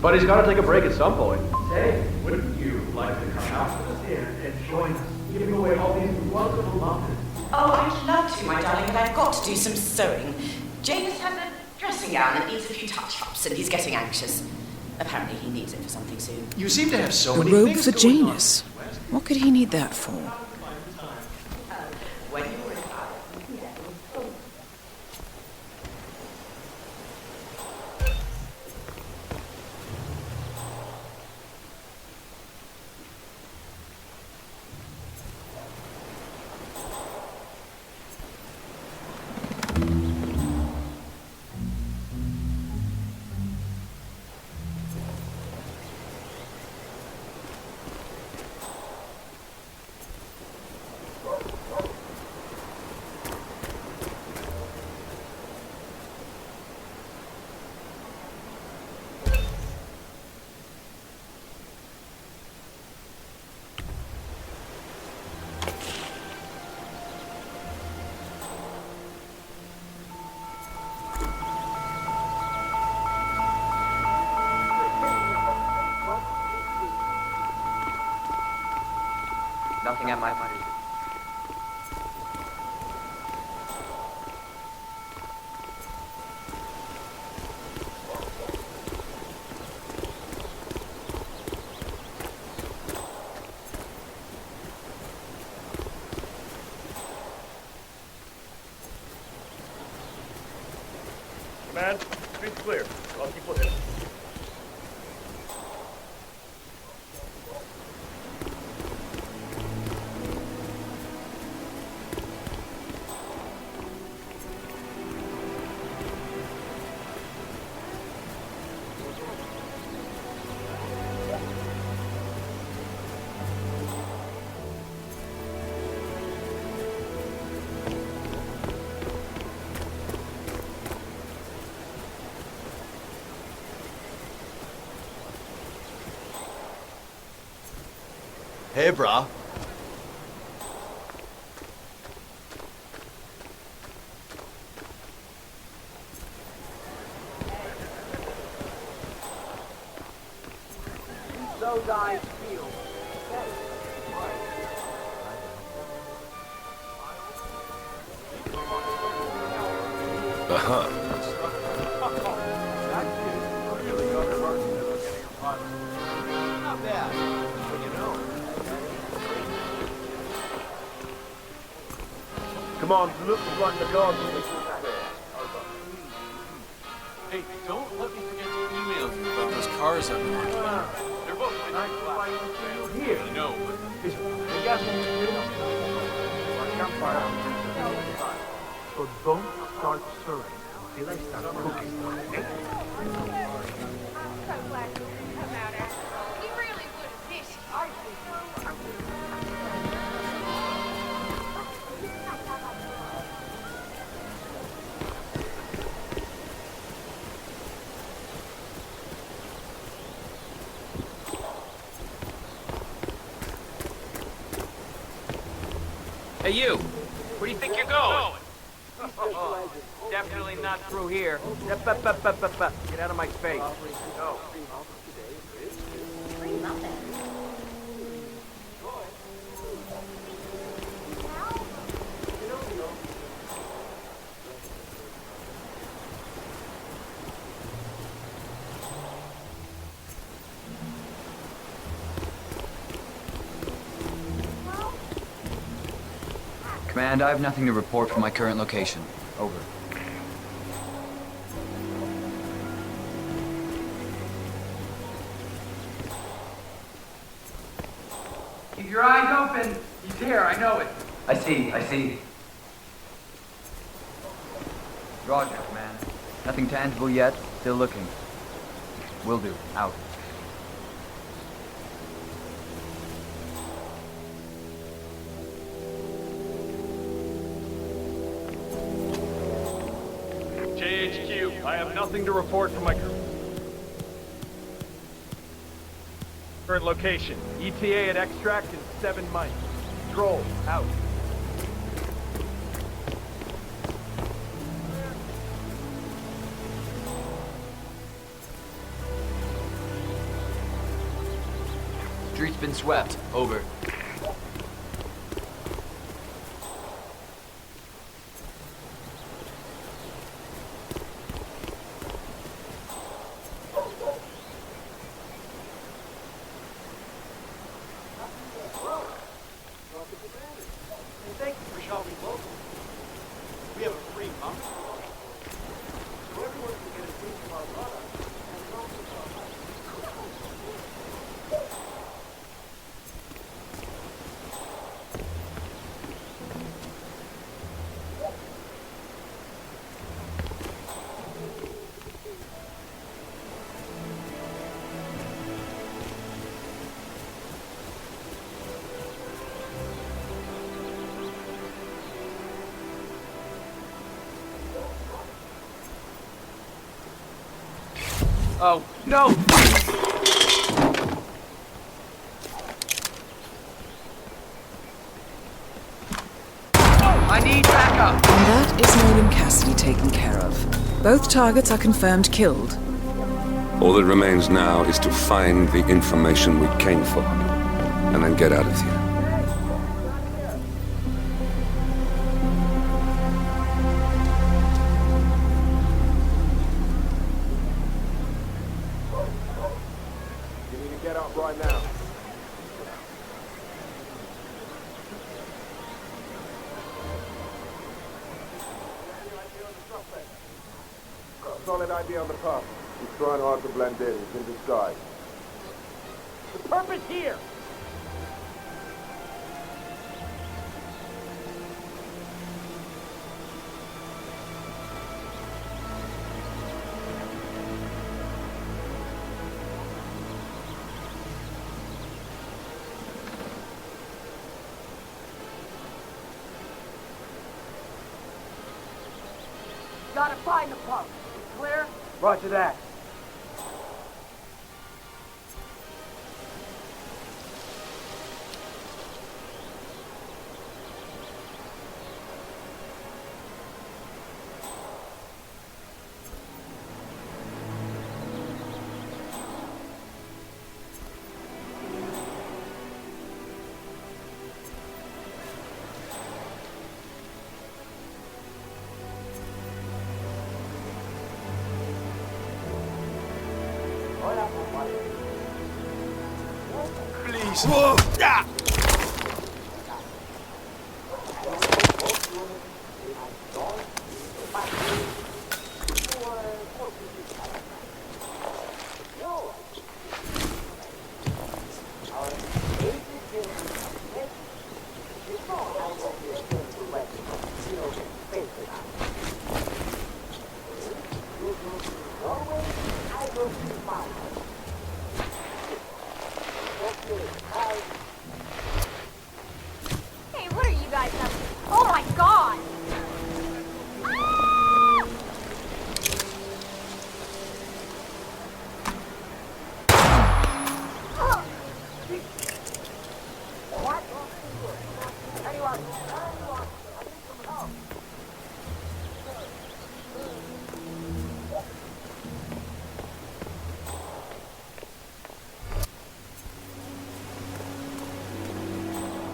But he's got to take a break at some point. Say, wouldn't you like to come out with us here and join us, giving away all these wonderful muffins? Oh, I'd love to, my darling, but I've got to do some sewing. Janus has a dressing gown that needs a few touch-ups, and he's getting anxious. Apparently he needs it for something soon. You seem to have so A many robe things for going on. Janus. What could he need that for? Nothing at my feet. Man, street's clear. I'll keep looking. Hey, brah. Those eyes feel. Uh-huh. Not bad. But you know. Come on, look run the dog. Hey, don't let me forget to email you about those cars I've been working on. They're both Here. I know, but I guess what we do. Campfire. So don't start serving until I start cooking. Okay? I'm so glad you didn't come out after all. You really would have missed Hey, you! Where do you think you're going? Definitely not through here. Get out of my face. No. Command, I have nothing to report from my current location. Over. Keep your eyes open. He's here, I know it. I see. Roger, command. Nothing tangible yet. Still looking. Will do. Out. JHQ, I have nothing to report from my current location. ETA at extract in 7 miles. Stroll, out. Street's been swept. Over. Oh, no! I need backup! And that is Nolan Cassidy taken care of. Both targets are confirmed killed. All that remains now is to find the information we came for, and then get out of here. You need to get up right now. Got a solid idea on the pup. He's trying hard to blend in. He's in disguise. The purpose here. Gotta find the pump. Clear? Roger that. Please. Whoa! Ah! Hey, what are you guys up to? Oh my god!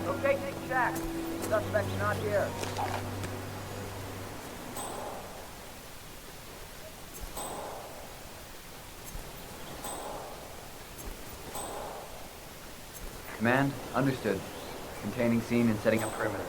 Okay, take Jack. Suspect's not here. Command, understood. Containing scene and setting up perimeter.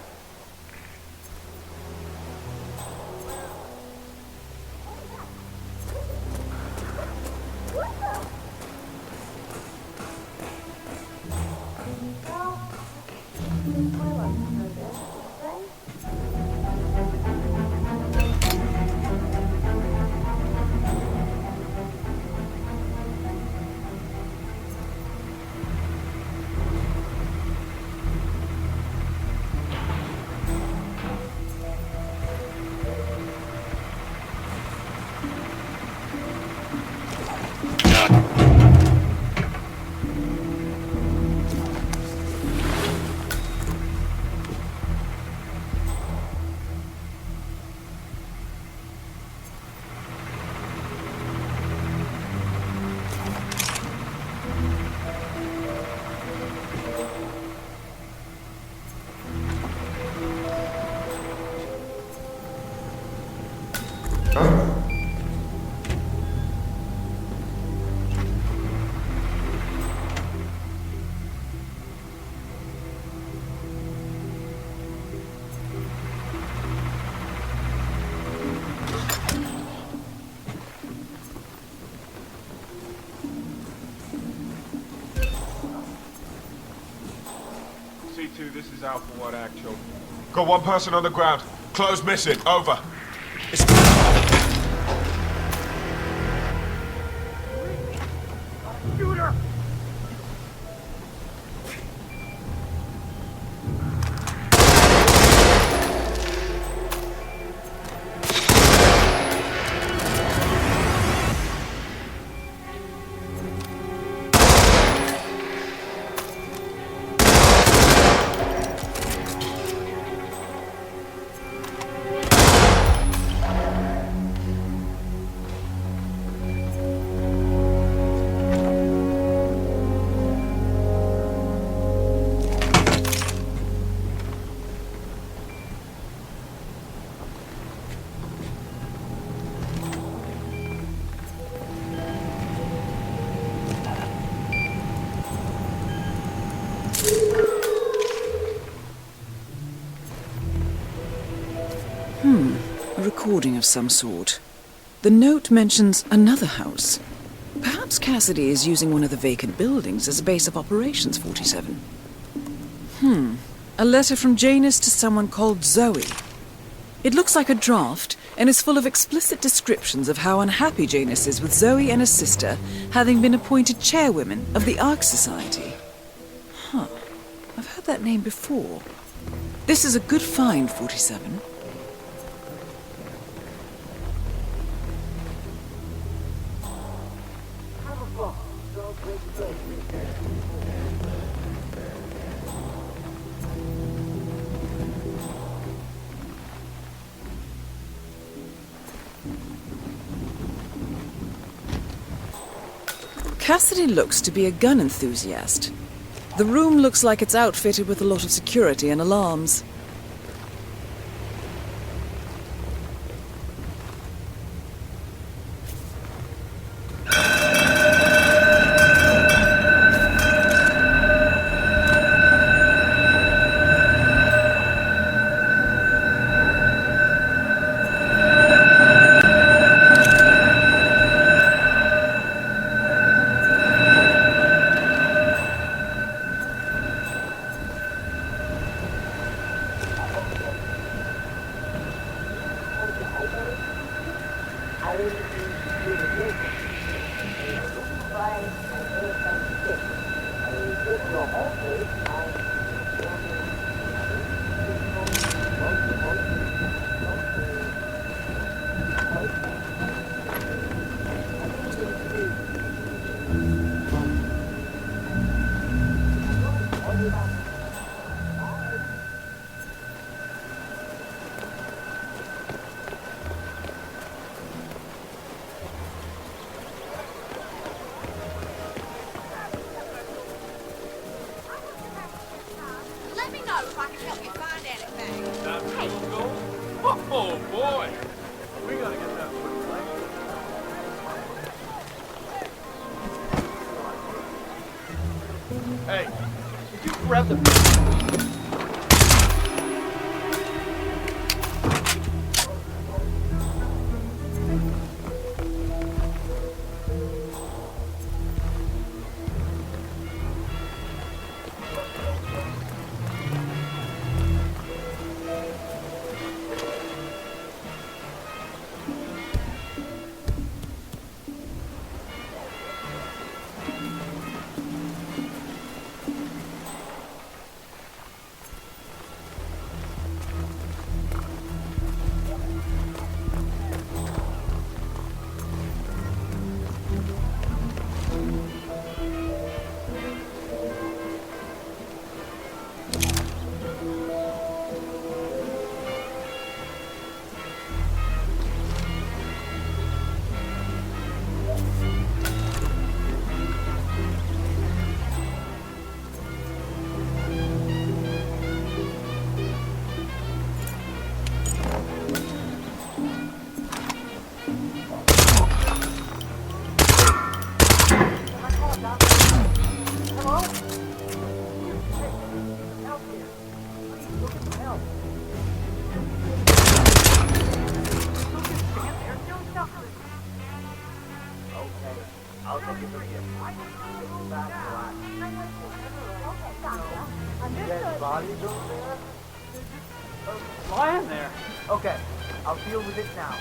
C2, this is Alpha 1 actual. Got one person on the ground. Close missing. Over. Shooter! A recording of some sort. The note mentions another house. Perhaps Cassidy is using one of the vacant buildings as a base of operations, 47. A letter from Janus to someone called Zoe. It looks like a draft and is full of explicit descriptions of how unhappy Janus is with Zoe and her sister having been appointed chairwomen of the Ark Society. I've heard that name before. This is a good find, 47. Cassidy looks to be a gun enthusiast. The room looks like it's outfitted with a lot of security and alarms. Let me know if I can help you find anything. Oh boy! We gotta get that foot right. Hey, did you grab the... I'll take it from here. Dead bodies over there? Lying there. Okay, I'll deal with it now.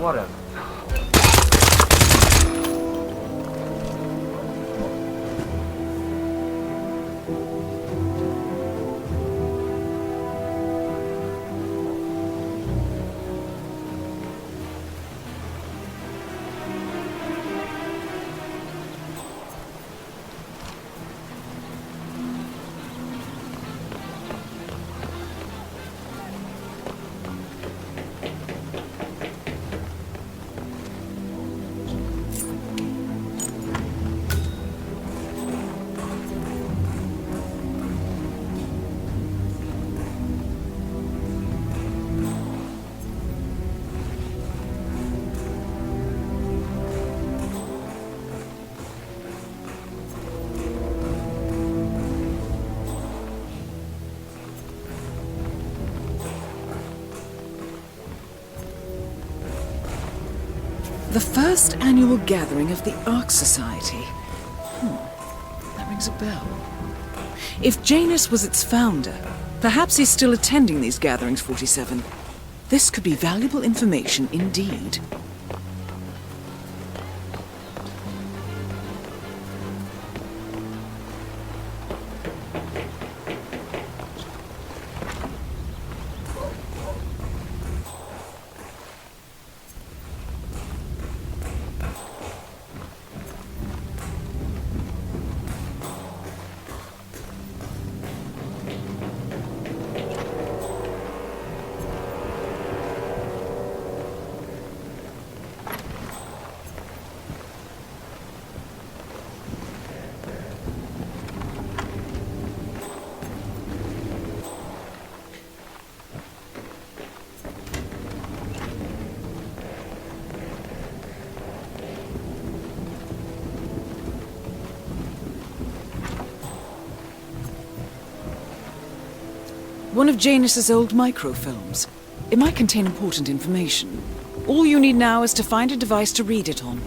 Whatever. The first annual gathering of the Ark Society. That rings a bell. If Janus was its founder, perhaps he's still attending these gatherings, 47. This could be valuable information indeed. One of Janus's old microfilms. It might contain important information. All you need now is to find a device to read it on.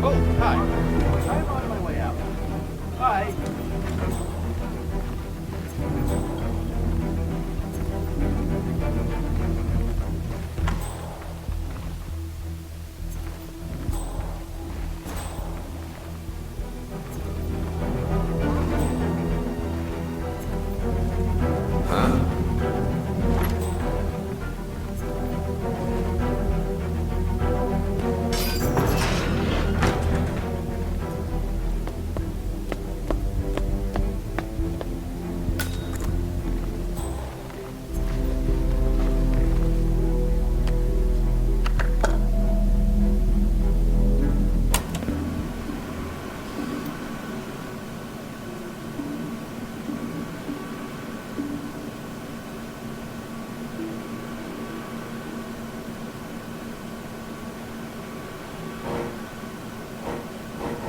Oh, hi. I'm on my way out. Bye.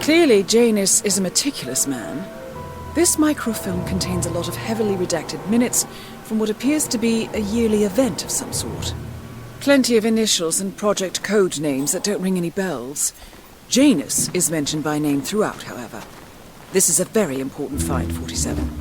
Clearly, Janus is a meticulous man. This microfilm contains a lot of heavily redacted minutes from what appears to be a yearly event of some sort. Plenty of initials and project code names that don't ring any bells. Janus is mentioned by name throughout, however. This is a very important find, 47.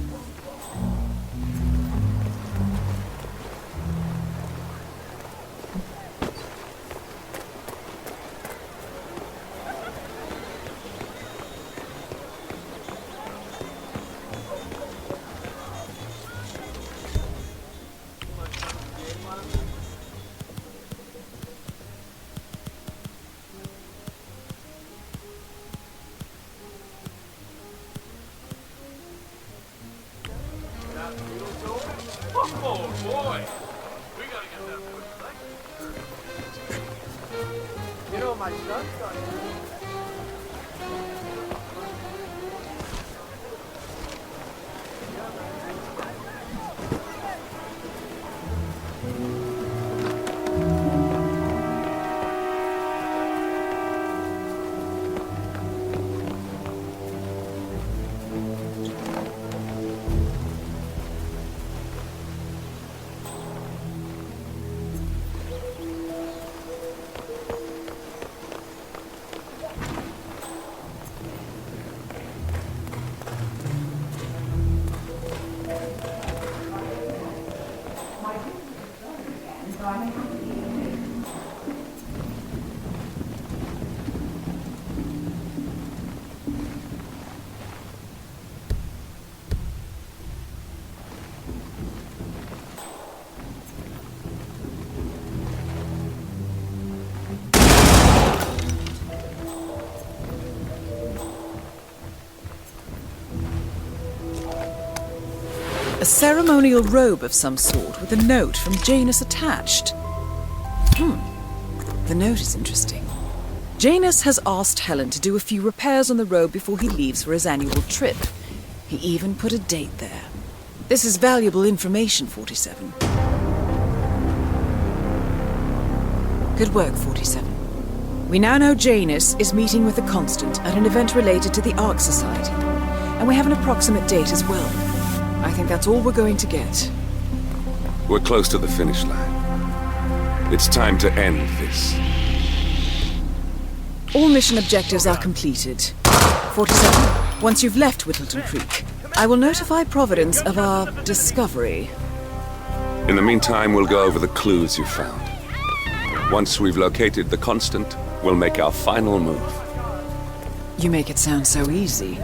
You know, my son's got it. A ceremonial robe of some sort with a note from Janus attached. The note is interesting. Janus has asked Helen to do a few repairs on the robe before he leaves for his annual trip. He even put a date there. This is valuable information, 47. Good work, 47. We now know Janus is meeting with the Constant at an event related to the Ark Society. And we have an approximate date as well. I think that's all we're going to get. We're close to the finish line. It's time to end this. All mission objectives are completed. 47. Once you've left Whittleton Creek, I will notify Providence of our discovery. In the meantime, we'll go over the clues you found. Once we've located the Constant, we'll make our final move. You make it sound so easy.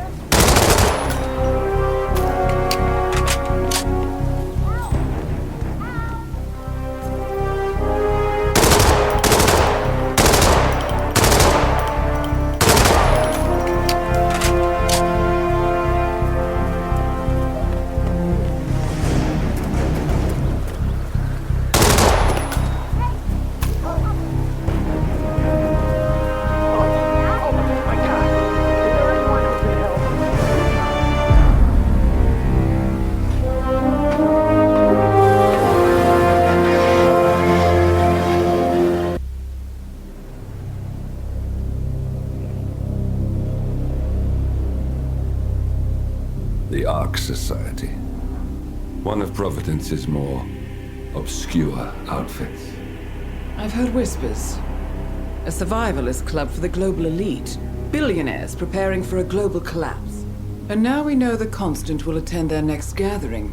The Ark Society. One of Providence's more obscure outfits. I've heard whispers. A survivalist club for the global elite. Billionaires preparing for a global collapse. And now we know the Constant will attend their next gathering.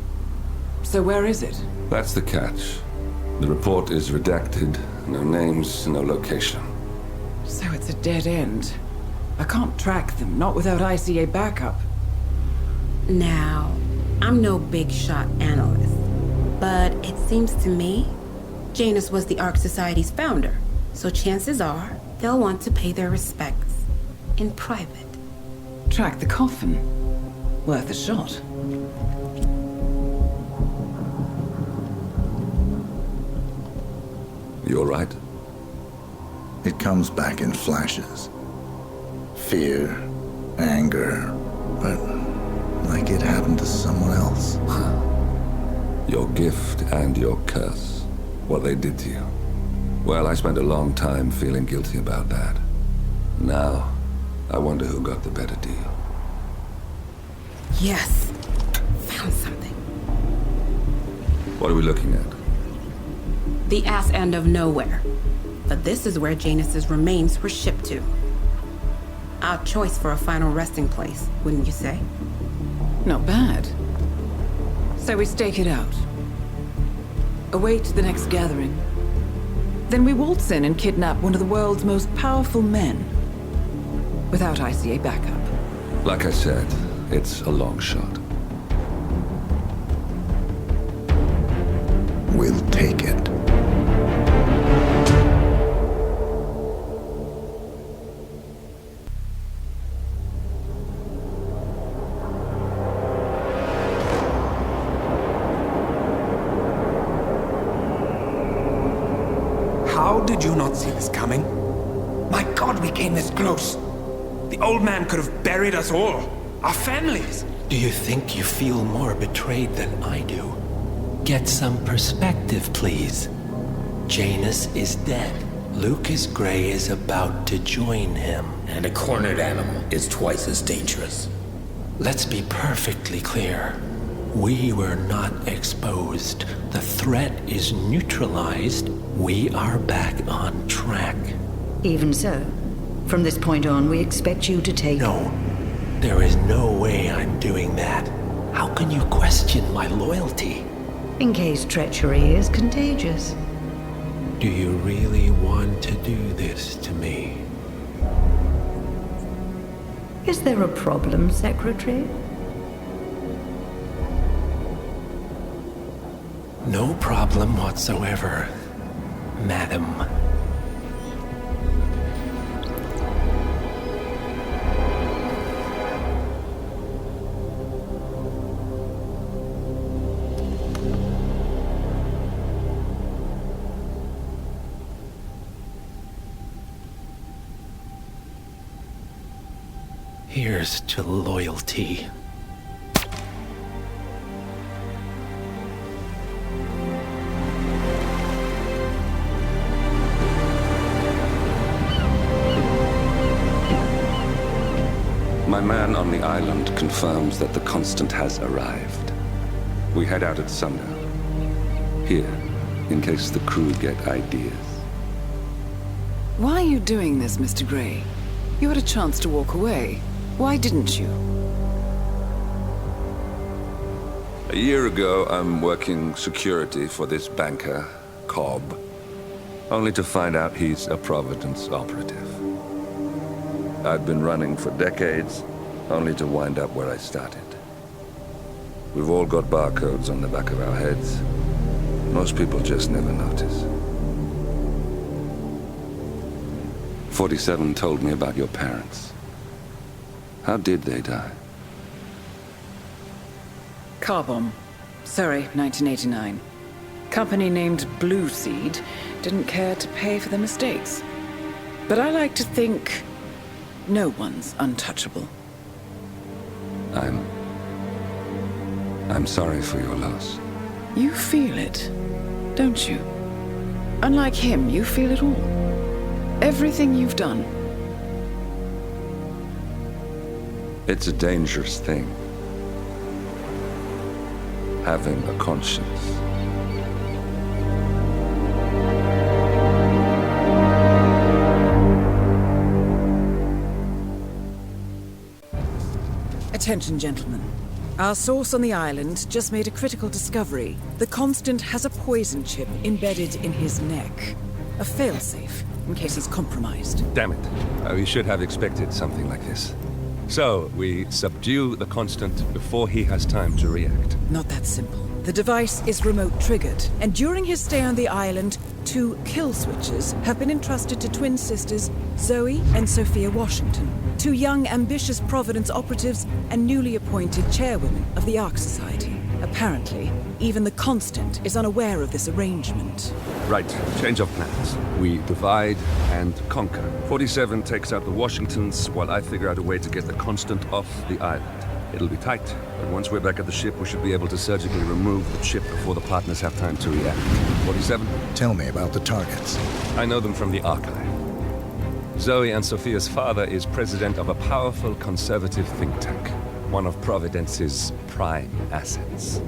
So where is it? That's the catch. The report is redacted. No names, no location. So it's a dead end. I can't track them, not without ICA backup. Now, I'm no big shot analyst, but it seems to me Janus was the Ark Society's founder, so chances are they'll want to pay their respects in private. Track the coffin. Worth a shot. You all right? It comes back in flashes. Fear, anger, but like it happened to someone else. Your gift and your curse. What they did to you. Well, I spent a long time feeling guilty about that. Now, I wonder who got the better deal. Yes. Found something. What are we looking at? The ass end of nowhere. But this is where Janus's remains were shipped to. Our choice for a final resting place, wouldn't you say? Not bad. So we stake it out. Await the next gathering. Then we waltz in and kidnap one of the world's most powerful men. Without ICA backup. Like I said, it's a long shot. We'll take it. How did you not see this coming? My God, we came this close. The old man could have buried us all. Our families. Do you think you feel more betrayed than I do? Get some perspective, please. Janus is dead. Lucas Gray is about to join him. And a cornered animal is twice as dangerous. Let's be perfectly clear. We were not exposed. The threat is neutralized. We are back on track. Even so, from this point on, we expect you to take... No. There is no way I'm doing that. How can you question my loyalty? In case treachery is contagious. Do you really want to do this to me? Is there a problem, Secretary? No problem whatsoever, Madam. Here's to loyalty. My man on the island confirms that the Constant has arrived. We head out at sundown. Here, in case the crew get ideas. Why are you doing this, Mr. Gray? You had a chance to walk away. Why didn't you? A year ago, I'm working security for this banker, Cobb, only to find out he's a Providence operative. I'd been running for decades, only to wind up where I started. We've all got barcodes on the back of our heads. Most people just never notice. 47 told me about your parents. How did they die? Car bomb. Surrey, 1989. Company named Blue Seed didn't care to pay for their mistakes. But I like to think no one's untouchable. I'm sorry for your loss. You feel it, don't you? Unlike him, you feel it all. Everything you've done. It's a dangerous thing. Having a conscience. Attention, gentlemen. Our source on the island just made a critical discovery. The Constant has a poison chip embedded in his neck. A failsafe, in case he's compromised. Damn it. We should have expected something like this. So, we subdue the Constant before he has time to react. Not that simple. The device is remote-triggered, and during his stay on the island, 2 kill switches have been entrusted to twin sisters Zoe and Sophia Washington, 2 young, ambitious Providence operatives and newly appointed chairwomen of the Ark Society. Apparently, even the Constant is unaware of this arrangement. Right, change of plans. We divide and conquer. 47 takes out the Washingtons, while I figure out a way to get the Constant off the island. It'll be tight, but once we're back at the ship, we should be able to surgically remove the chip before the partners have time to react. 47? Tell me about the targets. I know them from the archive. Zoe and Sophia's father is president of a powerful conservative think tank, one of Providence's prime assets.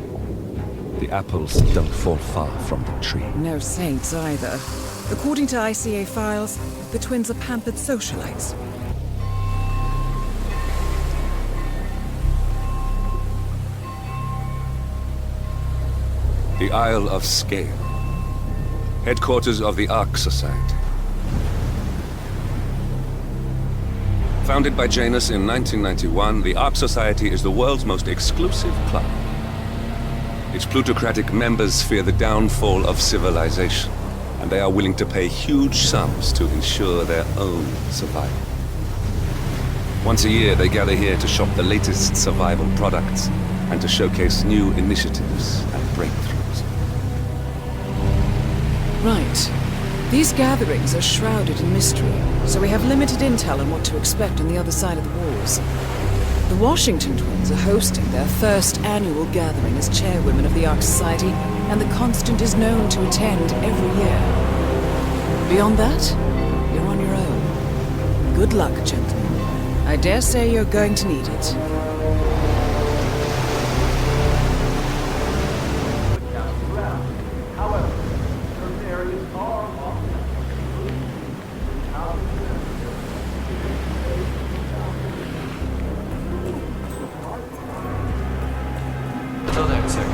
The apples don't fall far from the tree. No saints either. According to ICA files, the twins are pampered socialites. The Isle of Scale, headquarters of the Ark Society. Founded by Janus in 1991, the Ark Society is the world's most exclusive club. Its plutocratic members fear the downfall of civilization, and they are willing to pay huge sums to ensure their own survival. Once a year, they gather here to shop the latest survival products and to showcase new initiatives and breakthroughs. Right. These gatherings are shrouded in mystery, so we have limited intel on what to expect on the other side of the walls. The Washington twins are hosting their first annual gathering as chairwomen of the Ark Society, and the Constant is known to attend every year. Beyond that, you're on your own. Good luck, gentlemen. I dare say you're going to need it. Hello there, sir.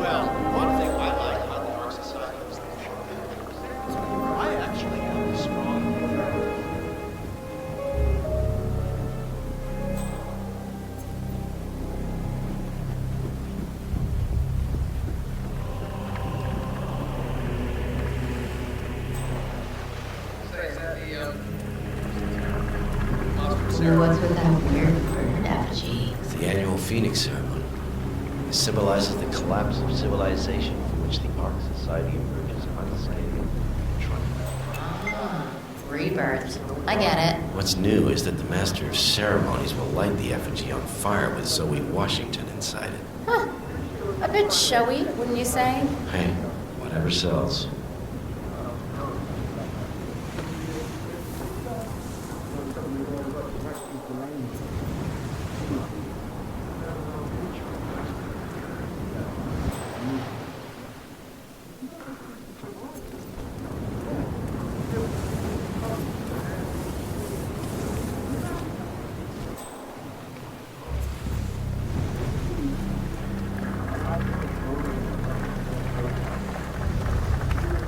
Well, one thing I like about the Ark Society is the I actually have a strong What's with that weird bird effigy? It's the annual Phoenix ceremony. It symbolizes the collapse of civilization from which the Ark Society emerges unscathed. Rebirth. I get it. What's new is that the Master of Ceremonies will light the effigy on fire with Zoe Washington inside it. Huh. A bit showy, wouldn't you say? Hey, whatever sells.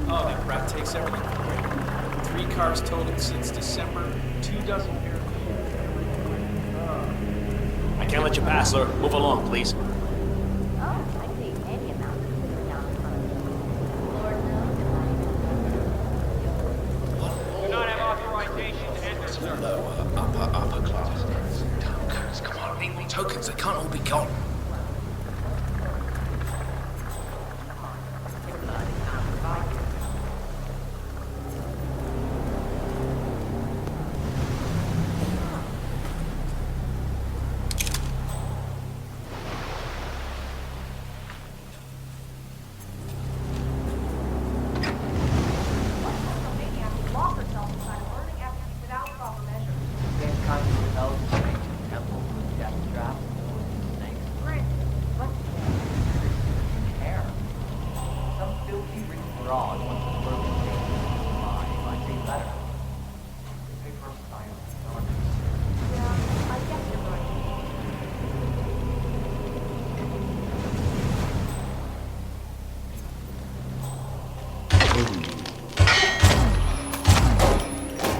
Oh, that rat takes everything for granted. 3 cars totaled since December, 2 dozen pair of I can't let you pass, sir. Move along, please. Do not have authorization to enter, sir. Upper class. Tokens, come on, need more tokens. They can't all be gone. Lock herself inside a learning effigy without proper measure. Same kind of intelligence ancient temple with death traps and snakes. Grin. What? Hair. Some filthy rich broad wants to work with me. I say better. They pay for silence. Yeah, I guess you're right.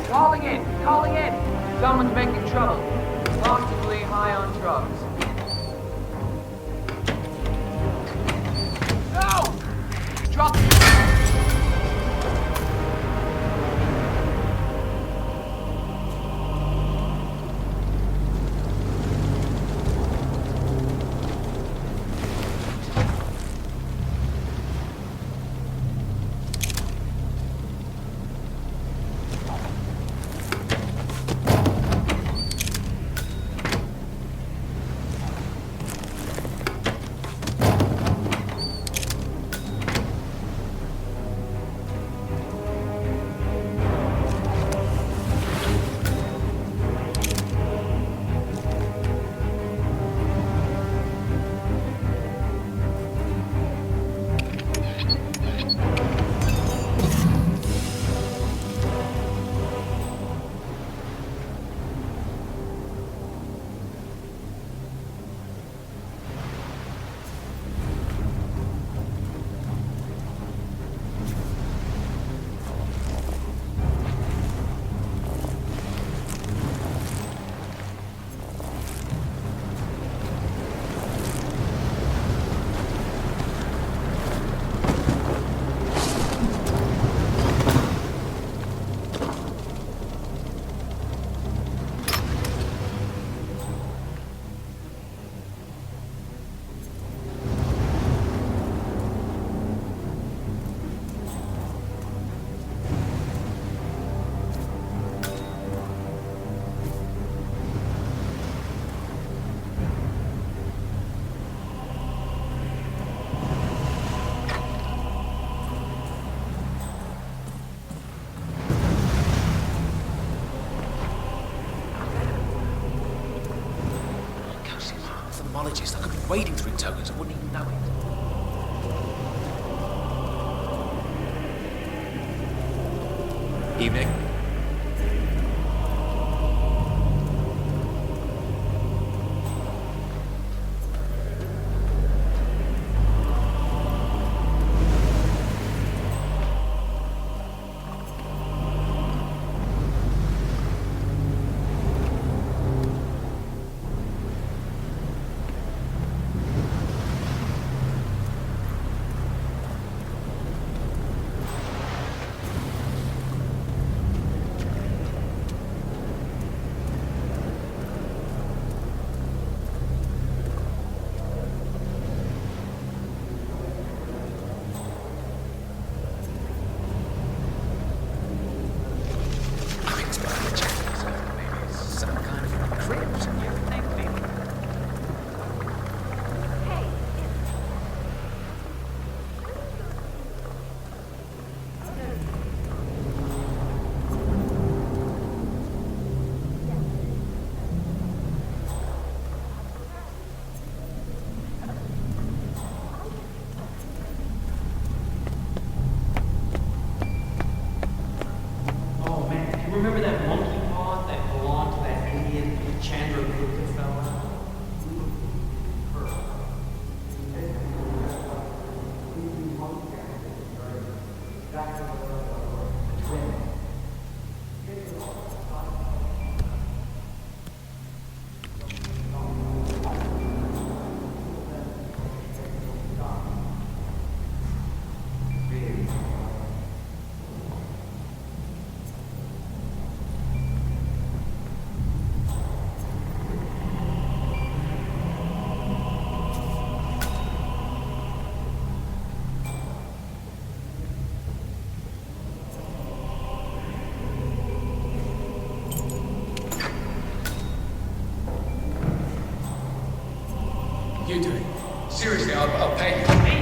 Calling in! Calling in! Someone's making trouble. Possibly high on drugs. No! Drop psychologist. I could be wading through tokens. I wouldn't even know it. Evening. Remember that monkey paw that belonged to that idiot Chandra Gupta fella? You do it. Seriously, I'll pay you. Hey,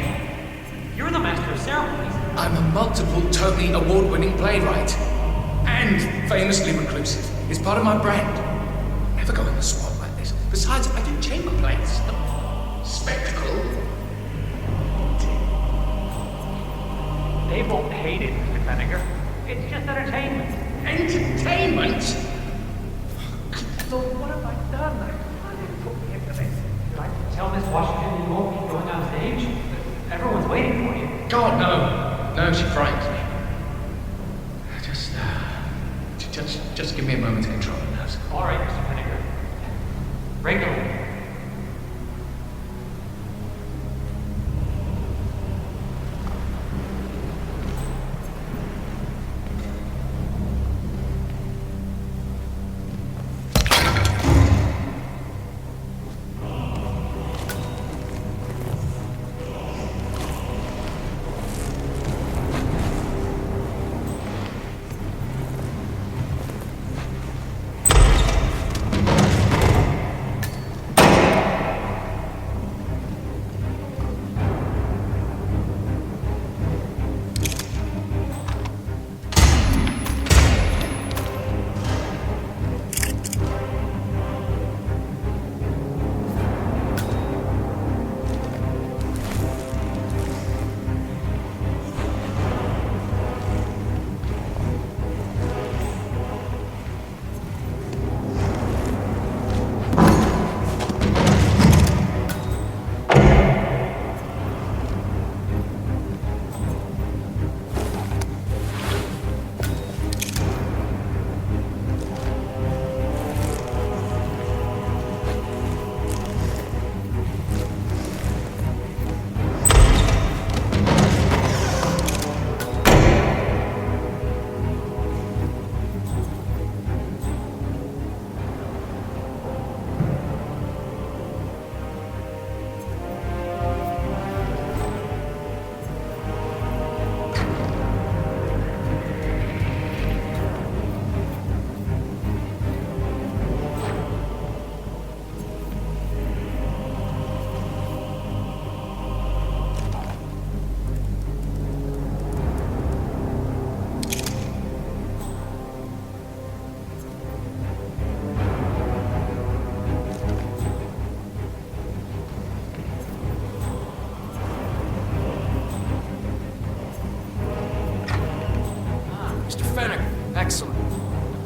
you're the master of ceremonies. I'm a multiple Tony award-winning playwright. And famously reclusive. It's part of my brand. I'll never go in the swamp like this. Besides, I do chamber plays. Spectacle. They won't hate it, Mr. Fenniger. It's just entertainment. Entertainment? So what have I done? Why did you put me into this? Did I tell Miss Washington you won't be going on stage? Everyone's waiting for you. God, no. No, she frightens me. Just give me a moment to control the nerves. All right, Mr. Fenniger. Regularly.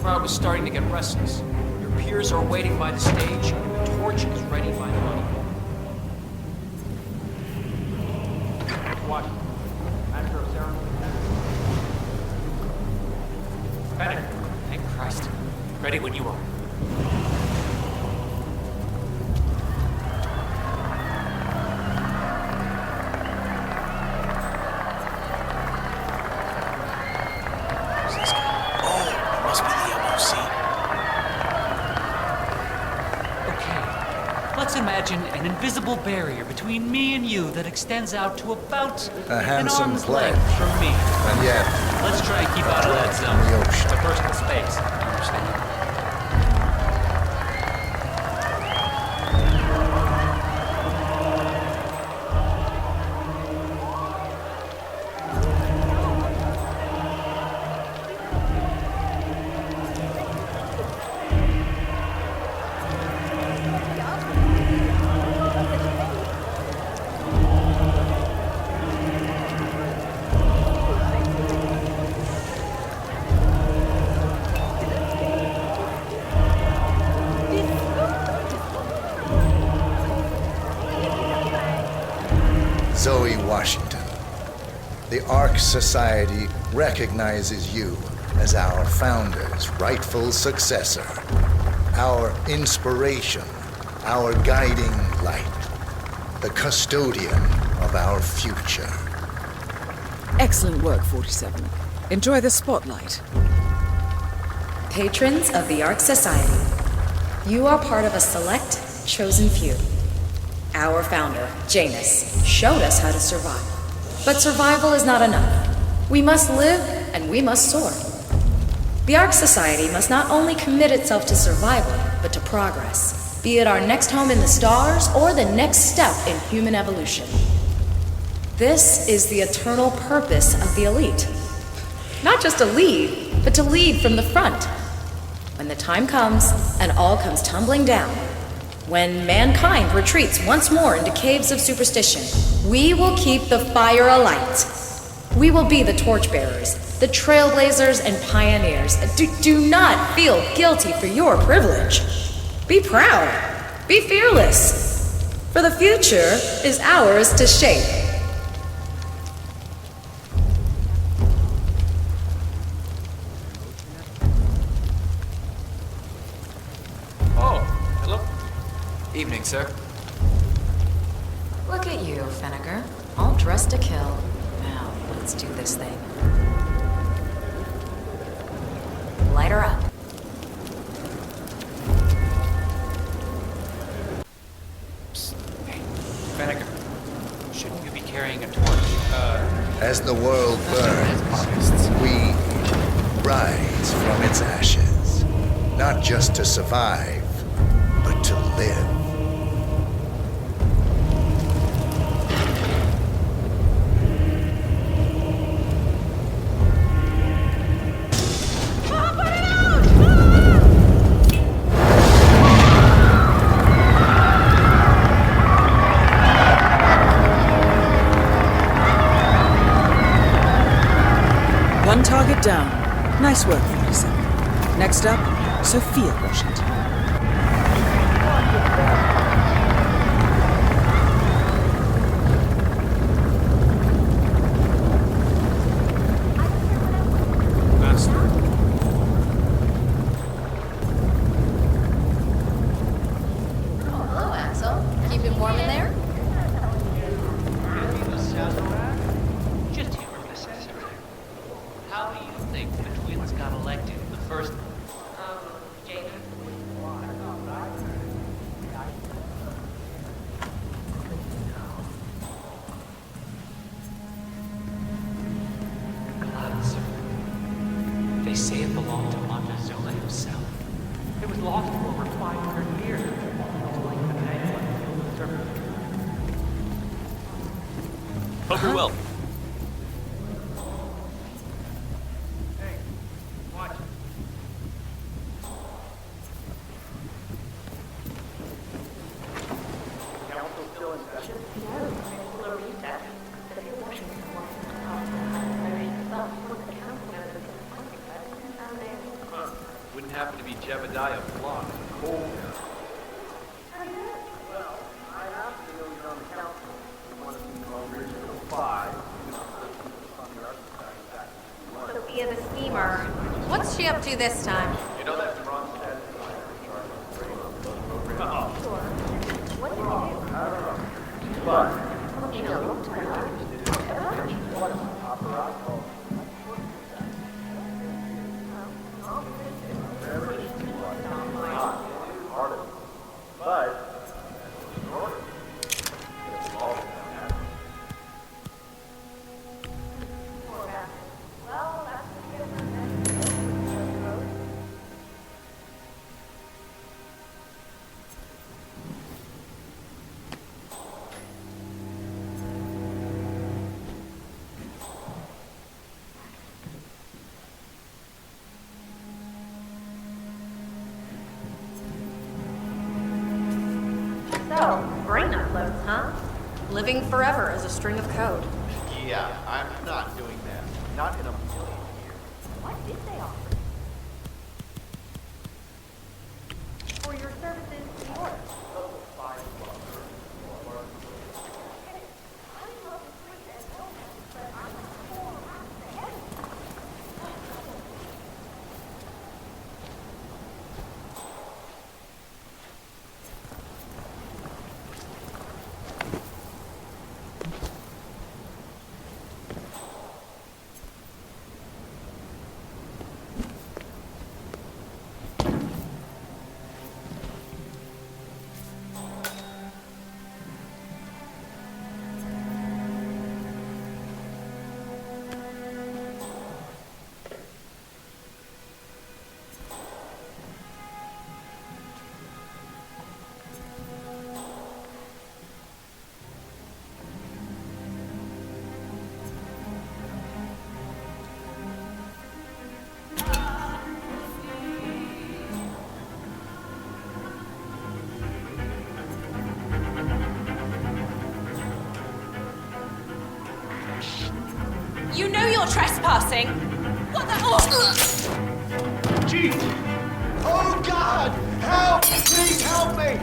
crowd was starting to get restless. Your peers are waiting by the stage, and the torch is ready by the money. What? Master of ceremony. Fennec. Thank Christ. Ready when you are. Imagine an invisible barrier between me and you that extends out to about a an handsome arm's play. length from me. And yet, Let's try and keep out of that zone. the ocean. It's a personal space. You understand? Zoe Washington, the Ark Society recognizes you as our founder's rightful successor, our inspiration, our guiding light, the custodian of our future. Excellent work, 47. Enjoy the spotlight. Patrons of the Ark Society, you are part of a select, chosen few. Our founder, Janus, showed us how to survive. But survival is not enough. We must live and we must soar. The Ark Society must not only commit itself to survival, but to progress, be it our next home in the stars or the next step in human evolution. This is the eternal purpose of the elite. Not just to lead, but to lead from the front. When the time comes and all comes tumbling down, when mankind retreats once more into caves of superstition, we will keep the fire alight. We will be the torchbearers, the trailblazers and pioneers. Do not feel guilty for your privilege. Be proud. Be fearless. For the future is ours to shape. Evening, sir. Look at you, Fenneker. All dressed to kill. Now, let's do this thing. Light her up. Psst. Hey, Fenneker. Shouldn't you be carrying a torch? As the world burns, we rise from its ashes. Not just to survive, but to live. One target down. Nice work, 47. Next up, Sophia Washington. Hello, Axel. Keeping warm in there? Just humor, Miss Cesar. How do you think the twins got elected in the first... Jacob. Clouds, sir. They say it belonged to Montezuma himself. It was lost for over 500 years. Hope you're well. Jebediah Flock, cold. Well, I asked the young council, one of the original five, Sophia the schemer. What's she up to this time? You know that Ronstadt is in charge of the training of those programs? Sure. What did you do? I don't know. But, You know, what operato? But, So, brain uploads, huh? Living forever as a string of code. Yeah, I'm not doing that. Not in a million years. what did they offer? For your services to the order. You know you're trespassing! What the? Oh. Gee! Oh God! Help! Please help me!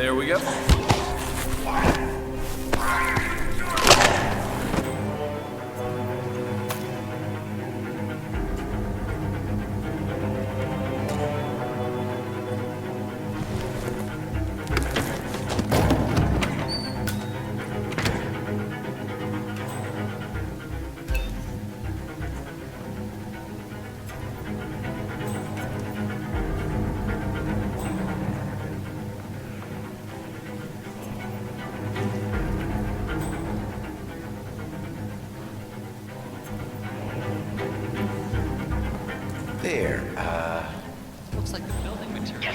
There we go. There, Looks like the building material.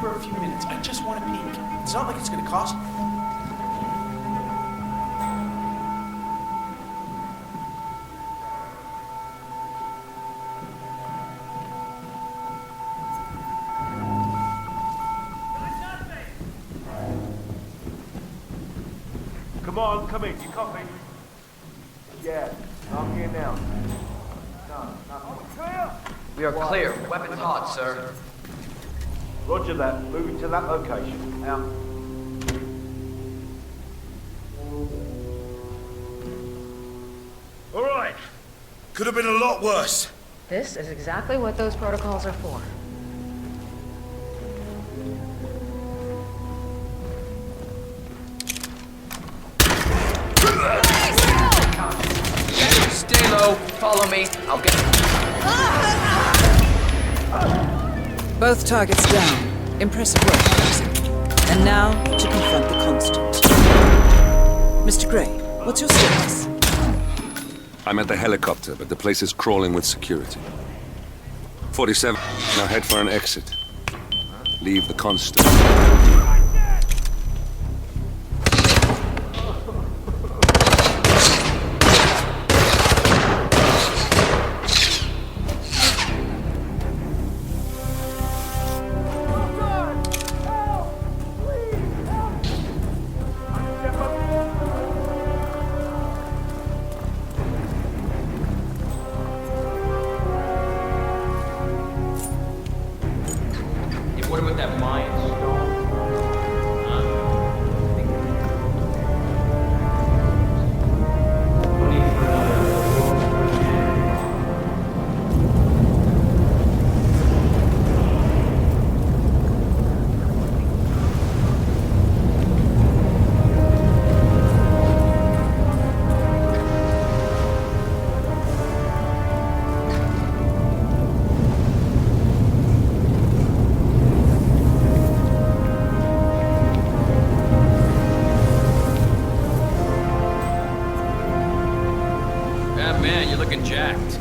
For a few minutes. I just want to peek. It's not like it's gonna cost me. Come on, come in. You copy? Yeah, I'm here now. No, nothing. We are clear. Weapons hot, sir. Roger that. Moving to that location. Out. All right. Could have been a lot worse. This is exactly what those protocols are for. Stay low. Follow me. I'll get... Both targets down. Impressive work, Jackson. And now to confront the constant. Mr. Gray, what's your status? I'm at the helicopter, but the place is crawling with security. 47. Now head for an exit. Leave the constant. What about that mine stone? Man, you're looking jacked.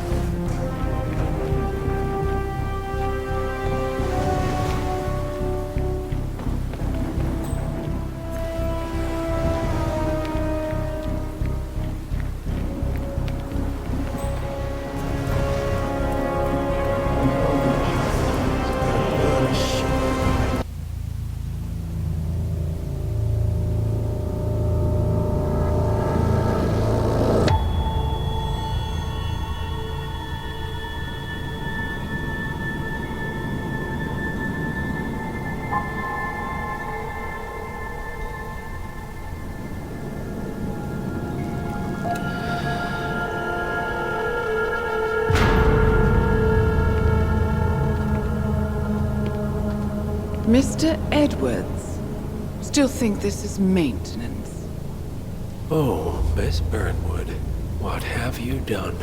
Mr. Edwards. still think this is maintenance. Oh, Miss Burnwood, what have you done?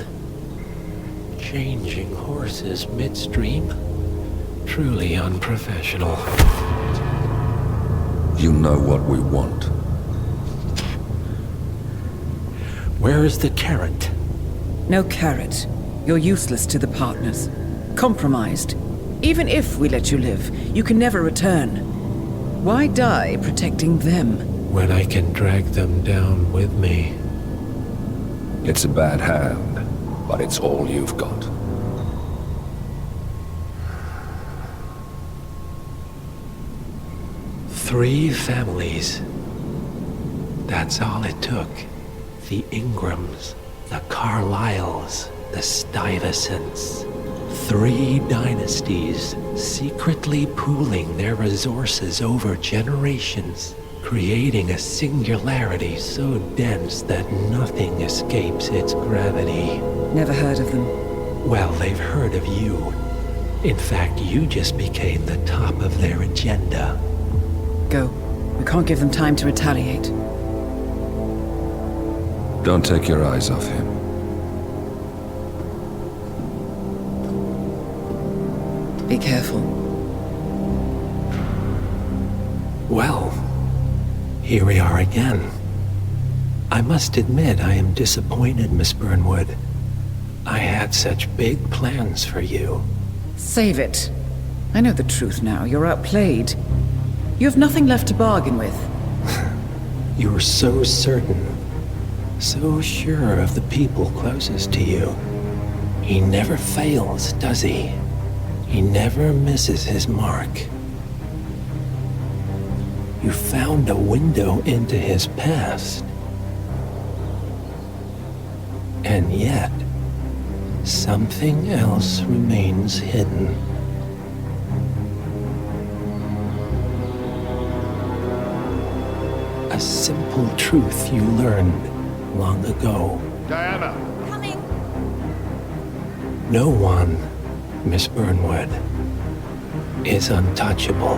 Changing horses midstream? Truly unprofessional. You know what we want. Where is the carrot? No carrot. You're useless to the partners. Compromised. Even if we let you live, you can never return. Why die protecting them? When I can drag them down with me. It's a bad hand, but it's all you've got. Three families. That's all it took. The Ingrams, the Carlyles, the Stuyvesants. 3 dynasties secretly pooling their resources over generations, creating a singularity so dense that nothing escapes its gravity. Never heard of them. Well, they've heard of you. In fact, you just became the top of their agenda. Go. We can't give them time to retaliate. Don't take your eyes off him. Be careful. Well, here we are again. I must admit I am disappointed, Miss Burnwood. I had such big plans for you. Save it. I know the truth now. You're outplayed. You have nothing left to bargain with. You were so certain. So sure of the people closest to you. He never fails, does he? He never misses his mark. You found a window into his past. And yet, something else remains hidden. A simple truth you learned long ago. Diana! Coming! No one, Miss Burnwood, is untouchable.